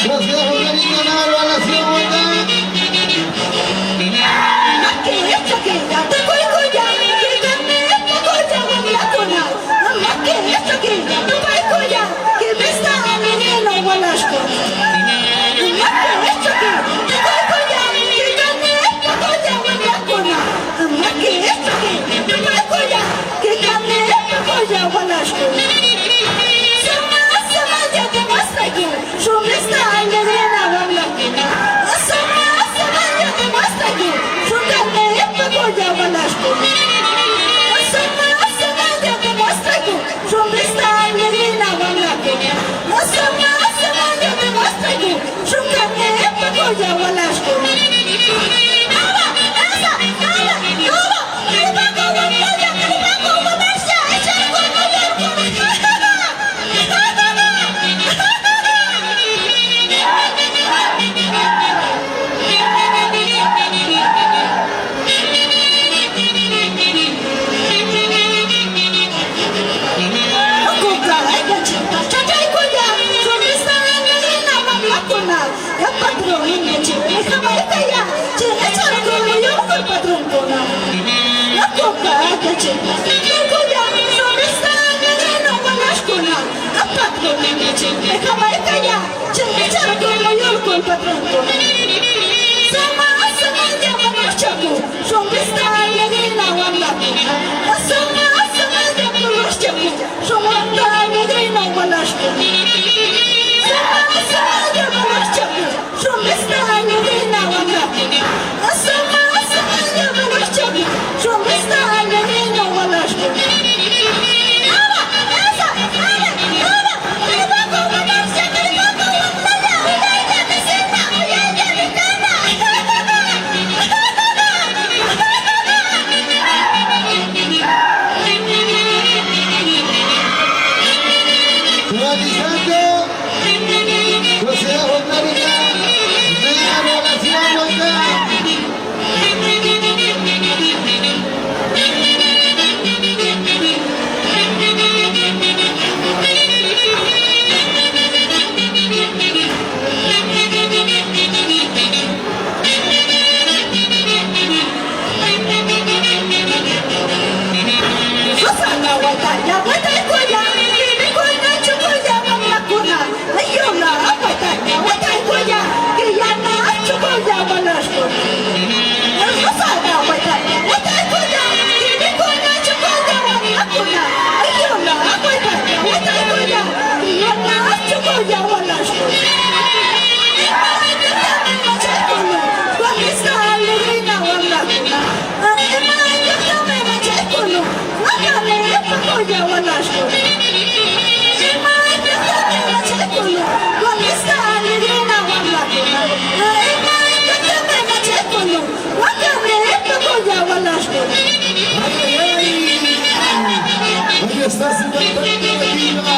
Sociedad Folclórica Narva, la ciudad de Bogotá. Ahí está su cantante nativa.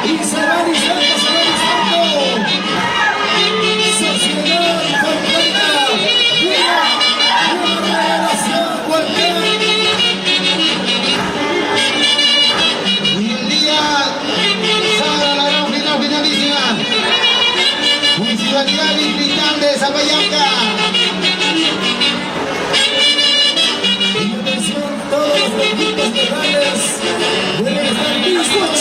Y se va listando, se va listando. Sociedad Folclórica. Una revelación cualquiera. Hoy en día, sábado la gran final finalísima. Municipalidad Distrital de Zapallanca. Y atención, todos los equipos locales deben estar listos.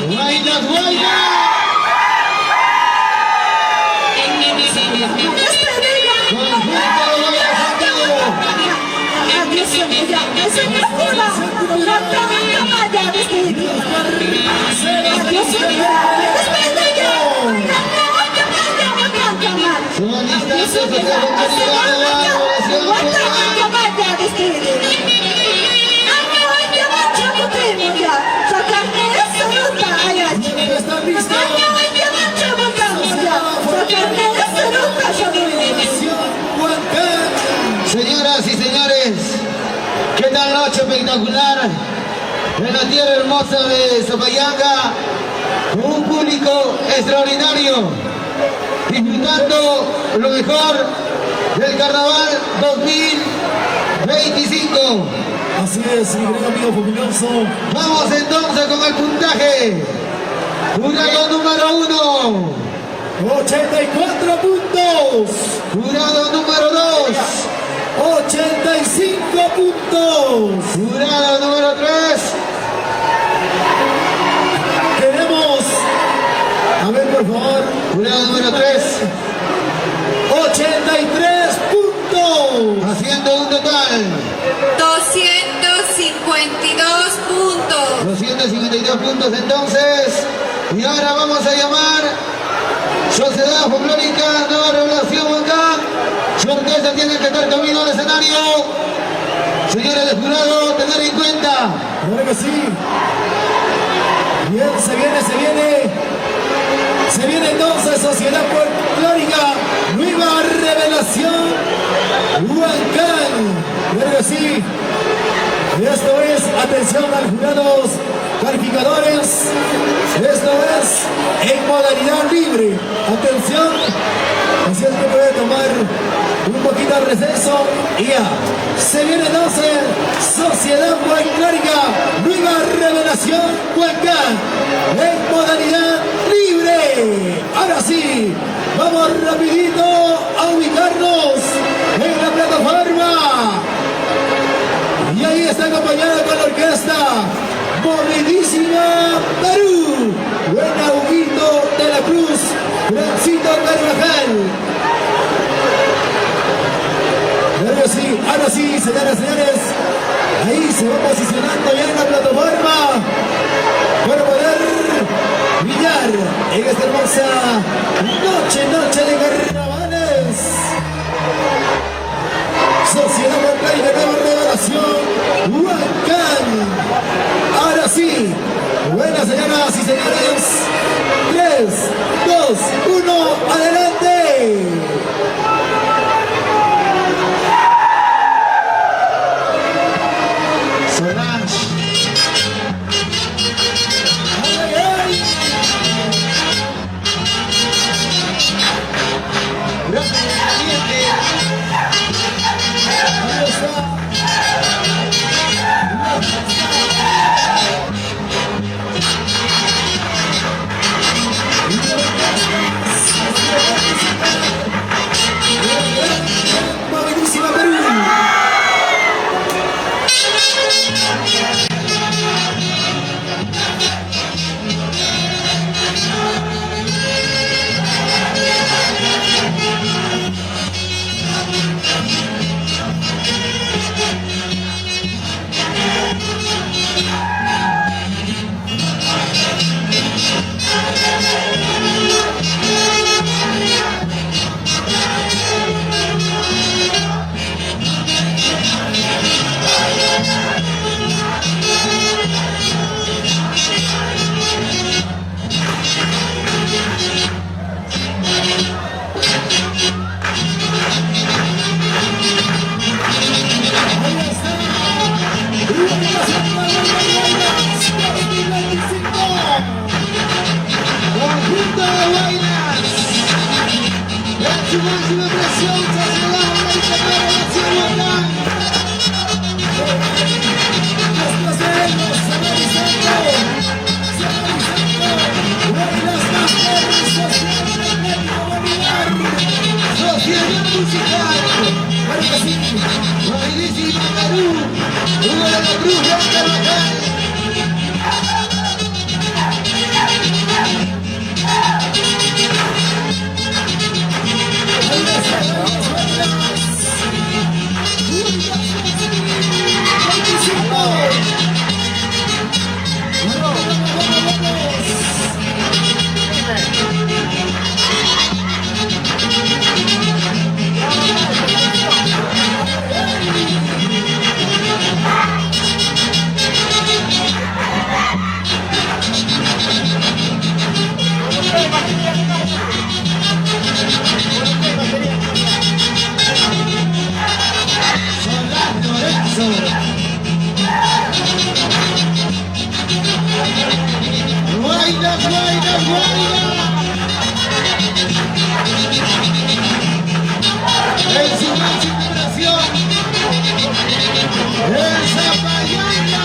Guaynas, Guaynas. ¿Están listos? Señoras y señores, ¿qué tal noche espectacular en la tierra hermosa de Zapayanga? Con un público extraordinario, disfrutando lo mejor del Carnaval 2025. Así es, mi gran amigo Jubiloso. Vamos entonces con el puntaje. Jurado número 1. 84 puntos. Jurado número 2. 85 puntos. Jurado número 3. Tenemos, a ver por favor, Jurado número 3. 83 puntos. Haciendo un total. 252 puntos. 252 puntos entonces. Y ahora vamos a llamar Sociedad Folclórica Nueva Revelación acá. Su orquesta tiene que estar camino al escenario. Señores del jurado, tener en cuenta. Claro que sí. Bien, se viene. Se viene entonces Sociedad Folclórica Nueva Revelación Huancán. Claro que sí. Esto es, atención al jurados calificadores. Esto es en modalidad libre. Atención. Así es que puede tomar un poquito de receso y ya. Se viene entonces Sociedad Folclórica Nueva Revelación Huancán en modalidad libre. Ahora sí, vamos rapidito a ubicarnos en la plataforma. Y ahí está acompañada con la orquesta Movidísima Perú. Buen Augusto de la Cruz, Francito Carvajal. Ahora sí, señoras y señores, ahí se va posicionando ya en la plataforma para poder brillar en esta hermosa noche de carnavales. Sociedad Folclórica Nueva Revelación Huancán. Ahora sí, buenas señoras y señores, 3, 2, 1, adelante. Solange. Ay, ay. Ahí está. Guaynas, Guaynas. En su máxima versión, el Zapayanga.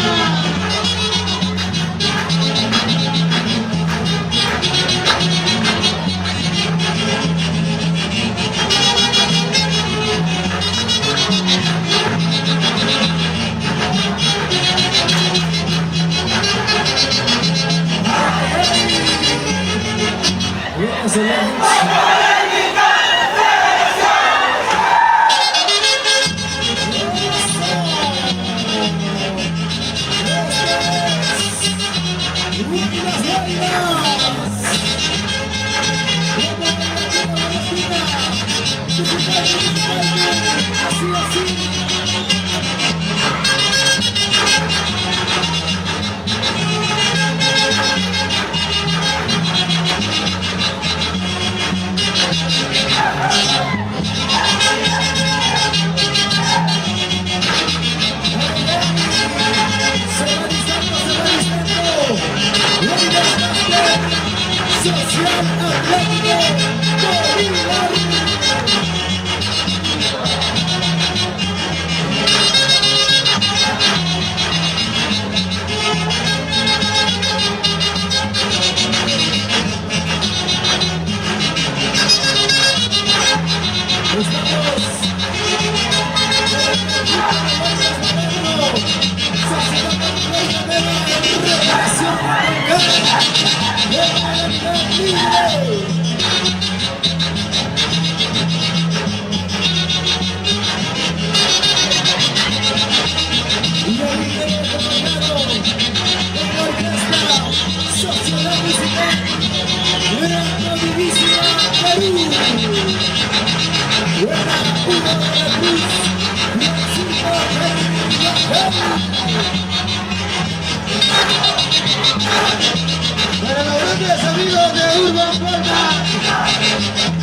Para los grandes amigos de Urban Palma,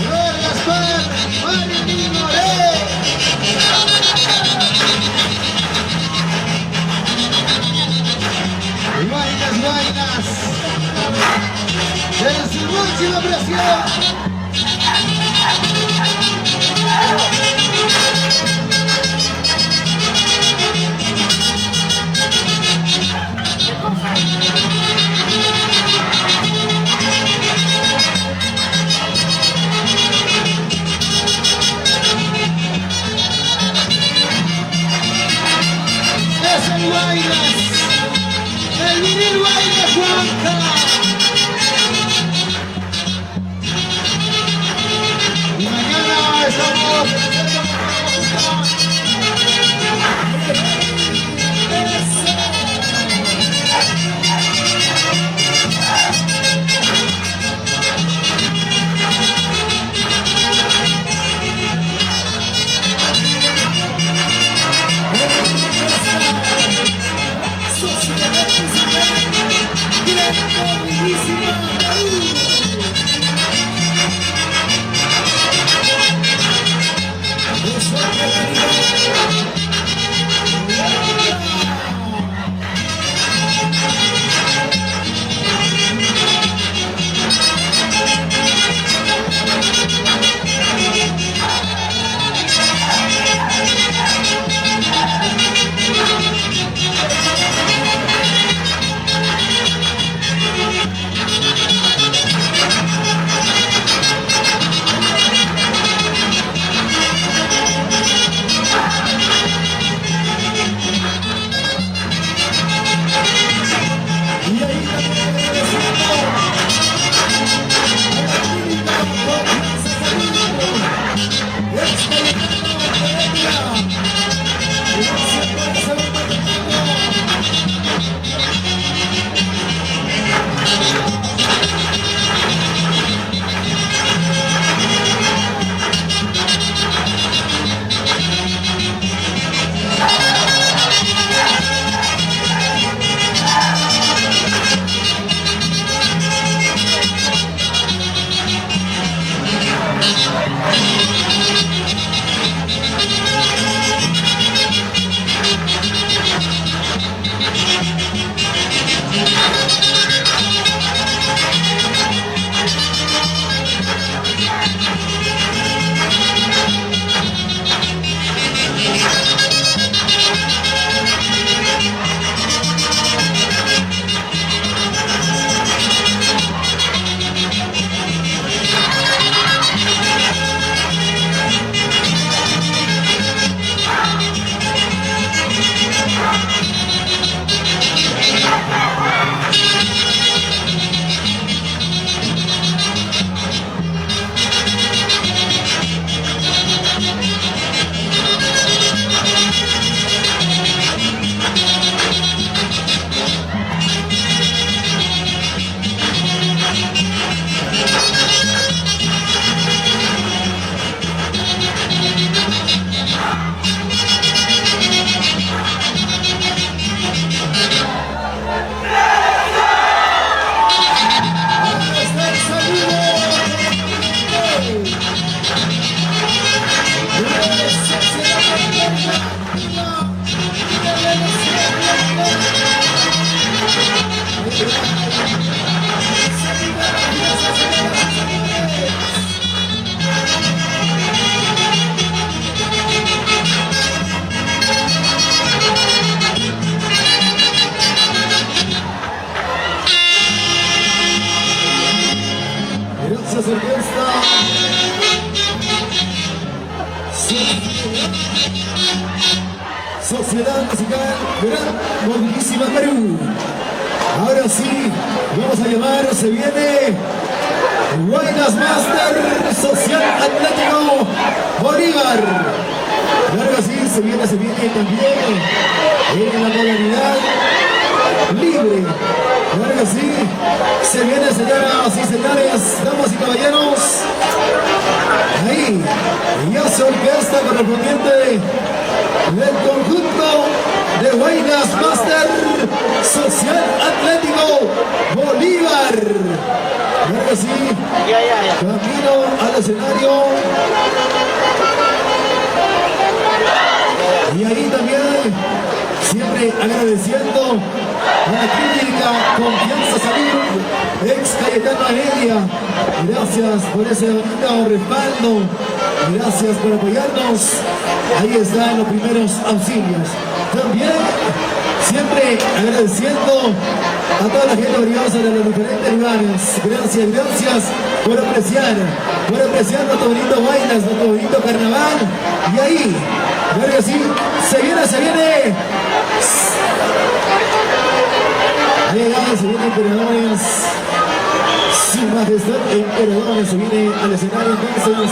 Robert Gaspar, Marilyn Moré. Guaynas, Guaynas, en su máxima presión. Es el Guaynas, el vinil Guaynas Juanca. Y mañana estamos Gracias, orquesta. Sociedad Musical Gran Movilísima Perú. Ahora sí, vamos a llamar, se viene Guaynas Master Social Atlético Bolívar. Claro que sí, se viene también en la modalidad libre. Claro que sí, se viene, señoras y señores, damas y caballeros. Ahí, ya se orquesta correspondiente del conjunto de Guaynas Master Social Atlético Bolívar. Claro que sí, camino al escenario. Y ahí también, siempre agradeciendo a la clínica Confianza Salud, ex Cayetano Heredia. Gracias por ese bonito respaldo, gracias por apoyarnos. Ahí están los primeros auxilios. También, siempre agradeciendo a toda la gente valiosa de los diferentes lugares. Gracias por apreciar nuestro bonito bailes, nuestro bonito carnaval. Y ahí, claro que sí, se viene. Ahí se viene Emperadores. Su Majestad Emperadores se viene al escenario entonces.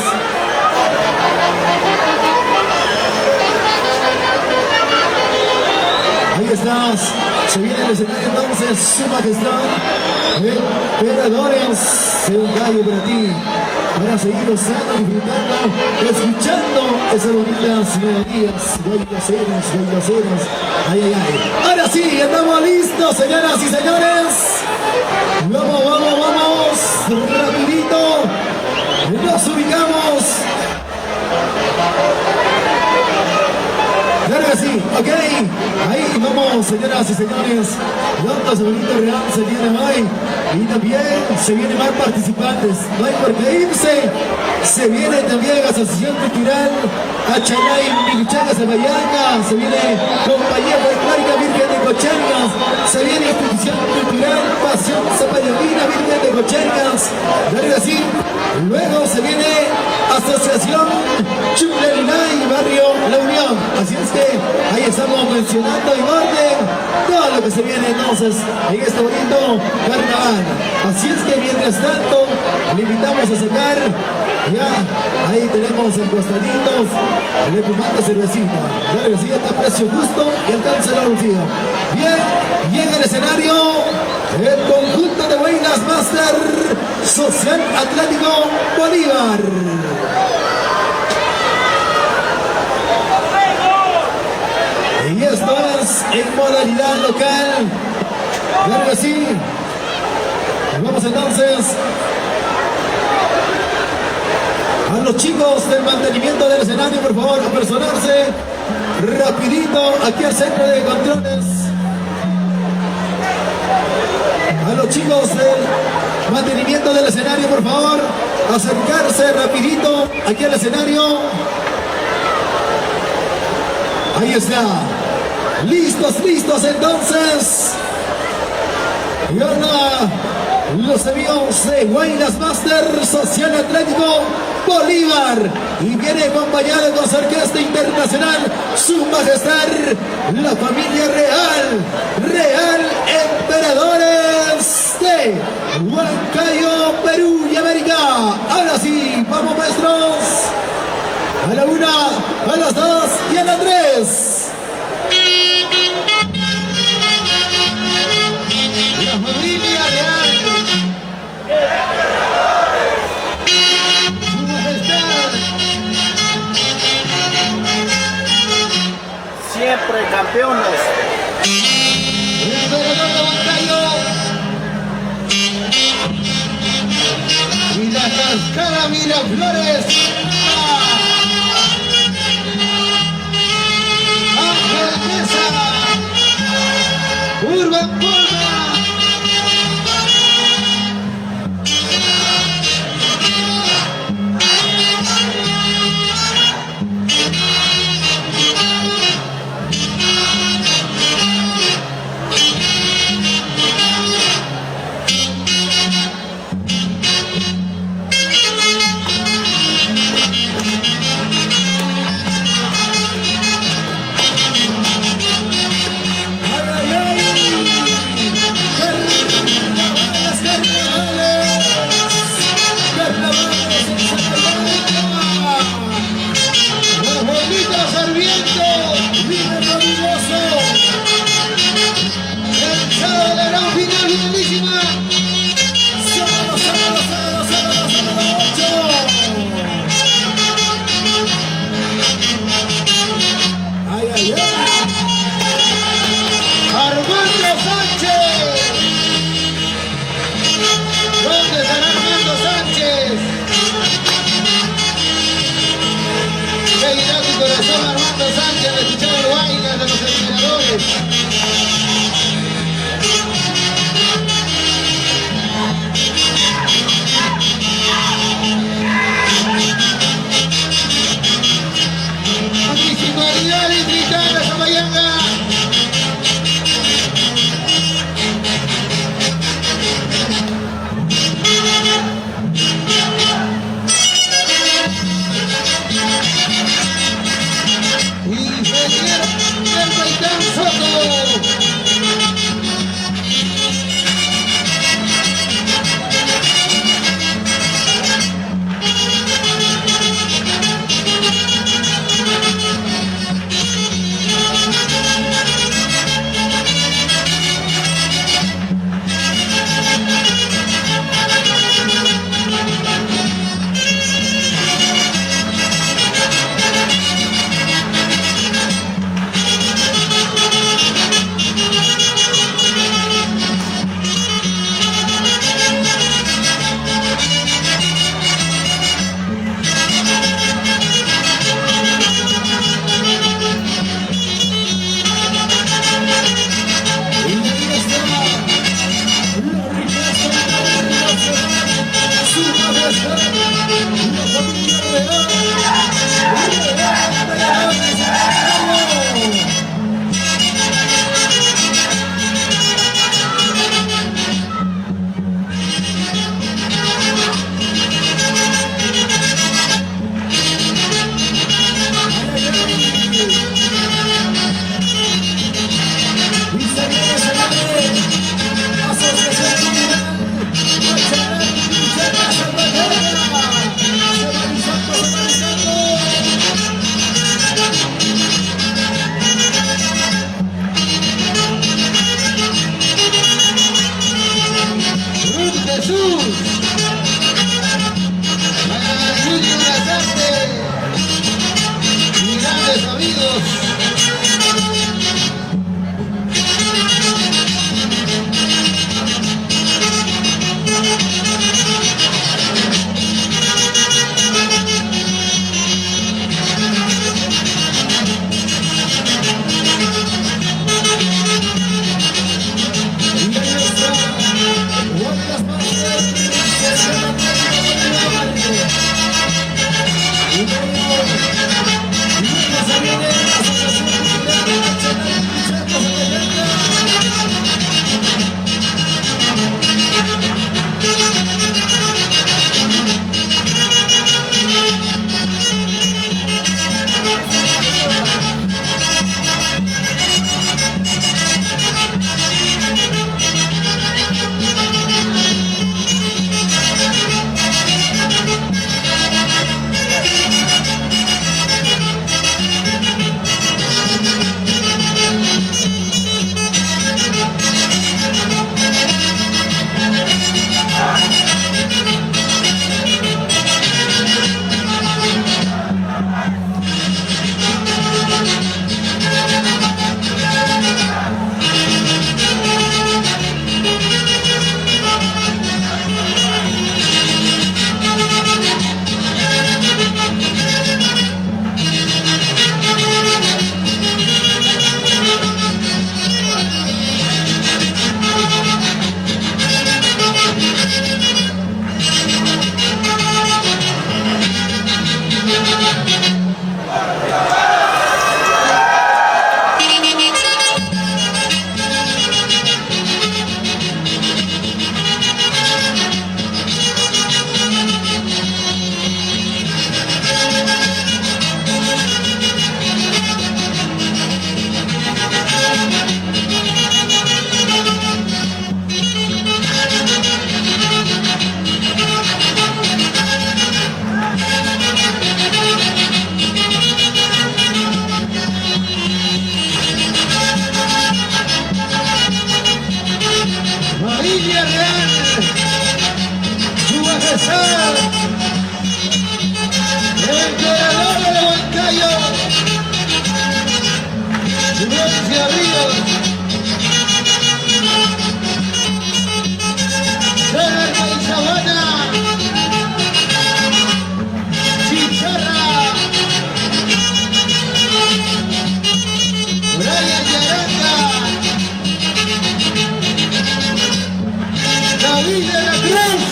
Ahí estás, se viene el escenario entonces, Su Majestad Emperadores, sea un gallo para ti, para seguir gozando, disfrutando, escuchando esas bonitas melodías, bailaceras, ay. Ahora sí, estamos listos, señoras y señores, vamos, rapidito, nos ubicamos. Claro que sí, ok, ahí vamos, señoras y señores, Llantas Bonito Real se viene hoy y también se vienen más participantes, no hay por qué irse, se viene también Asociación Cultural Achalay Miluchaga Zabayanga, se viene Compañía Folclórica Virgen de Cochengas, se viene Institución Cultural Pasión Zapallovina Virgen de Cochengas, claro que sí, luego se viene Asociación Chulelay Barrio La Unión, así es que ahí estamos mencionando en orden todo lo que se viene entonces en este bonito carnaval. Así es que mientras tanto le invitamos a sacar, ya ahí tenemos en costaditos el espumante cervecita. Claro que sí, está a precio justo y alcanza la bolsillo. Bien, llega el escenario el conjunto de Guaynas Master Social Atlético Bolívar. Y esto es en modalidad local. Claro que sí. Vamos entonces a los chicos del mantenimiento del escenario, por favor, apersonarse rapidito aquí al centro de controles. A los chicos del mantenimiento del escenario, por favor, acercarse rapidito aquí al escenario. Ahí está. Listos entonces. Y ahora los amigos de Guaynas Master Social Atlético Bolívar. Y viene acompañado con su orquesta internacional, Su Majestad, la familia Real Emperadores de Huancayo, Perú y América. Ahora sí, vamos maestros. A la 1, a las 2 y a la 3. La familia real. Su Majestad. Siempre campeones. Emperador de Huancayo. Y la cascada Miraflores. Urban Pulga. Jesús. Para Junior Lazarte. Y grandes amigos. Familia Real, su majestad, el emperador de Huancayo, Florencia Ríos, Cerca y Sabana, Chicharra, Brian Yaranga, David de la Cruz.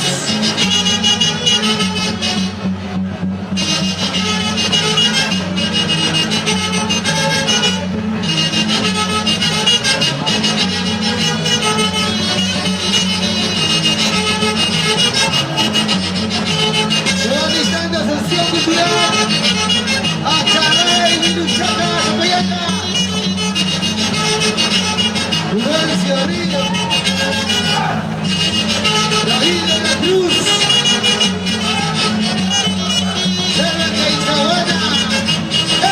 Se va listando sesión cultural a Charray, Minuchaca, Zapayana, Florencia Ríos, David de la Cruz, Cerca y Sabana,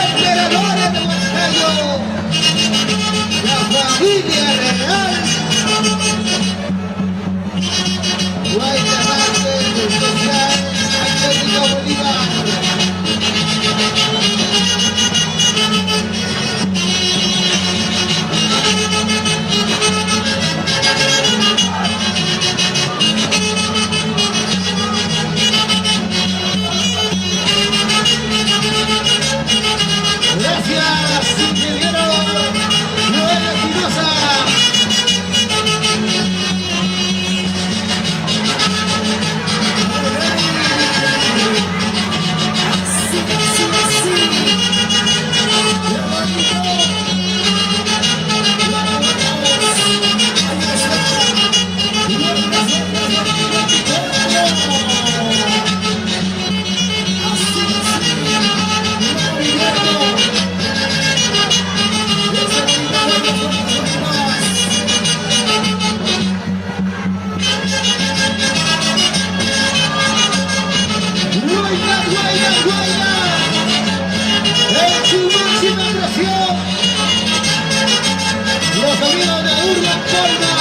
emperadores de Huancayo, la familia real, Guayamarte, Social, Atlético Bolívar. Gracias, ingeniero Noel Espinosa. Guayna, en su máxima expresión, los amigos de Urban Palma,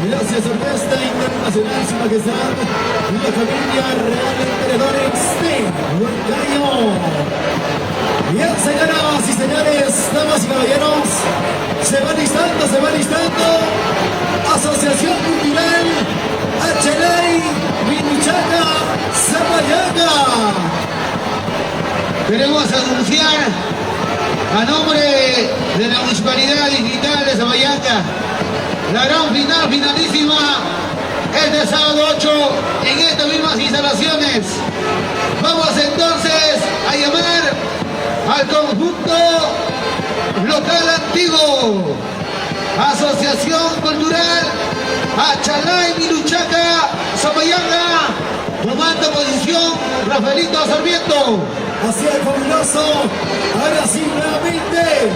Gracias Orquesta Internacional Su Majestad, la familia Real Emperadores de Huancayo. Bien, señoras y señores, damas y caballeros, se va listando Asociación Cultural Achelay Minuchaca Zapayaca. Queremos anunciar a nombre de la Municipalidad Distrital de Zapayaca la gran finalísima este sábado 8 en estas mismas instalaciones. Vamos entonces a llamar al conjunto local antiguo, Asociación Cultural Achalay Miluchaca Zapayanga, tomando posición Rafaelito Sarmiento. Así es, fabuloso. Ahora sí, nuevamente,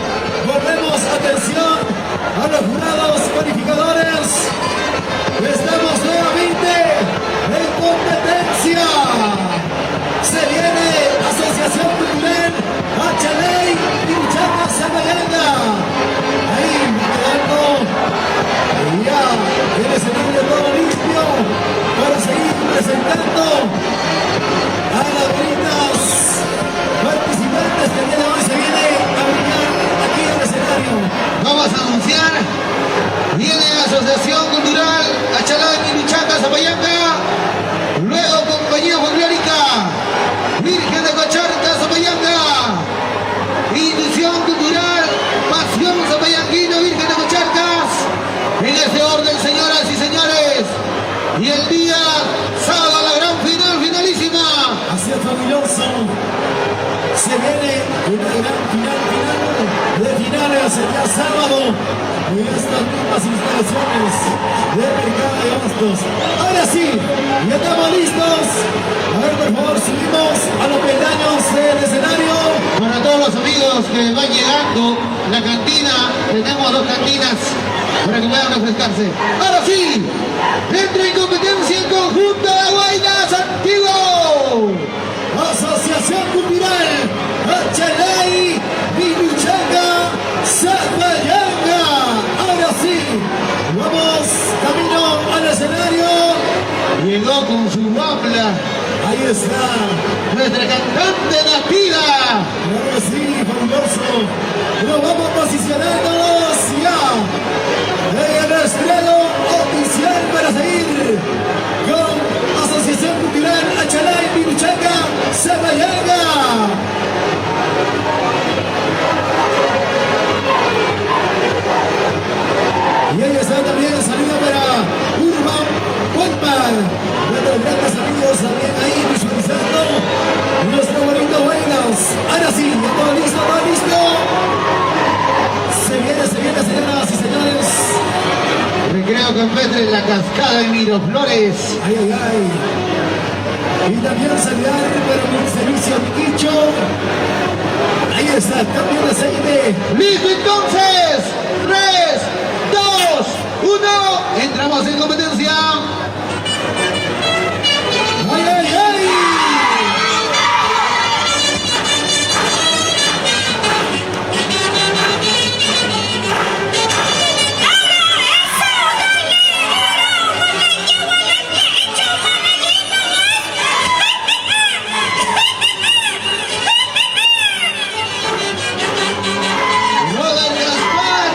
volvemos atención a los jurados calificadores. Estamos nuevamente en competencia. Se viene Asociación Cultural Achalay Miluchaca Zapayanga. Ahí quedando ya el escenario todo limpio para seguir presentando a las bonitas participantes que el día de hoy se viene a brillar aquí en el escenario. Vamos a anunciar, viene Asociación Cultural Achalay Miluchaca Zapayanga, luego Compañía Folclórica Virgen de Cocharca Zapayanga, Institución Cultural Pasión Zapayanguino Virgen de Cocharcas, en este orden, señoras y señores, y el día sábado la gran final, finalísima. Así es, fabuloso. Se viene una gran final de finales el día sábado en estas mismas instalaciones del mercado de Abastos. Ahora sí, ya estamos listos. A ver, por favor, subimos a los peldaños del escenario. Para todos los amigos que van llegando, la cantina, tenemos 2 cantinas para que puedan refrescarse. Ahora sí, entra en competencia el conjunto de Guaynas Antiguo. Asociación Cultural Achalay Miluchaca Zapayanga. Ahora sí, vamos camino al escenario. Llegó con su babla Ahí está. nuestra cantante nativa. Claro que sí, fabuloso. Nos vamos posicionándonos ya en el estreno oficial para seguir con Asociación Cultural Achalay Miluchaca Zapayanga. Y ahí está también salida para Urban Juanpan. Nuestros grandes amigos también ahí visualizando nuestro bonito Buenos. Ahora sí, ya todo listo, todo listo. Se viene, señoras y señores. Recreo campestre en la cascada de Miraflores. Ay, ay, ay. Y también saludar para mi servicio Miquicho. Ahí está, cambio de aceite. ¡Listo entonces! 3, 2, 1. Entramos en competencia. ¡Ay, ay, ay! Robert Gaspar.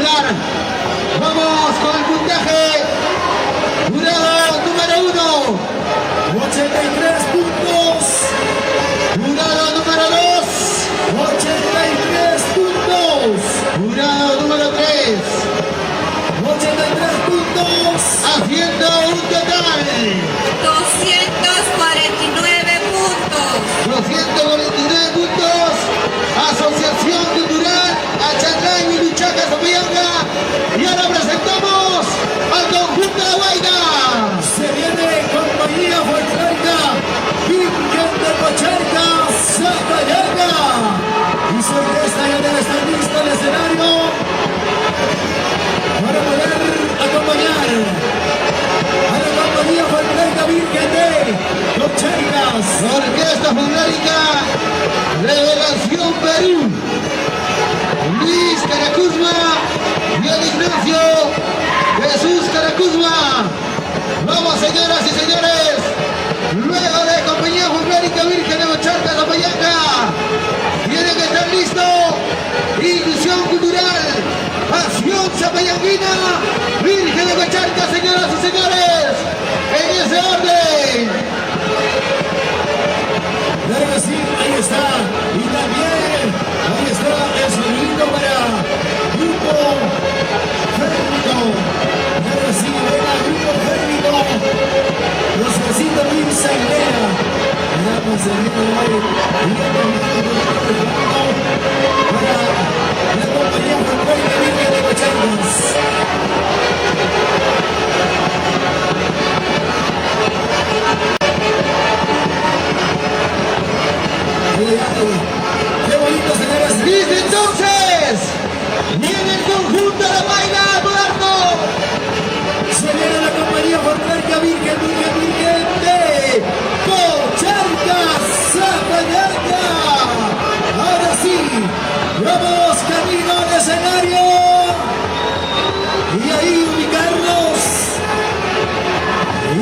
lugar. Vamos con el puntaje. Jurado número 1. 83 puntos. Jurado número 2. 83 puntos. Jurado número 3. 83 puntos. Haciendo un total. 249 puntos. 249 puntos. Asociación Cultural Achatlán y Luchaca Zapallanca. Y ahora presentamos al conjunto de Guaira. Se viene compañía folclórica Virgen de Cocharca, Zapallanca. Y su orquesta ya debe estar lista el escenario para poder acompañar a la compañía folclórica Virgen de Cocharca. Orquesta Folclórica Revelación Perú. Luis Caracuzma y el Ignacio Jesús Caracuzma. Vamos, señoras y señores. Luego de compañía folclórica Virgen de Cocharca, Zapallanca, tiene que estar listo. Ilusión cultural, acción zapallanquina, Virgen de Cocharca, señoras y señores. En ese orden. Claro que sí, ahí está. Y también ahí está el sonido para Grupo Férmico. Claro que sí, venga Grupo Férmico. Los vecinos Mirza y Lea. Miramos el día de hoy. Y el para la compañía folclórica Virgen de Cocharcas. ¡Qué bonito, señores! Listo, entonces. Viene el conjunto de Guaira, Eduardo. Se viene la compañía folclórica Virgen de Cocharca, Zapallanca. Ahora sí, vamos camino al escenario. Y ahí ubicarnos.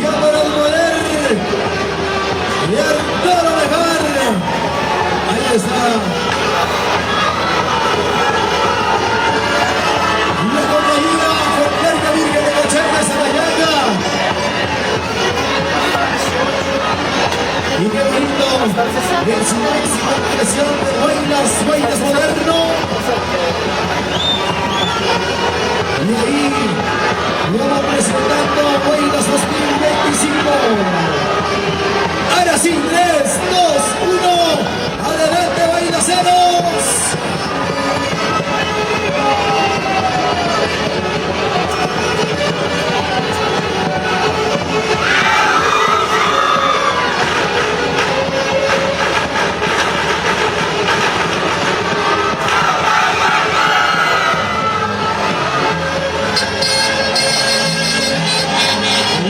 Ya para poder ver todo lo mejor. Ahí está. La compañía folclórica Virgen de Cocharca, Zapallanca. Y qué bonito en su máxima expresión de Guainas moderno. Y ahí vamos presentando Guainas 2025. Ahora sí, 3, 2, 1. Adelante, Guainaceros.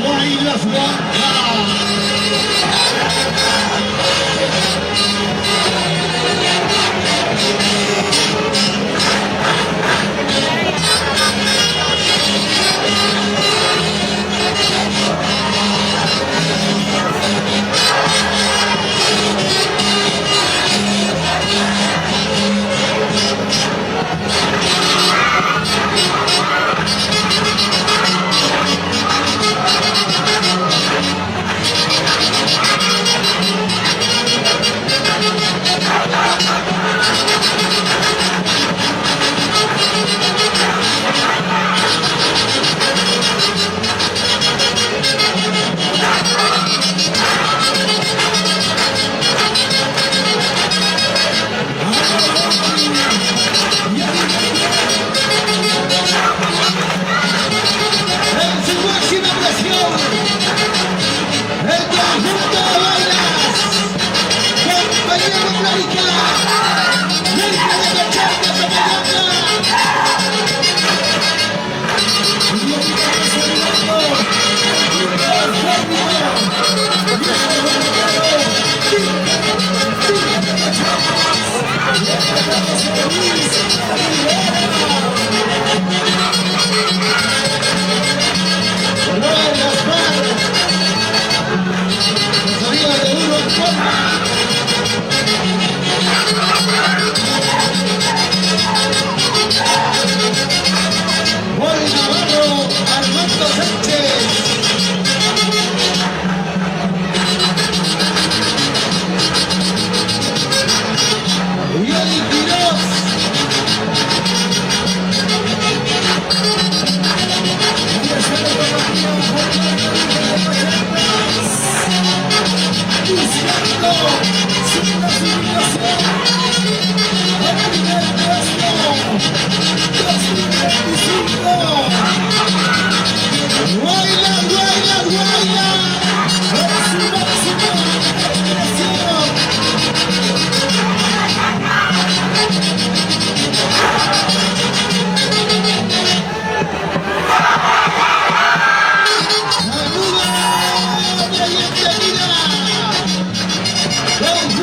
Guairas Blanca.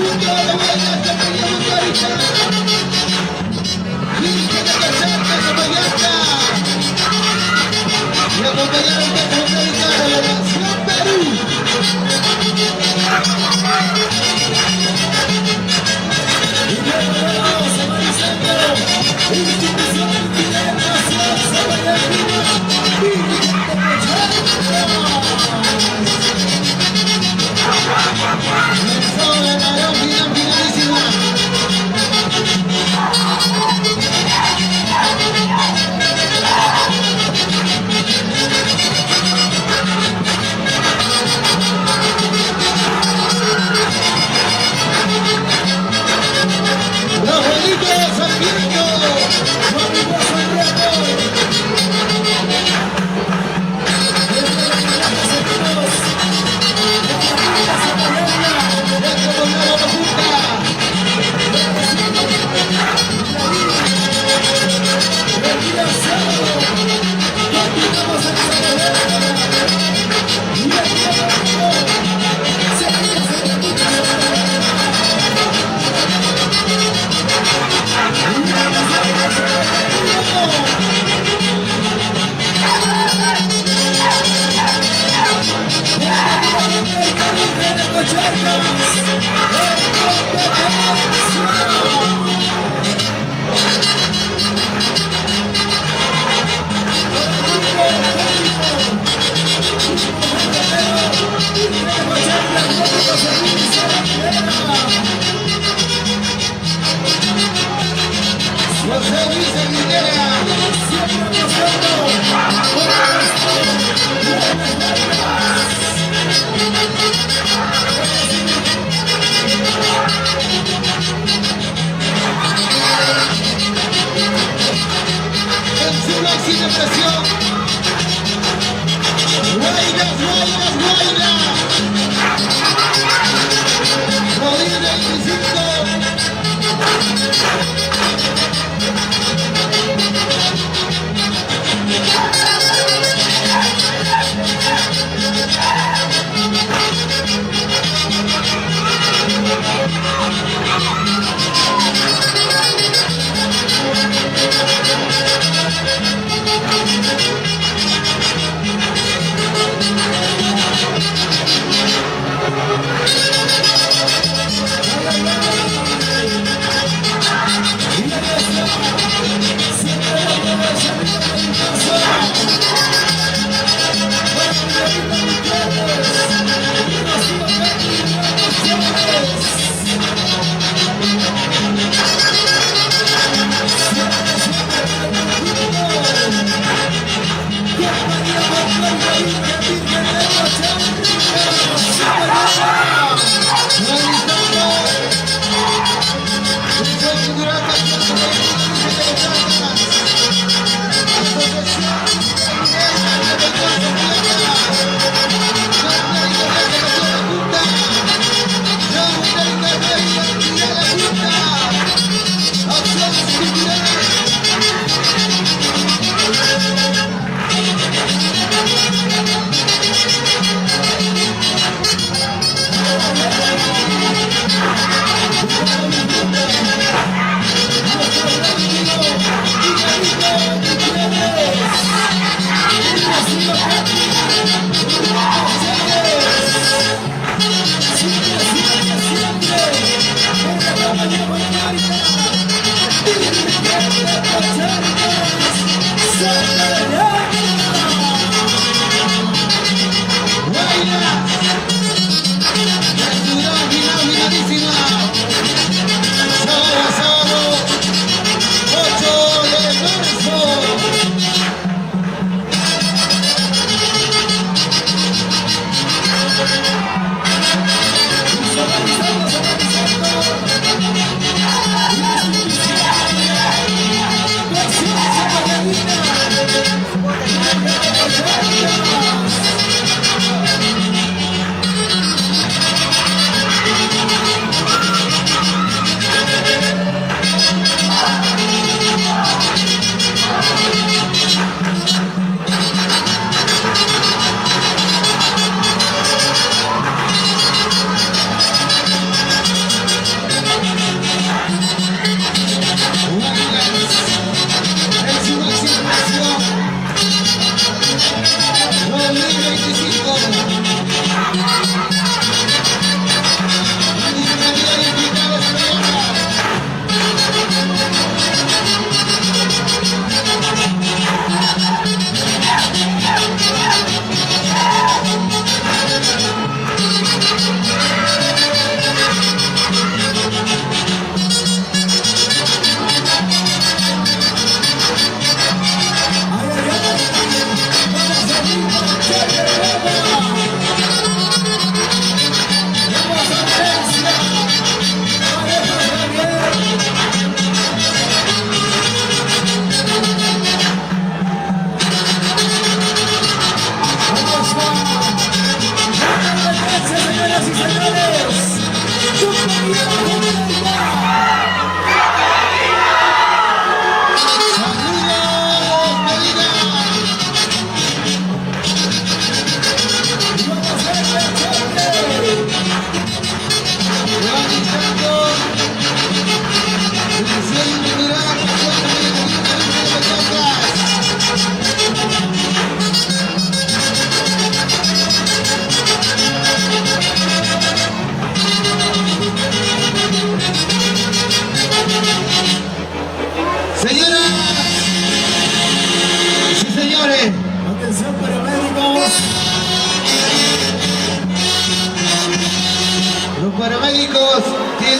punto de vuelta esta pequeña Margarita. Virgen de Cachaca, Zapayanta. Y acompañaron a esta Margarita de la Nación Perú. Y luego vamos avanzando. Institución Fidel Nación Zapayantina. Virgen de Cachaca. Comenzó la gran final, finalísima.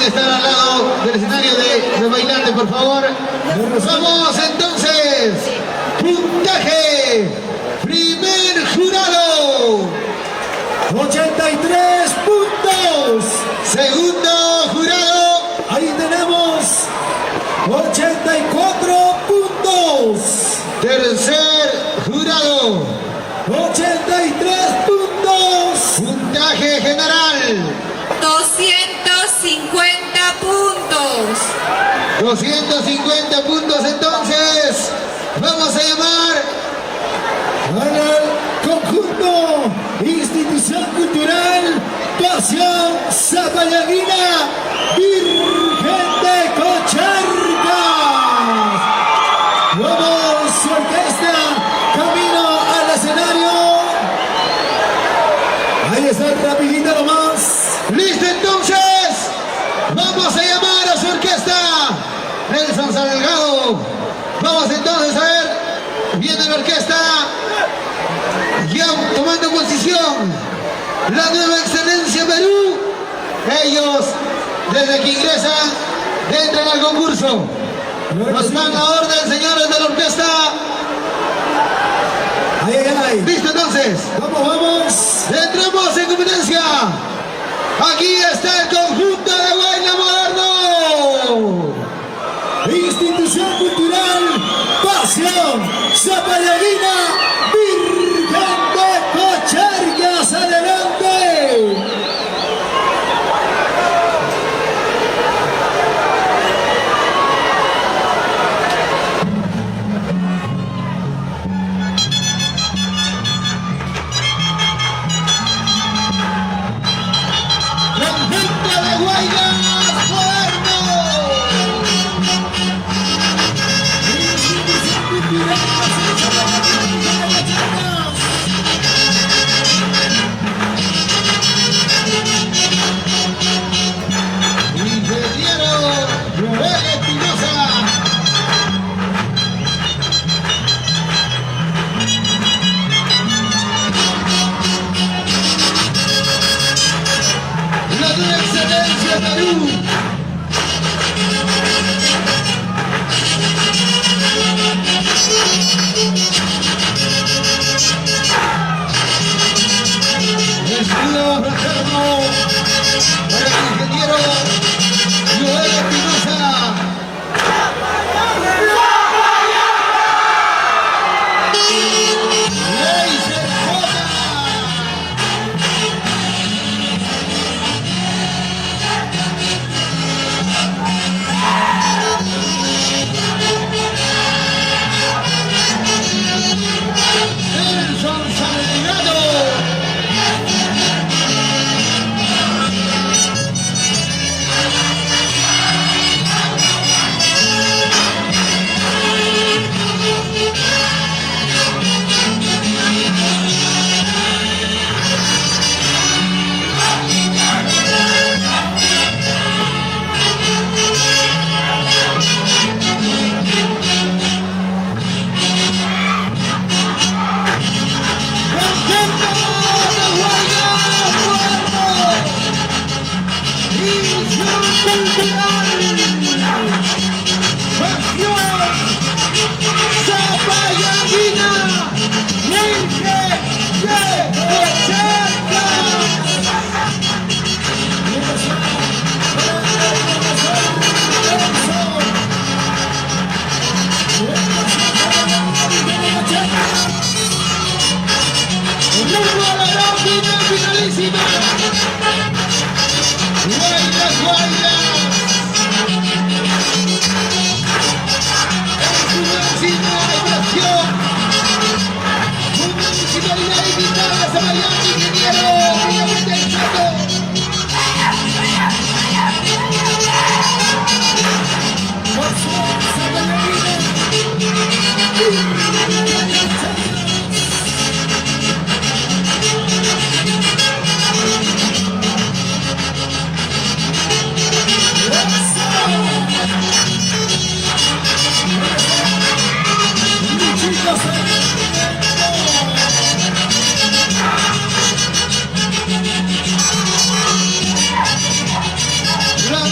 que estar al lado del escenario de bailante, por favor. Vamos entonces. Puntaje. Primer jurado. 83 puntos. Segundo jurado. Ahí tenemos 84 puntos. Tercer jurado. 83 puntos. Puntaje general. 250 puntos. 250 puntos entonces. Vamos a llamar Al conjunto Institución Cultural Pasión Zapallaguina Virgen de Cocharcas. Vamos, su orquesta, camino al escenario. Ahí está, rapidito nomás. listo entonces. Vamos a llamar a su orquesta. Nelson Salgado. Vamos entonces a ver. Viene la orquesta. Ya tomando posición. La Nueva Excelencia Perú. Ellos, desde que ingresan, entran al concurso. Nos dan la orden, señores de la orquesta. Ay, ay, ay. Listo entonces. Vamos. Entramos en competencia. Aquí está el conjunto de Baile Moderno. Institución Cultural Pasión Zapallaguina Virgen de Cocharcas. Adelante. Conjunto de Guaymas Moderno. Institución Cultural Pasión Zapallaguina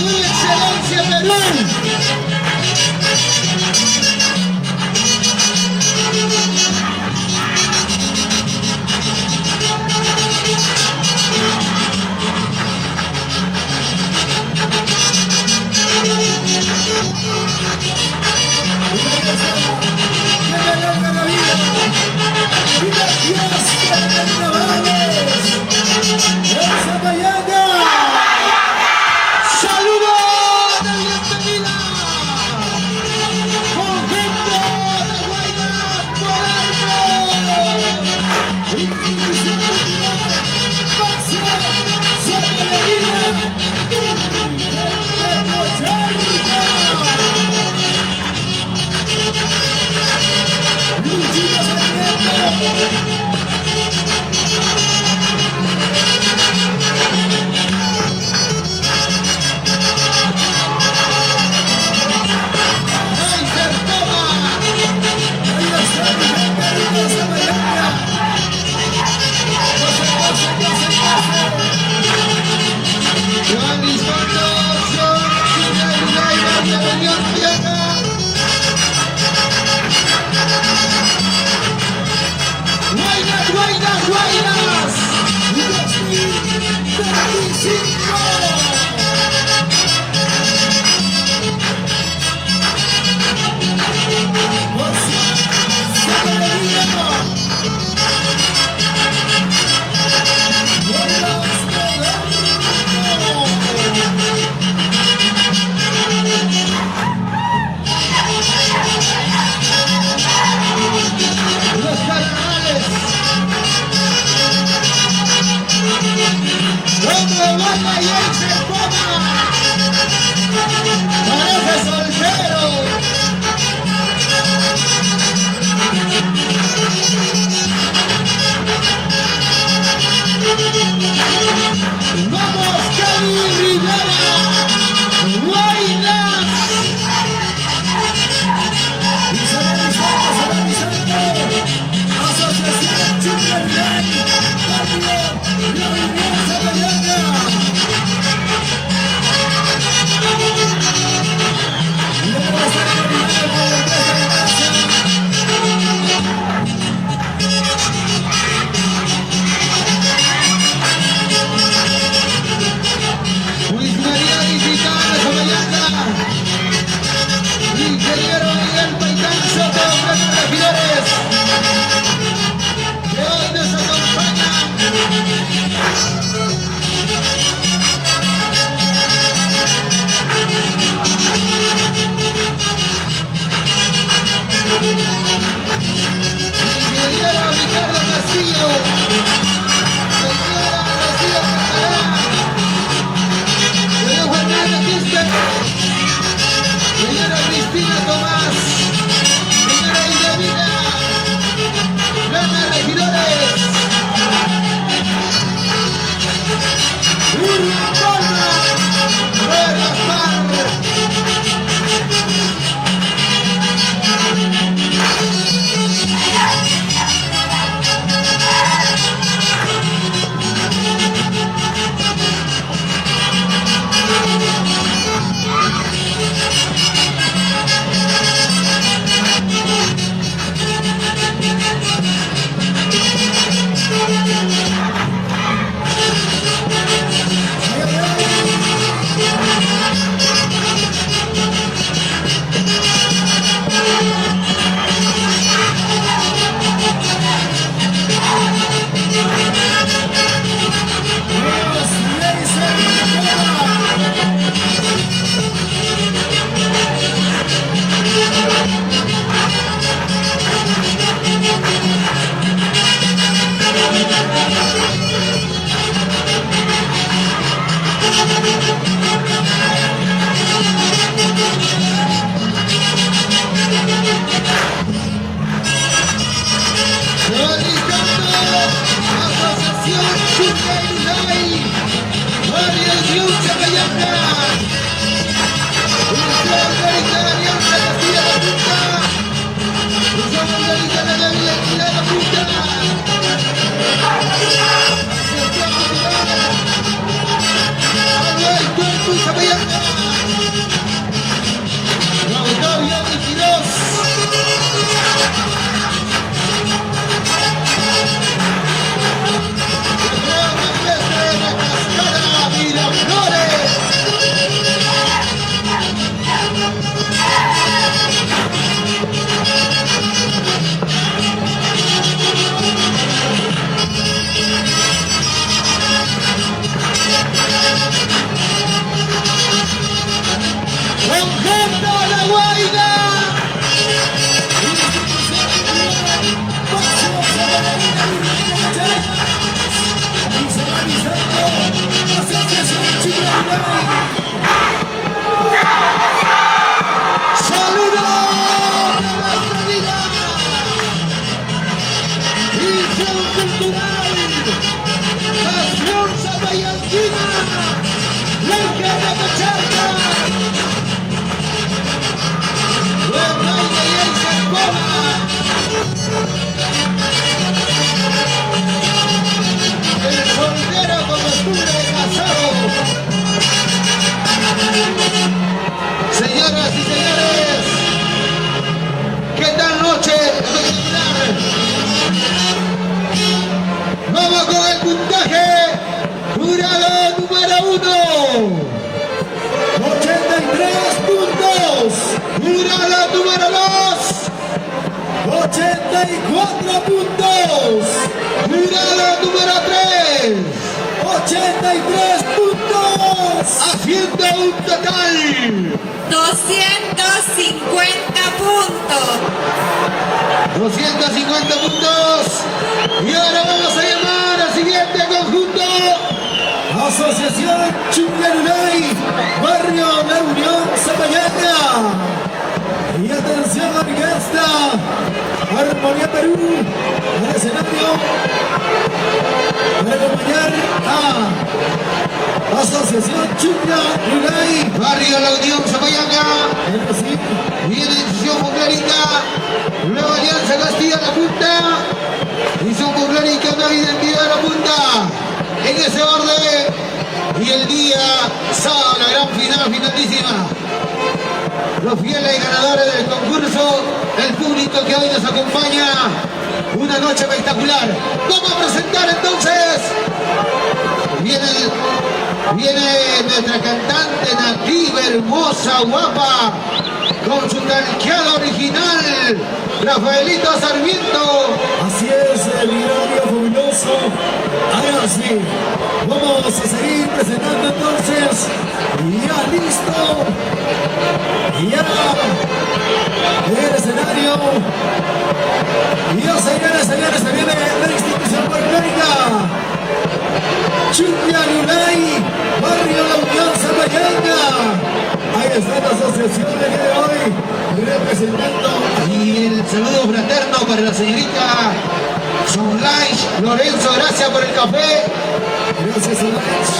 Nueva Excelencia Perú. ¡Saludos de bienvenida! ¡Conjunto de Guaymas por el Conjunto La Guaira. Saludos de nuestra vida. Visión cultural. Pasión sabayanquina. Blanca de Pacharca. Buenaida y el Sarcoma. El soltero con costumbre de casado. Señoras y señores, ¿qué tal noche espectacular? Vamos con el puntaje. Jurado número 1. 83 puntos. Jurado número 2. 84 puntos. Jurado número 3. 83 puntos. Haciendo un total 250 puntos. 250 puntos. Y ahora vamos a llamar al siguiente conjunto. Asociación Chungarulay, Barrio La Unión Zapayanga. Y atención a mi orquesta, Armonía Perú, al escenario para acompañar a Asociación Chungarulay. Barrio La Unión Zapayanga. Viene Decisión Folclórica. Nueva Alianza Castilla La Punta. Decisión Folclórica, Nueva Identidad La Punta. En ese orden. Y el día sábado, la gran final, finalísima. Los fieles ganadores del concurso, el público que hoy nos acompaña. Una noche espectacular. Vamos a presentar entonces. Viene nuestra cantante nativa, hermosa, guapa, con su tanqueado original, Rafaelito Sarmiento. Así es, el binario fabuloso. Ahora sí, vamos a seguir presentando entonces. Ya listo. Ya en el escenario. Ya señores, se viene la institución folclórica. Chungarulay, Barrio La Unión Zapayanga. Ahí está la asociación de hoy representando. Y el saludo fraterno para la señorita Solange Lorenzo, gracias por el café. Gracias, Solange.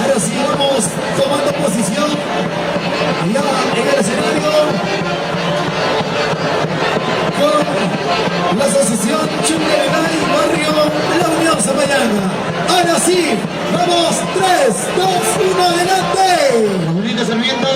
Ahora sí vamos tomando posición. Ya en el escenario con la asociación Chungarulay, Barrio La Unión Zapayanga. Ahora sí, vamos, 3, 2, 1, adelante. Rafaelito Sarmiento.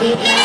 What's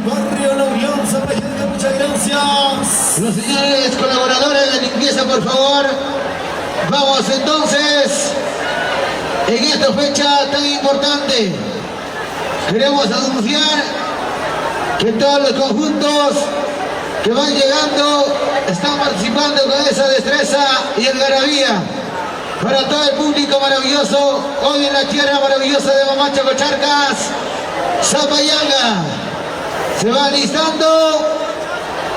Barrio La Unión, Zapallega, muchas gracias. Los señores colaboradores de limpieza, por favor. Vamos entonces, en esta fecha tan importante, queremos anunciar que todos los conjuntos que van llegando están participando con esa destreza y algarabía. Para todo el público maravilloso, hoy en la tierra maravillosa de Mamacha Cocharcas, Zapallega. Se va alistando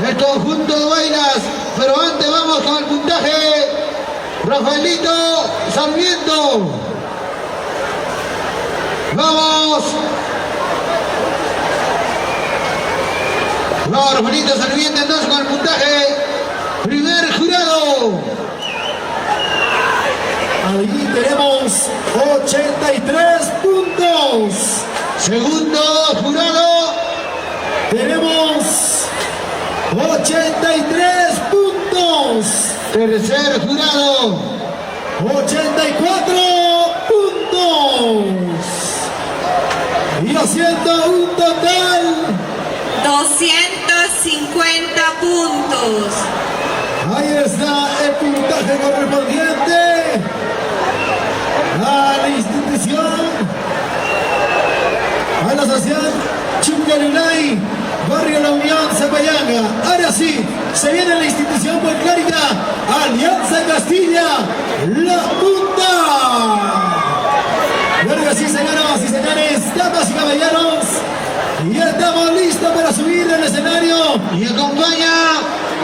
el conjunto de bailas, pero antes vamos con el puntaje. Rafaelito Sarmiento. Vamos. Vamos, Rafaelito Sarmiento, entonces con el puntaje. Primer jurado. Ahí tenemos 83 puntos. Segundo jurado. Tenemos 83 puntos. Tercer jurado. 84 puntos. Y haciendo un total 250 puntos. ahí está el puntaje correspondiente a la institución, a la asociación Chungalunay, Barrio La Unión, Zapallega. Ahora sí, se viene la institución folclórica Alianza Castilla, La Punta. Claro que sí, señoras y señores, damas y caballeros, y estamos listos para subir al escenario. Y acompaña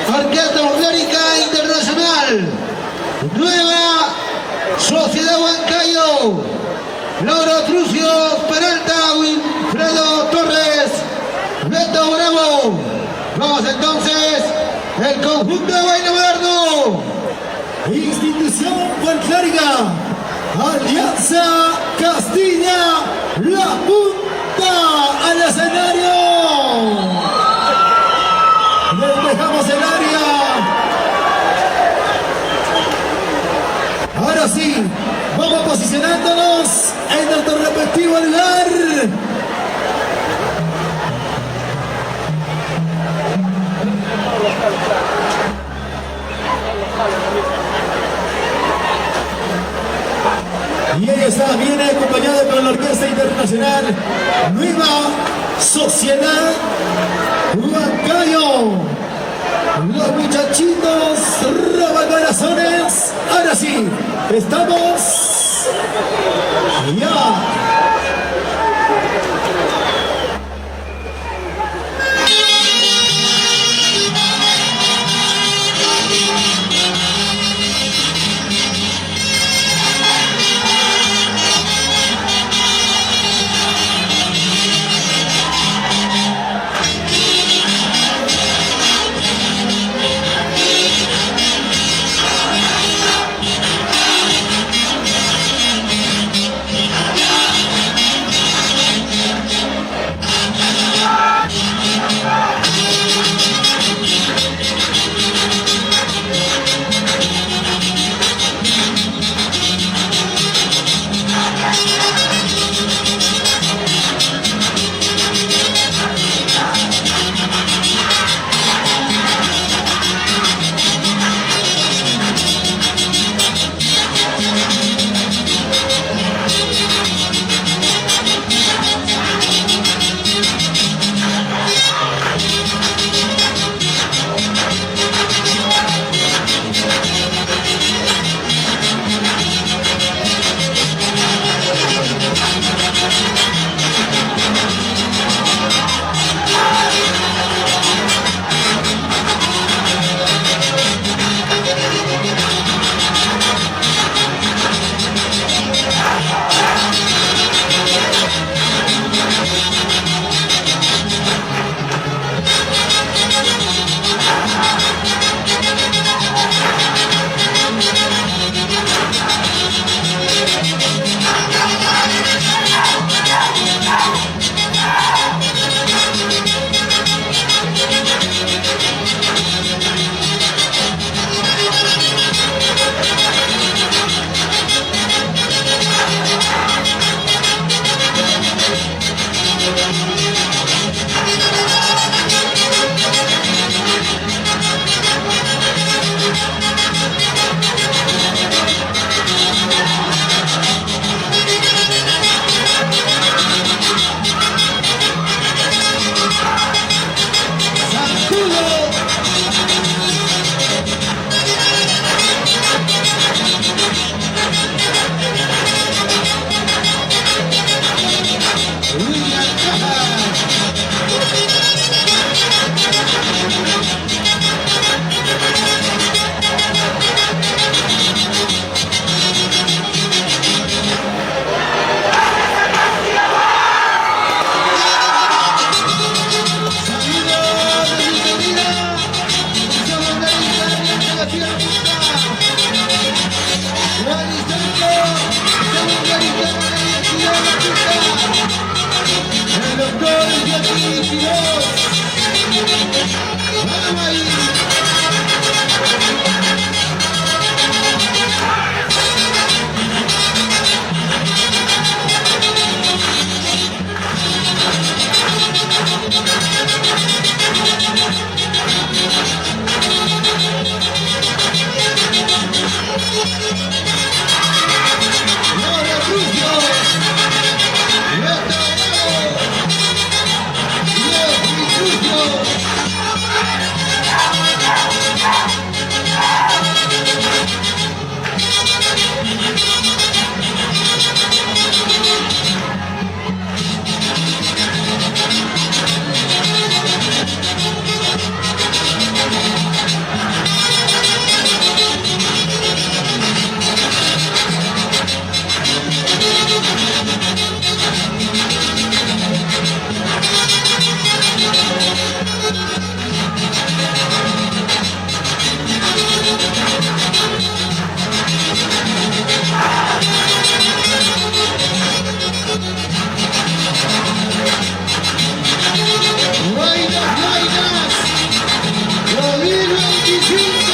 Orquesta Folclórica Internacional, Nueva Sociedad Huancayo, Lauro Trucios Peralta, Wilfredo Torres, Beto Bravo. Vamos entonces, el conjunto de baile moderno. Institución folclórica Alianza Castilla, La Punta, al escenario. Despejamos el área. Ahora sí, vamos posicionándonos en nuestro respectivo lugar. Y ahí está, viene acompañado con la Orquesta Internacional Nueva Sociedad Huancayo. Los muchachitos robacorazones. Ahora sí, estamos ya. Jackie Quiroz. Vamos ahí. Laura Crucio. Leo Crucio. Guainas 2025.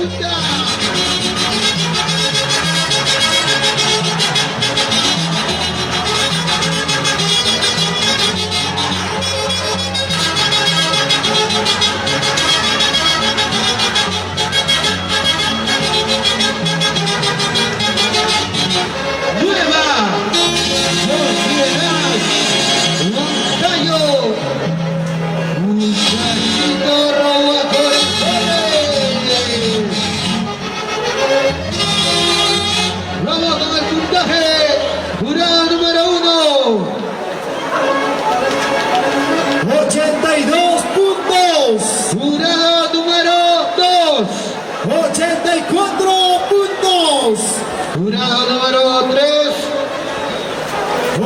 punta. Jurado número 2. 84 puntos. Jurado número 3.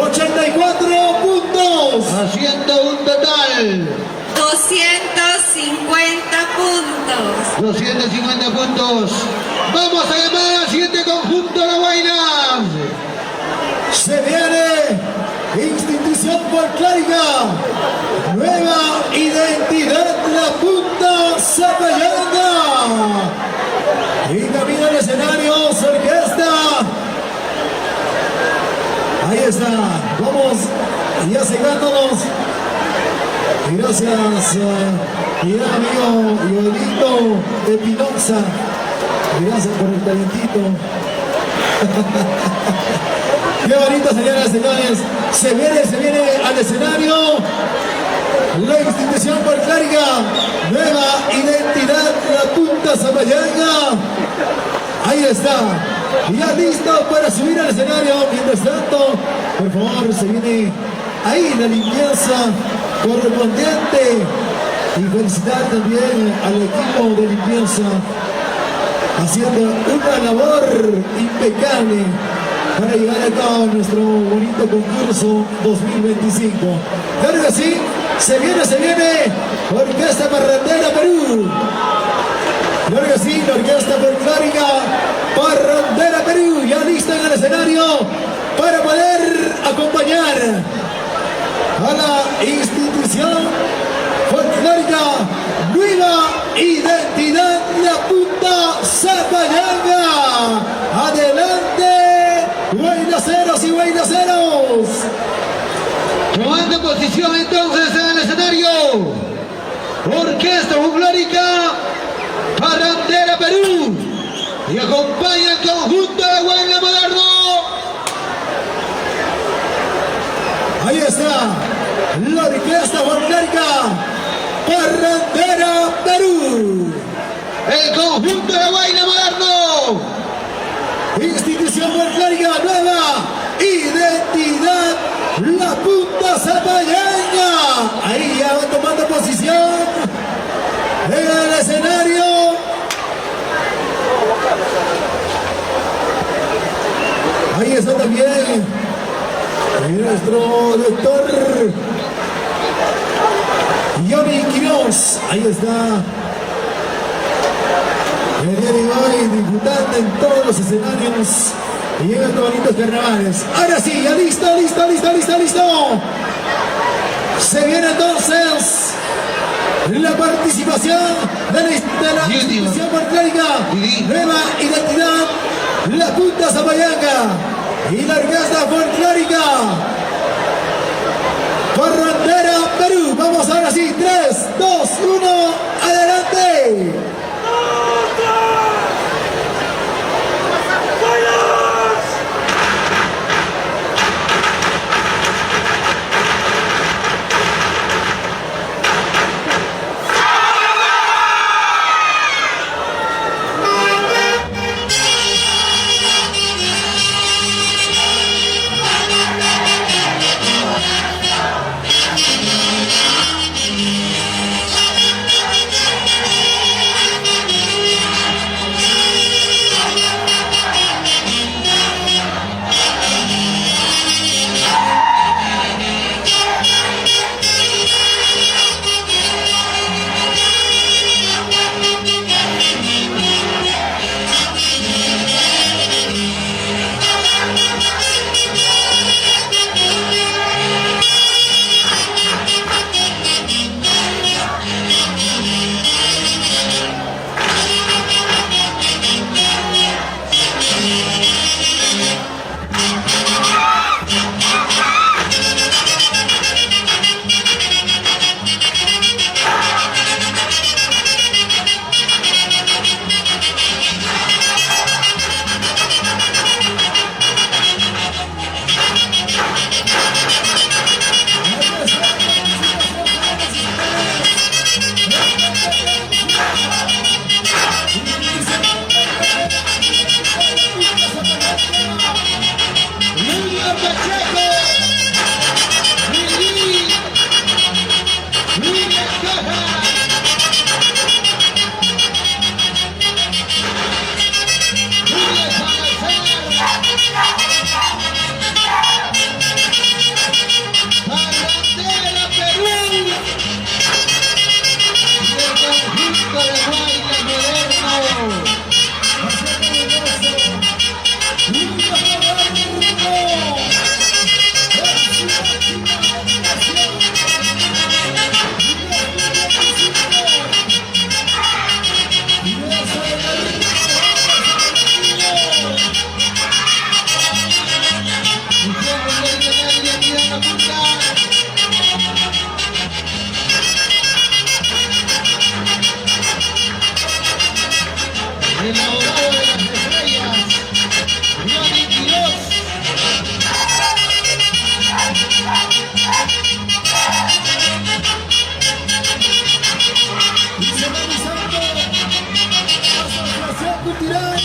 84 puntos. Haciendo un total. 250 puntos. 250 puntos. Vamos a llamar al siguiente conjunto de Guaynas. Se viene institución folclórica. Nueva identidad, la punta Zapallanga. Y camino al escenario, su orquesta. Ahí está. Vamos ya secándonos. Y gracias, mi gran amigo Yolito de Pinoza. Gracias por el talentito. Qué bonito, señoras y señores. Se viene al escenario la institución folclórica, nueva identidad, la punta Zapallanga. Ahí está, ya listo para subir al escenario. Mientras tanto, por favor, se viene ahí la limpieza correspondiente. Y felicitar también al equipo de limpieza, haciendo una labor impecable para llegar a cabo nuestro bonito concurso 2025. Claro que sí, se viene Orquesta Parrandera Perú. Claro que sí, la Orquesta Folclórica Parrandera Perú, ya lista en el escenario para poder acompañar a la institución folclórica Nueva Identidad, la punta Zapallanga. Adelante, guaynaceros y guaynaceros. Tomando posición entonces en el escenario, Orquesta Folclórica Parrandera Perú, y acompaña el conjunto de Guayna Moderno. Ahí está, la Orquesta Folclórica Parrandera Perú. El conjunto de Guayna Moderno. Institución folclórica, nueva identidad, la punta Zapallanga. Ahí ya van tomando posición en el escenario. Ahí está también nuestro doctor Johnny Quiroz. Ahí está. El día de hoy disfrutando en todos los escenarios y en estos bonitos carnavales. Ahora sí, ya listo. Se viene entonces la participación de la institución folclórica Nueva Identidad, la punta Zapallanga y la Orquesta Folclórica Parrandera Perú. Vamos ahora sí, 3, 2, 1, adelante. el abogado de las estrellas, Johnny Quiroz. Y se va avisando Asociación Cultural.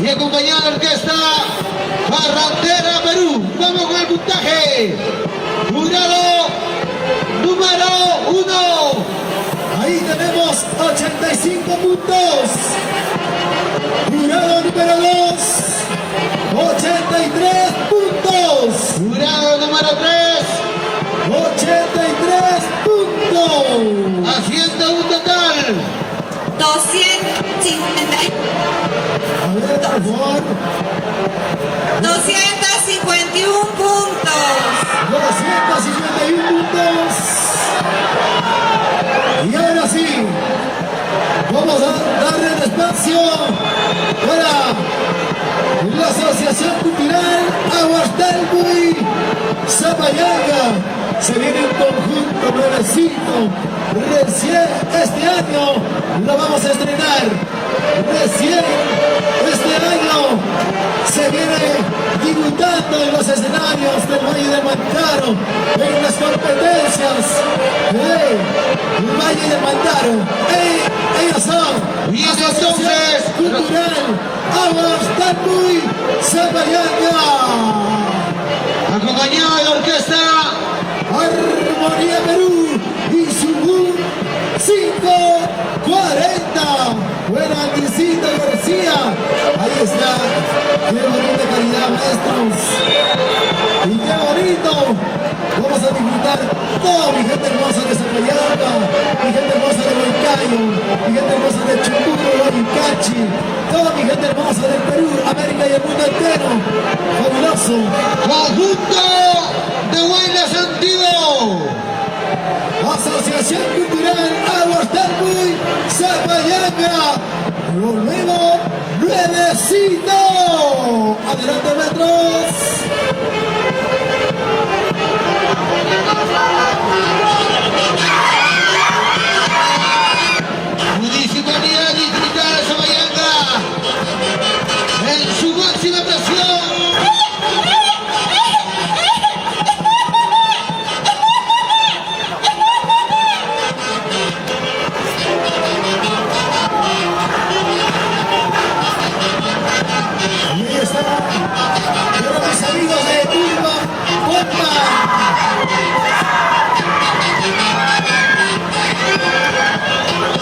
Y acompañada la orquesta Barrantera Perú. Vamos con el puntaje. Jurado número 1. Ahí tenemos 85 puntos. Jurado número 2, 83 puntos. Jurado número 3. 83 puntos. Haciendo un total 250. A ver, por favor. 251 puntos. 251 puntos. Y ahora sí, vamos a darle el espacio para la Asociación Cultural Aguastelpuy Zapayanga. Se viene un conjunto nuevecito, recién este año lo vamos a estrenar. Recién este año se viene debutando en los escenarios del Valle de Mantaro, en las competencias del Valle de Mantaro. Ellos son Bien, Asociación entonces, Cultural Aguastelpuy Zapayanga. acompañado de la orquesta Armonía Perú y su 540. Buena Luisito García. Ahí está. Qué bonita calidad, maestros. Y qué bonito. Vamos a disfrutar toda mi gente hermosa de Zapayanga, mi gente hermosa de Huancayo, mi gente hermosa de Chucuco, Huancachi, toda mi gente hermosa del Perú, América y el mundo entero. Fabuloso. Conjunto de Huaylas Antiguo. Asociación Cultural Aguastelpuy Zapayanga. Lo nuevo, nuevecito. Adelante, metros. Municipalidad Distrital de Zapayanga. En su máxima presión. Ahí está. Pero mis amigos de Turba, Pompa.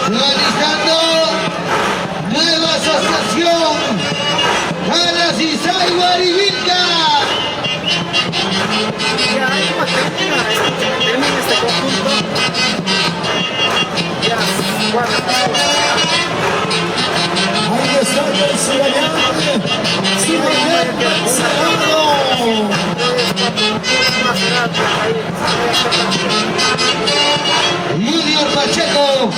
Realizando nueva asociación. Alas y Vilca. Ya, termina este conjunto. Ya, Ahí está el Zapayanga. Zapayanga Salado. Junior Pacheco.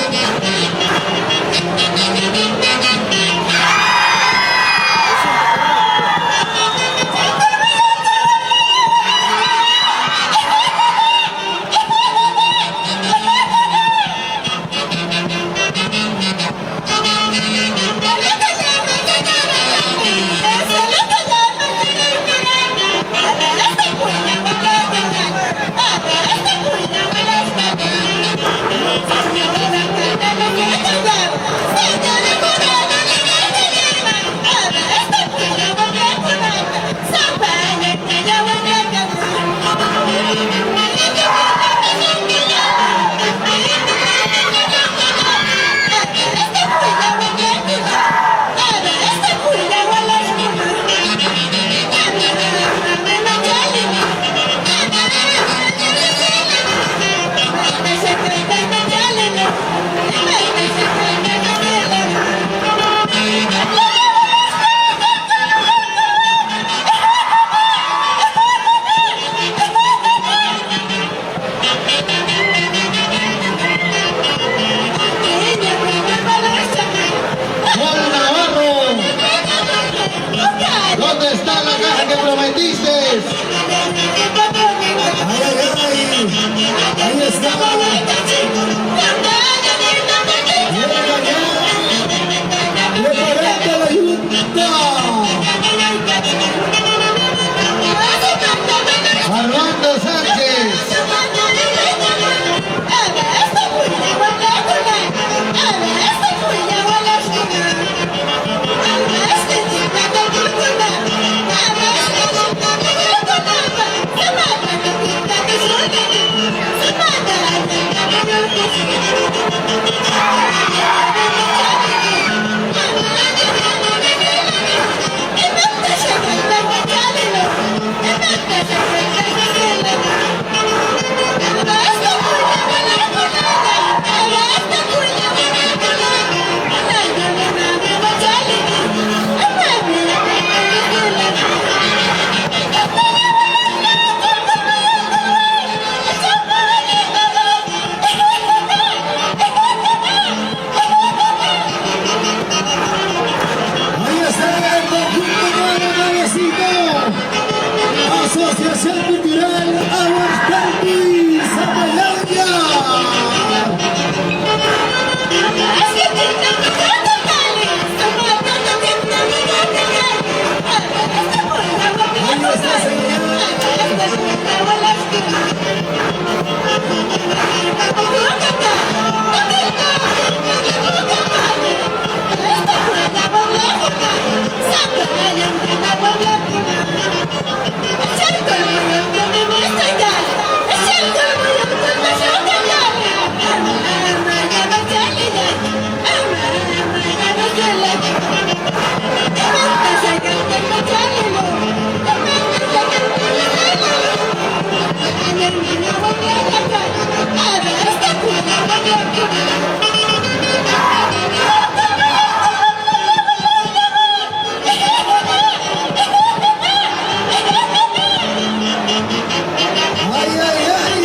¡Ay, ay, ay!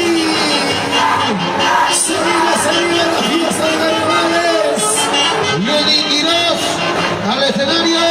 ¡Se vive la fiesta de carnavales! Lenin Quirós al escenario.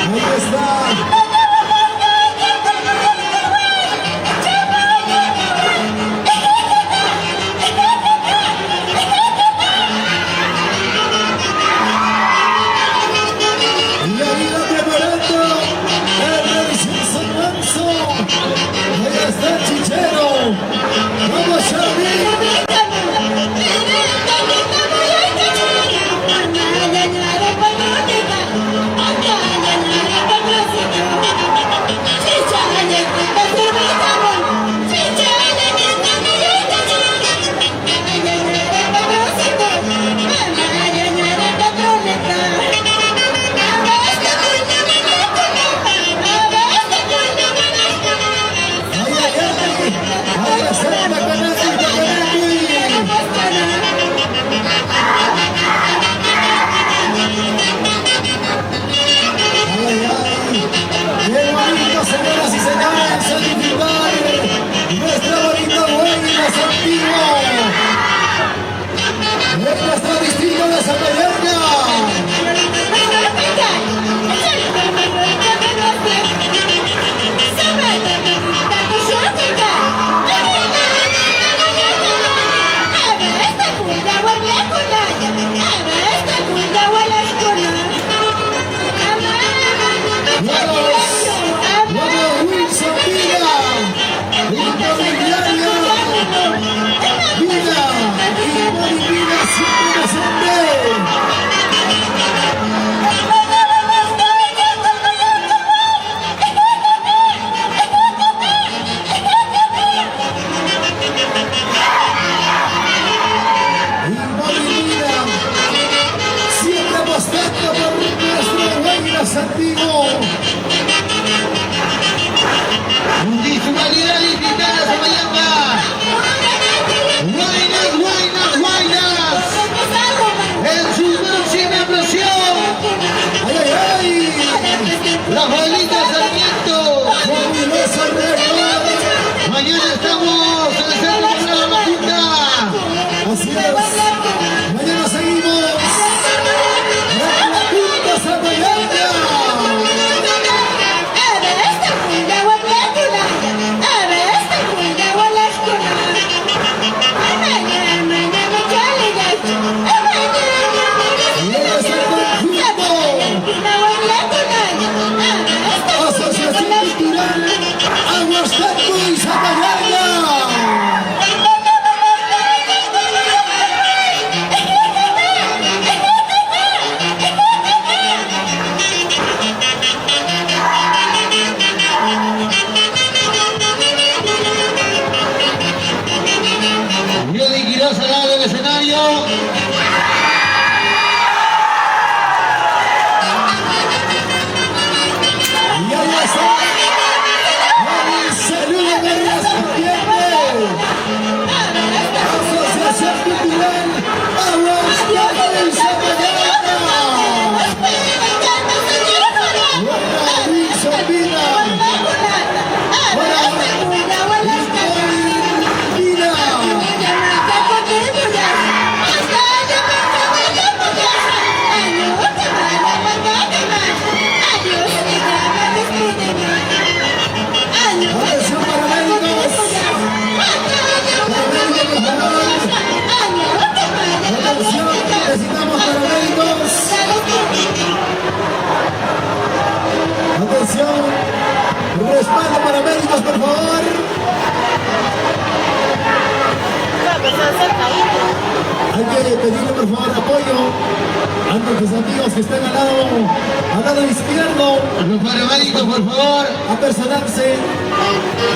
Ahí está. Y ahí va preparando el Revisión San Manso. Ahí está el Chichero. Vamos, Xavi. Ay, ay, ay. Ahí está el Tacanaki, Tacanaki. Ay, ay. Qué bonito, señoras y señores, a disfrutar nuestra bonita buena Santiago. En nuestro distrito de Zapallarga. Vamos, Wilson, mira. Inmobiliaria. Mira. Inmobiliaria siempre presente. Inmobiliaria. Siempre apostando por nuestro Huaylas antiguo. Municipalidad Distrital de Zapallarga. Guaynas. En su próxima versión. ¡Ay, ay, ay! Las bolitas Sarmiento. ¡Fabuloso récord! Mañana estamos en el Centro Cultural La Junta. Así es. Mañana seguimos. La Junta Zapallarga. Asociación Cultural Aguascalientes y Zapallarga. Lenin Quirós al lado del escenario. Y ahí está. El saludo de Rascatiende. Asociación Cultural Aguascalientes y Zapallarga. Buena Wilson Vida. Buena Mira. que pedirle por favor apoyo a nuestros amigos que están al lado izquierdo, Los paramédicos, por favor. a personarse, a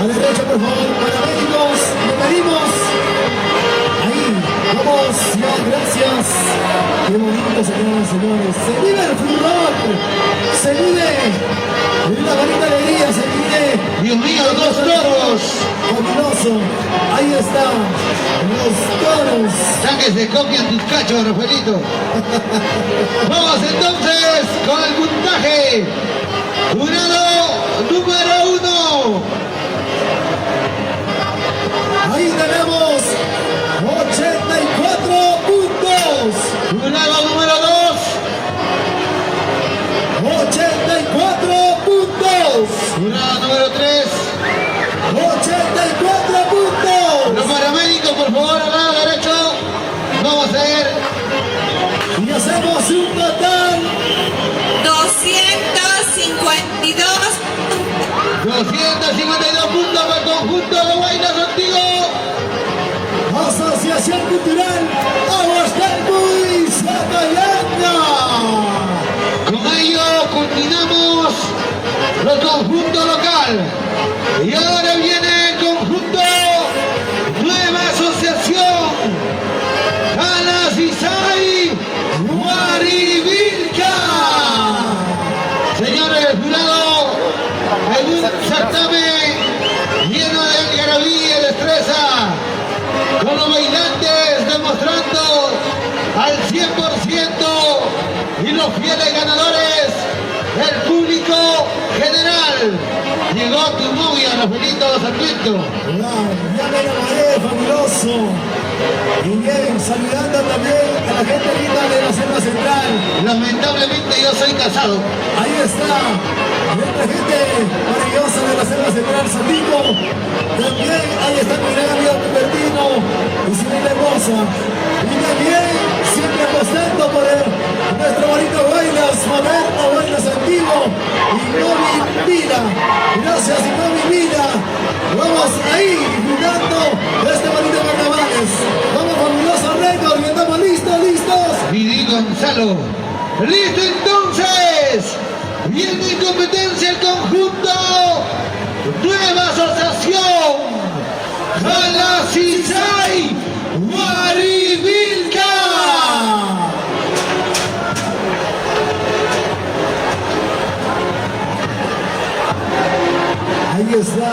derecha por favor, paramédicos, le pedimos. Ahí, vamos, ya, gracias. Qué bonito, señoras y señores. Se vive el furor, se vive una bonita alegría, se vive. Dios mío, dos toros. Fabuloso, ahí están los toros. Ya que se copian tus cachos, Rafaelito. Vamos entonces con el puntaje. Jurado número 1. Ahí tenemos 84 puntos. Jurado número 2. 84 puntos. Jurado número 3. 84 puntos. Los paramédicos, por favor, al lado derecho. Vamos a ver. Y hacemos un total 252 252 puntos para el conjunto de Guaynas Antiguo. Asociación Cultural Aguascalientes y Zapalanga. Con ello culminamos los conjuntos local. Y ahora viene el conjunto Nueva Asociación Jalas Isai Guarivilca. Señores del jurado, en un certamen lleno de algarabía y destreza, con los bailantes demostrando al 100% y los fieles ganadores, el público general. Llegó tu novia, Rafaelito Sarmiento. Ya me enamoré, fabuloso. Y bien, saludando también a la gente linda de la Selva Central. Lamentablemente yo soy casado. Ahí está, nuestra gente maravillosa de la Selva Central, Santico. También ahí está mi gran amigo Cupertino y Silvia Hermosa. Y también siempre apostando por nuestro bonito Guaynas moderno, Guaynas antiguo. Y Novi Vida. Gracias, y Novi Vida. Vamos ahí jugando este bonito carnavales. Vamos, fabuloso récord, y estamos listos. Vidi Gonzalo. Listo entonces. Viene en competencia el conjunto Nueva Asociación Jalas Isai Guarivilca. Ahí está.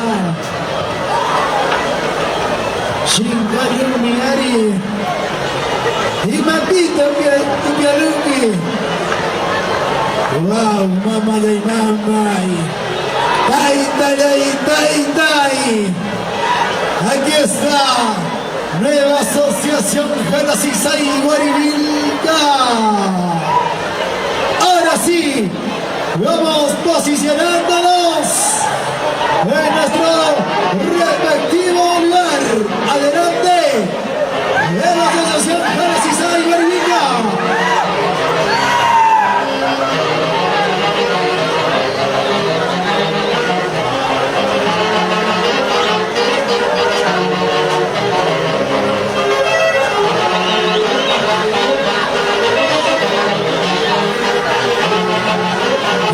Shinkari Minari. Y Matito Tupialuki. Wow, mamá de mamá. Tai. Aquí está. Nueva Asociación Jalas Isai Guarivilca. Ahora sí, vamos posicionándonos en nuestro respectivo lugar. Adelante, Nueva Asociación Jalas Isai Guarivilca.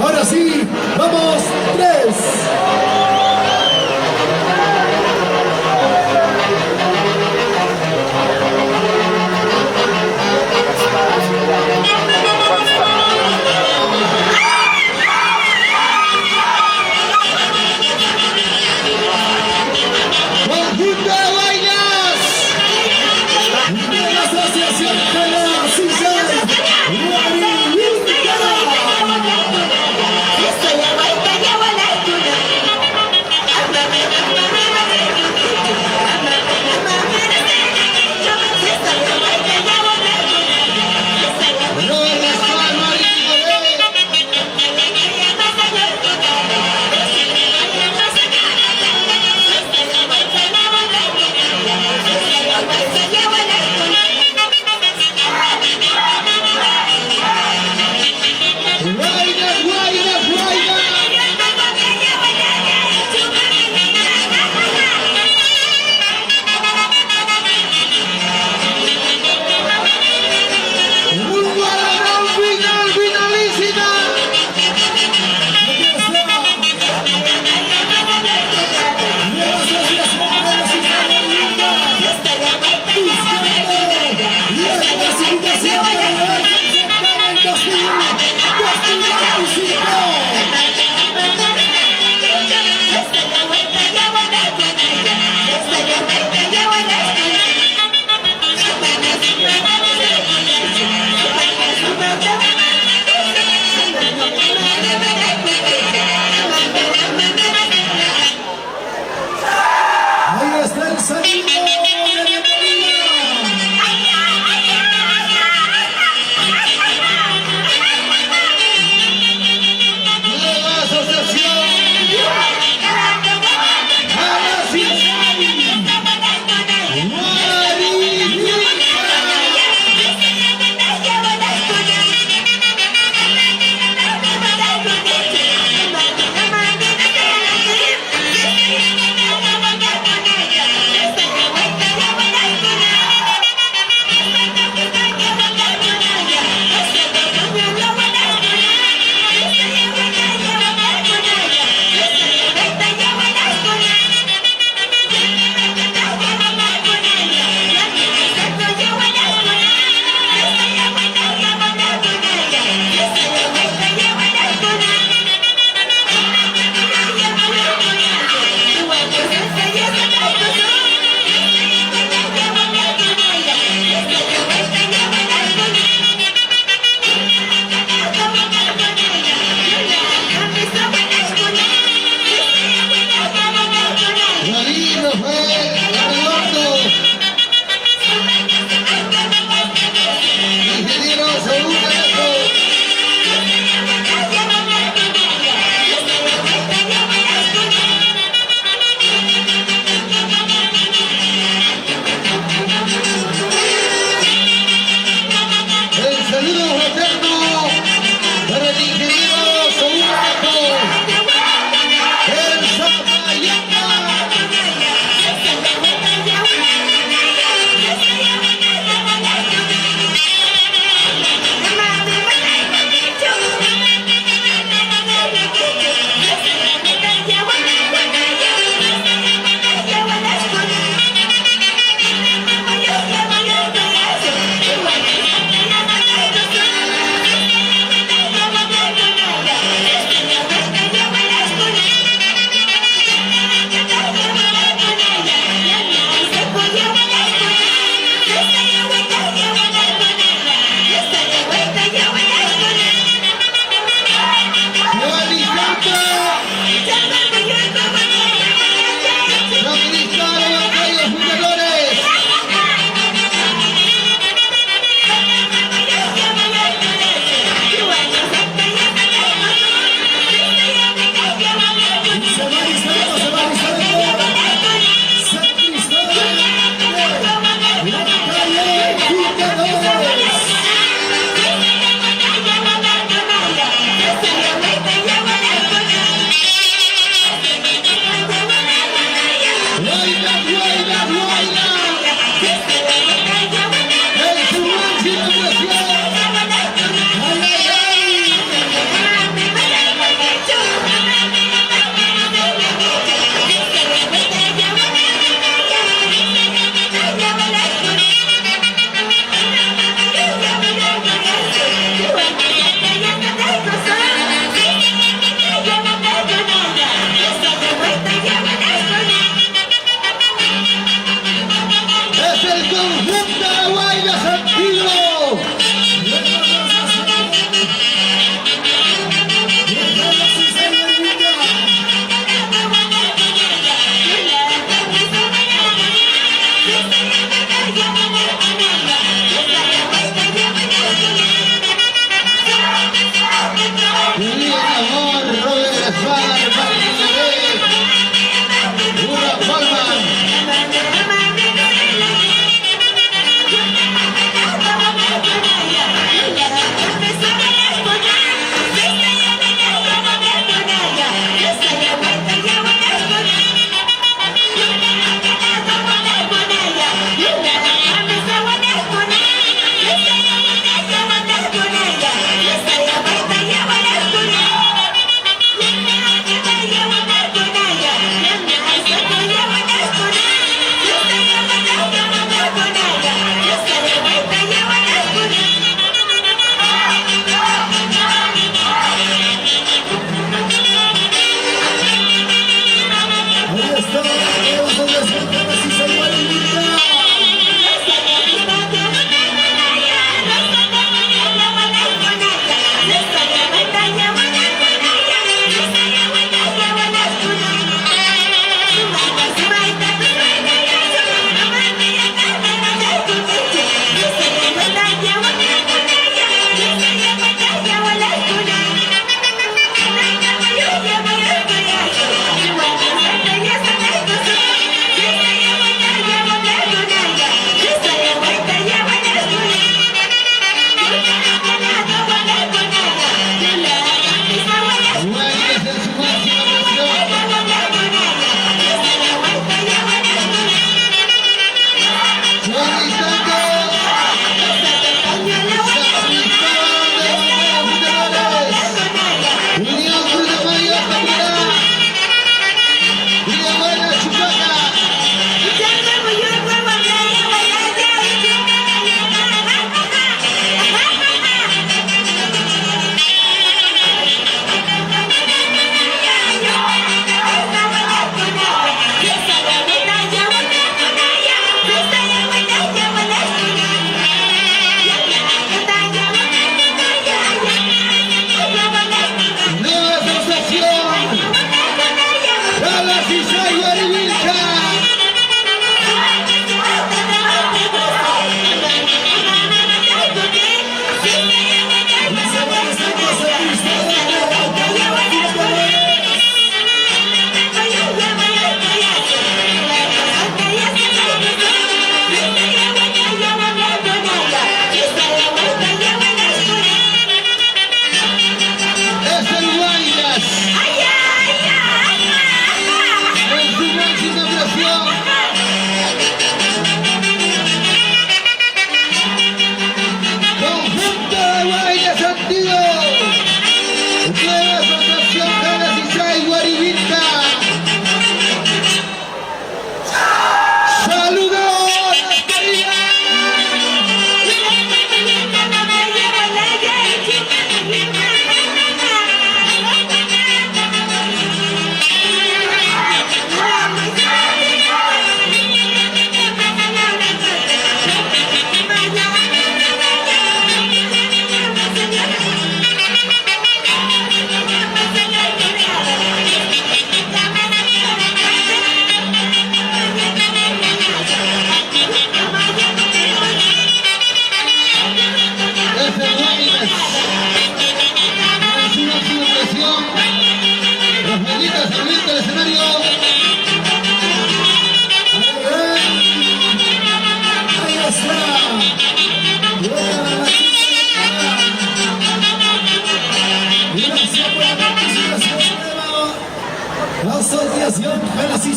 Ahora sí, vamos, 3,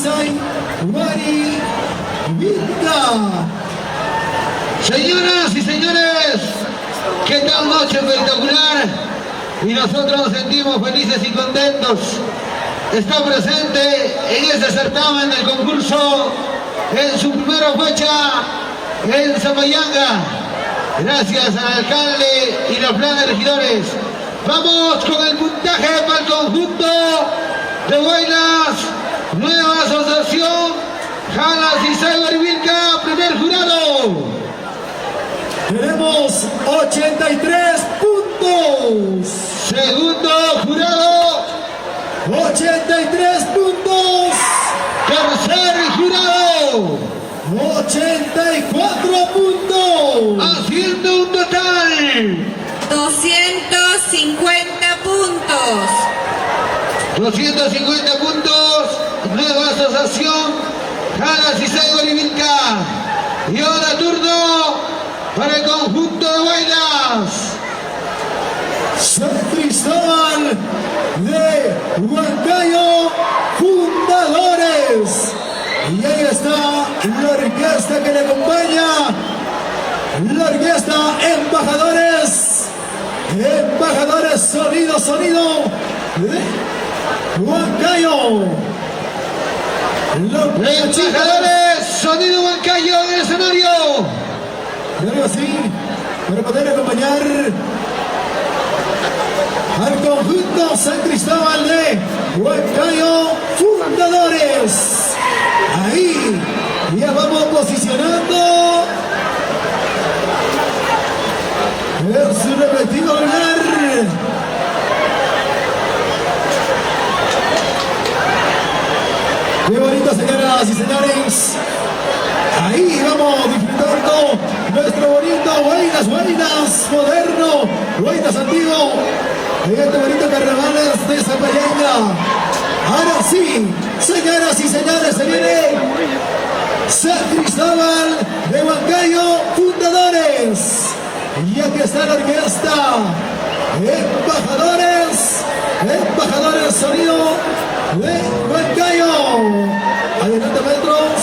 Isai Wari Vilca. Señoras y señores, qué tal noche espectacular, y nosotros nos sentimos felices y contentos. Está presente en este certamen del concurso en su primera fecha en Zamayanga, gracias al alcalde y los planes regidores. Vamos con el puntaje para el conjunto de Huaylas, nueva asociación, Jalas y Cyber Vilca, primer jurado. Tenemos 83 puntos. Segundo jurado, 83 puntos. tercer jurado, 84 puntos. haciendo un total 250 puntos. 250 puntos, nueva asociación, Jalas y Cyber Vilca. Y ahora turno para el conjunto de Huaylas. San Cristóbal de Huancayo, fundadores. Y ahí está la orquesta que le acompaña. La orquesta Embajadores. Embajadores, sonido, sonido de Huancayo. Los chicos, Embajadores, sonido Huancayo en el escenario. claro así, para poder acompañar al conjunto San Cristóbal de Huancayo, fundadores. Ahí ya vamos posicionando en su respectivo lugar. Qué bonito, señoras y señores. Ahí vamos disfrutando nuestro bonito Huaylas moderno, Huaylas antiguo, en este bonito carnavales de Zapayanga. Ahora sí, señoras y señores, se viene San Cristóbal de Huancayo, fundadores. Y aquí está la orquesta, embajadores sonido de Huancayo. Adelante, metros.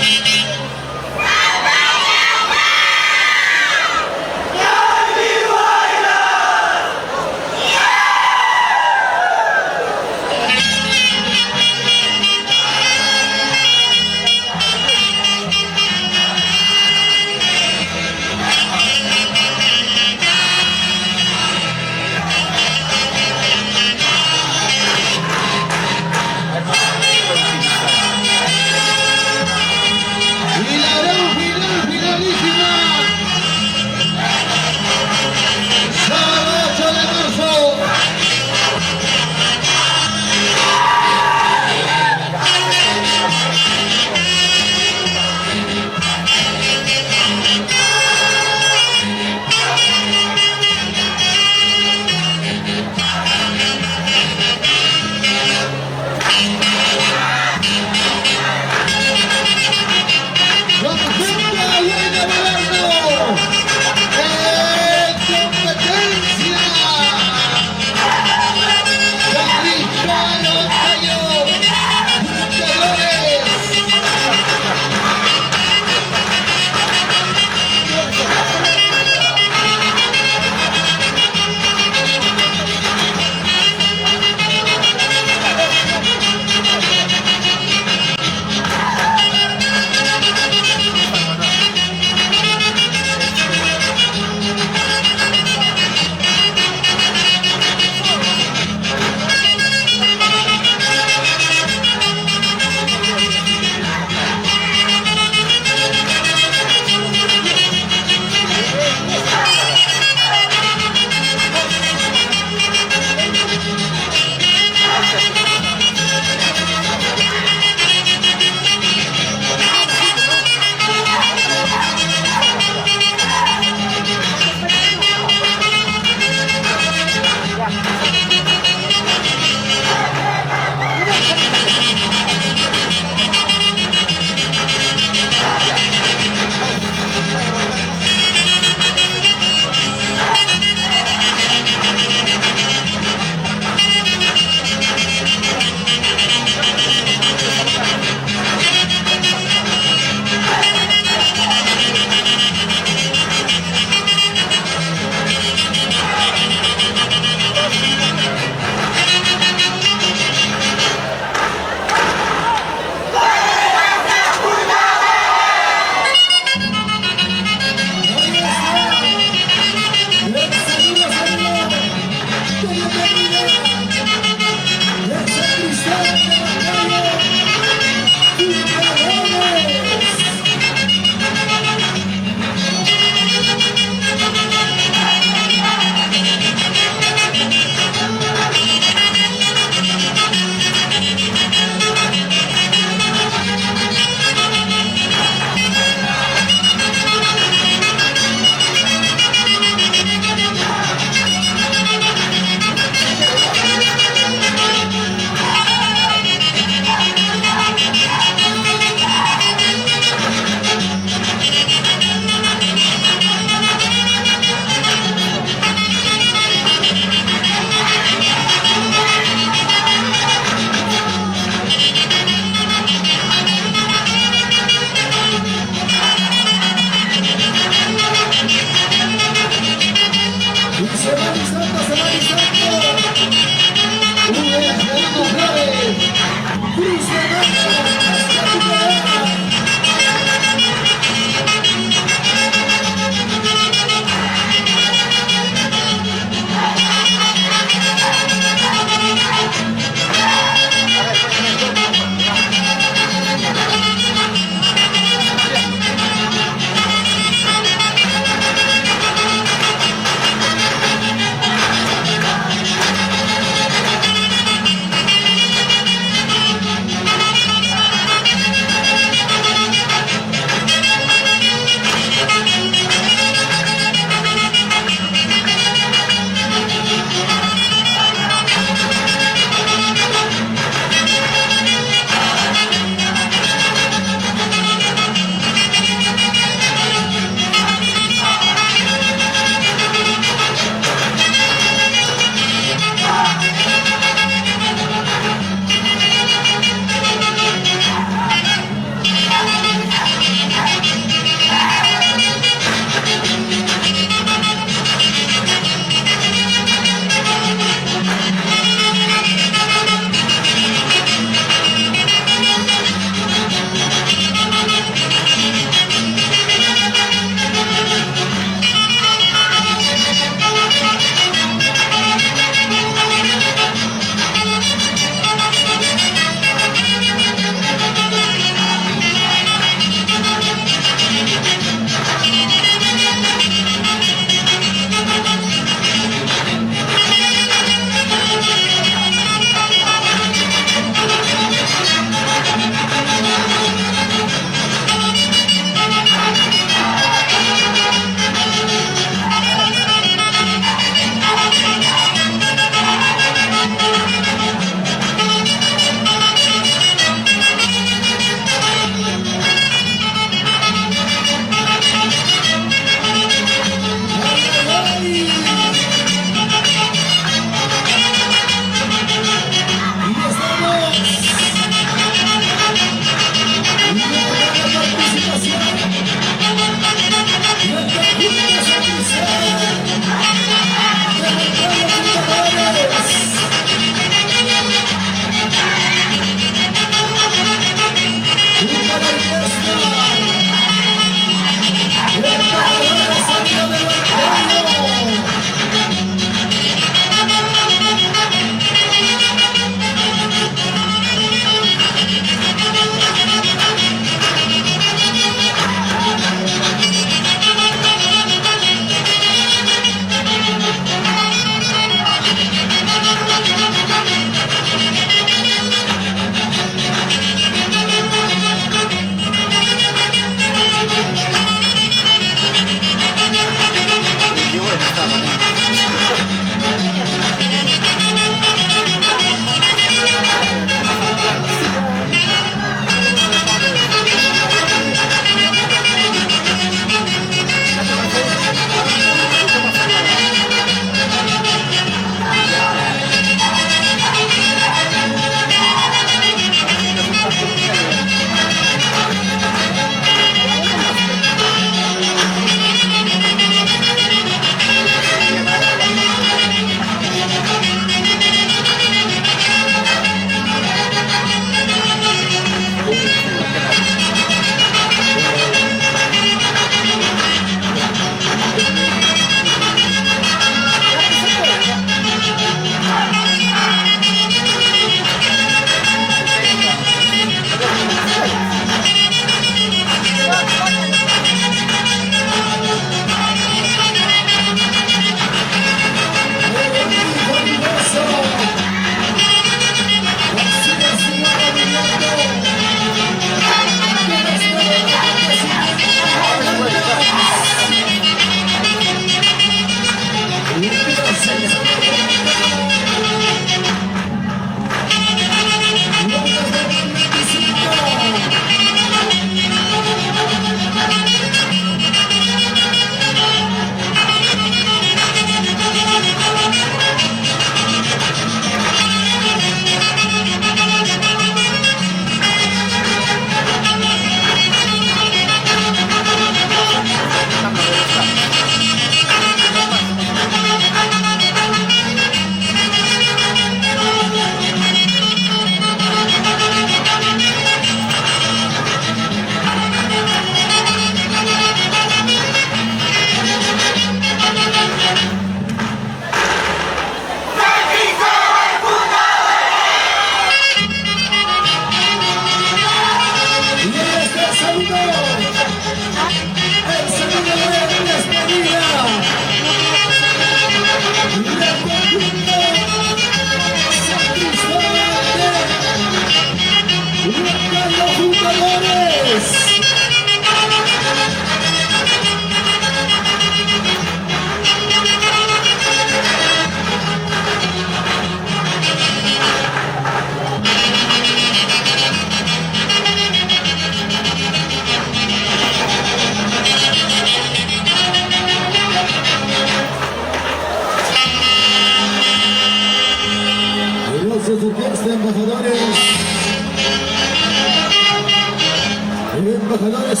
embajadores.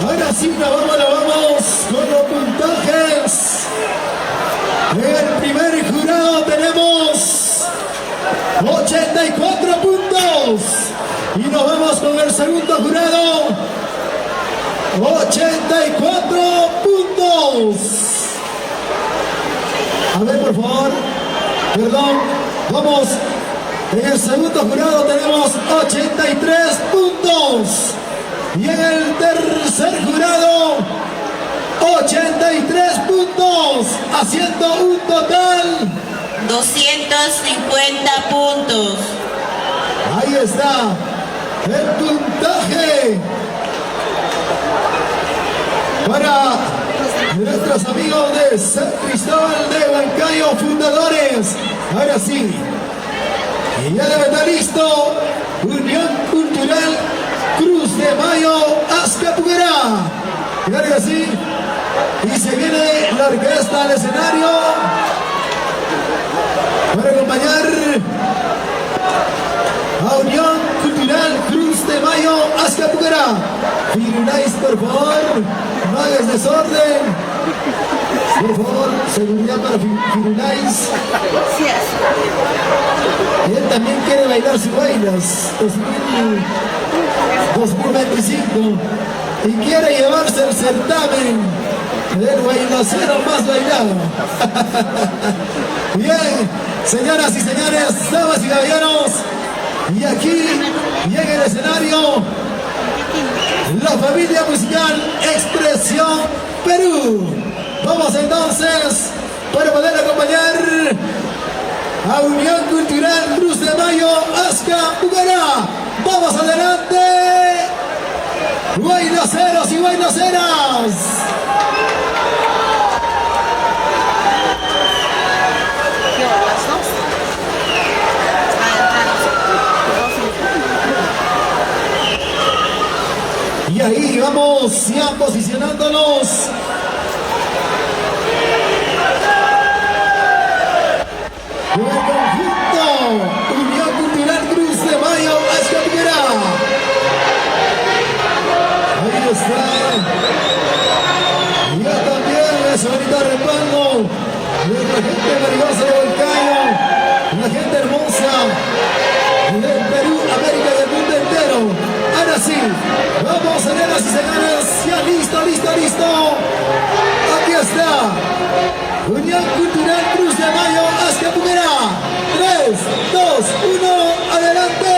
Ahora sí, vamos con los puntajes. En el primer jurado tenemos 84 puntos. Y nos vamos con el segundo jurado. 84 puntos. A ver, por favor. Perdón. Vamos. En el segundo jurado tenemos 83 puntos. Y en el tercer jurado, 83 puntos. Haciendo un total 250 puntos. Ahí está el puntaje para nuestros amigos de San Cristóbal de Huancayo, fundadores. Ahora sí, y ya debe estar listo Unión Cultural Cruz de Mayo Azcapuguera. Claro que sí. Y se viene la orquesta al escenario para acompañar a Unión Cultural Cruz de Mayo Azcapuguera. Firulais, por favor, no hagas desorden. Por favor, seguridad para Firulais. Y él también quiere bailar si bailas 2025 y quiere llevarse el certamen del bailacero más bailado. Bien, señoras y señores, damas y caballeros, y aquí llega el escenario la familia musical Expresión Perú. Vamos entonces para poder acompañar a Unión Cultural Cruz de Mayo Azcapuguera. Vamos adelante, bailaceros y bailaceras. Y ahí vamos ya posicionándonos. Con el conjunto Unión Cultural Cruz de Mayo Azcapuguera. Ahí está. Y ya también es ahorita respaldo de la gente maravillosa de Huancayo, la gente hermosa del Perú, América y del mundo entero. Ahora sí, vamos, señoras y señores, ya listo. Aquí está, Unión Cultural Cruz de Mayo Azcapuguera. 3, 2, 1, adelante.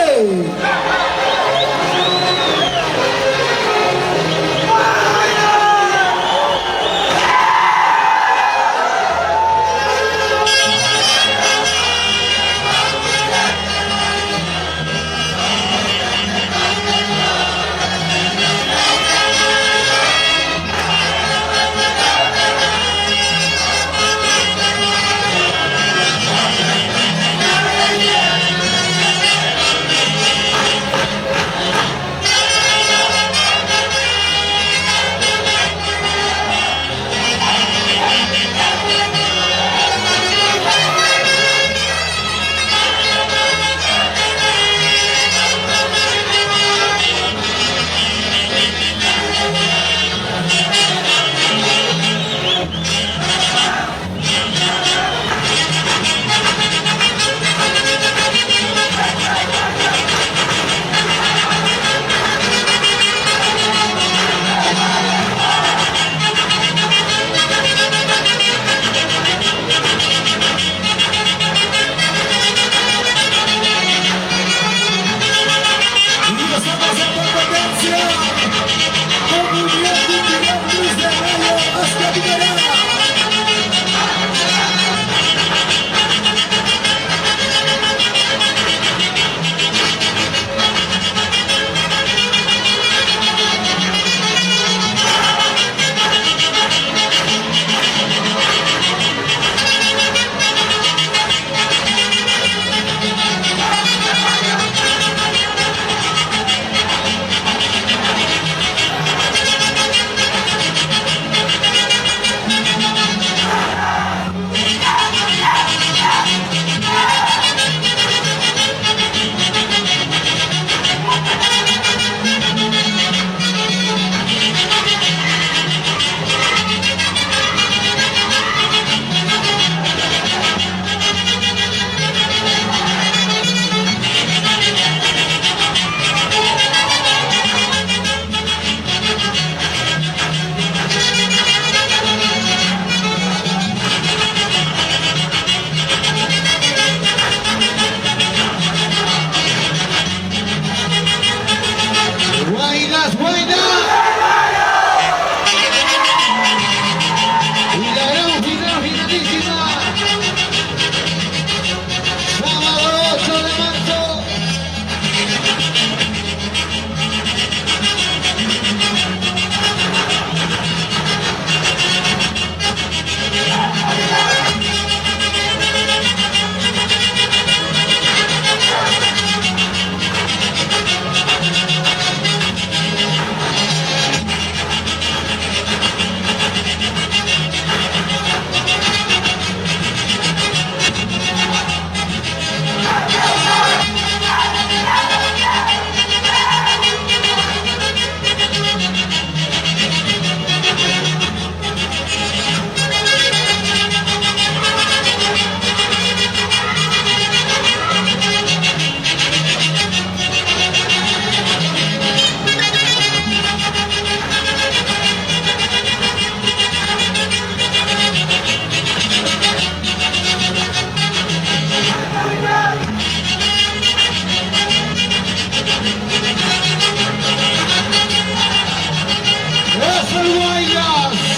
¡Es el Guayas!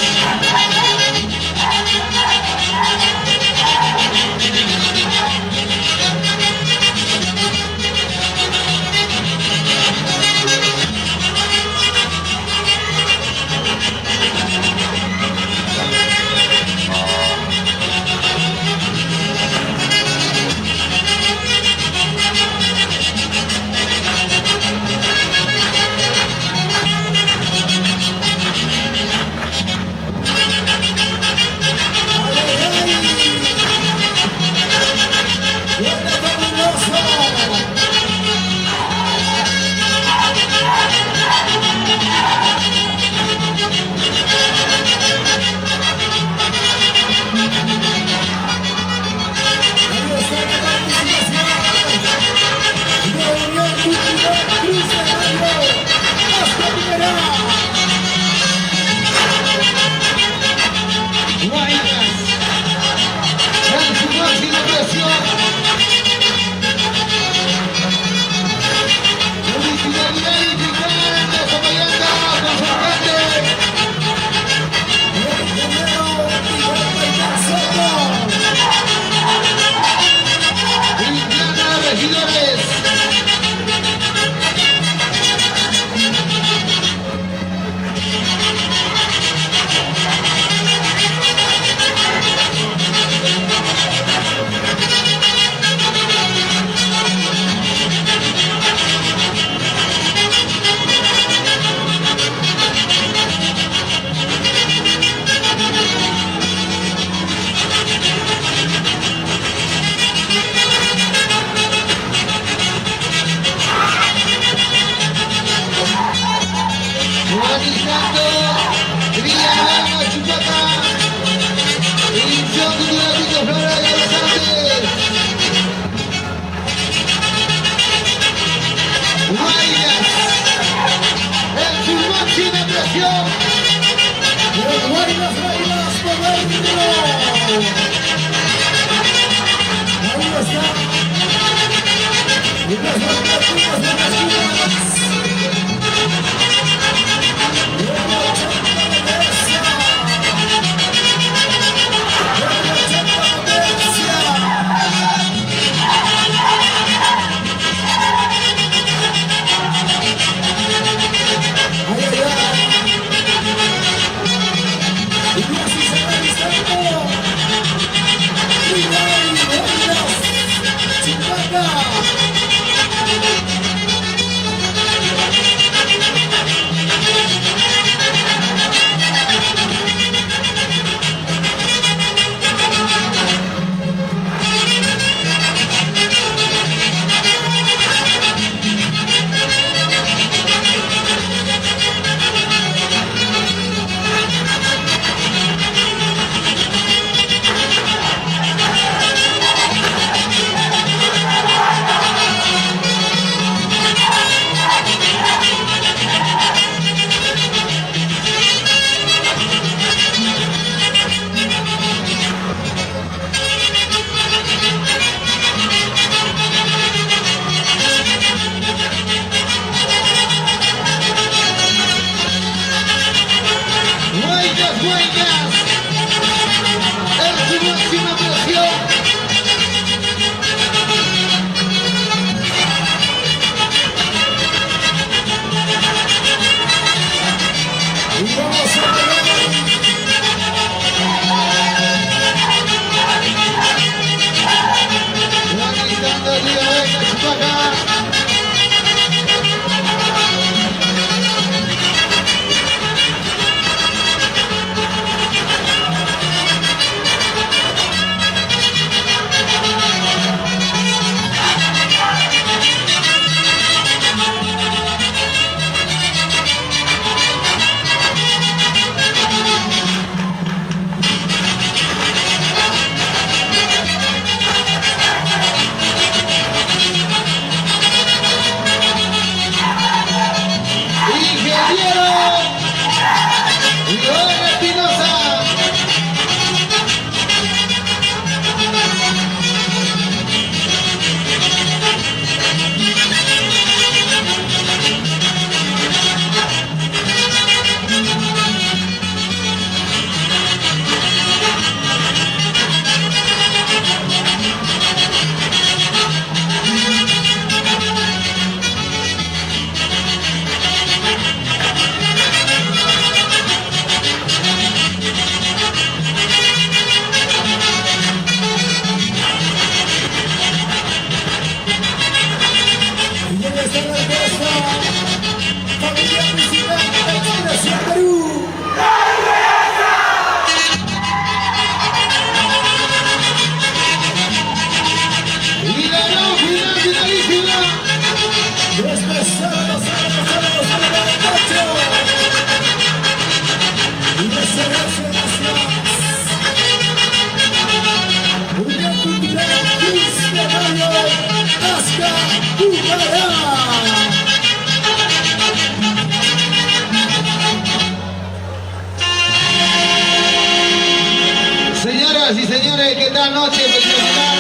esta noche espectacular,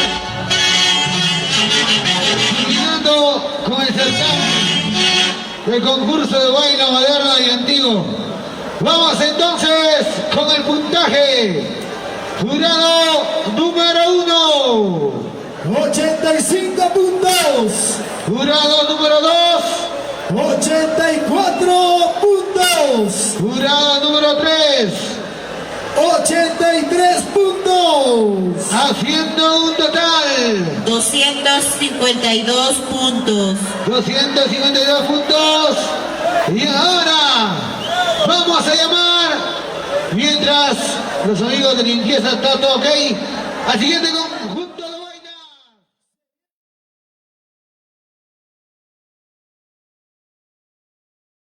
terminando con el certamen del concurso de baile moderno y antiguo. Vamos entonces con el puntaje. Jurado número 1, 85 puntos. jurado número 2, 84 puntos. jurado número 3, 83 puntos. haciendo un total 252 puntos. 252 puntos. Y ahora vamos a llamar, mientras los amigos de limpieza está todo ok, al siguiente concurso.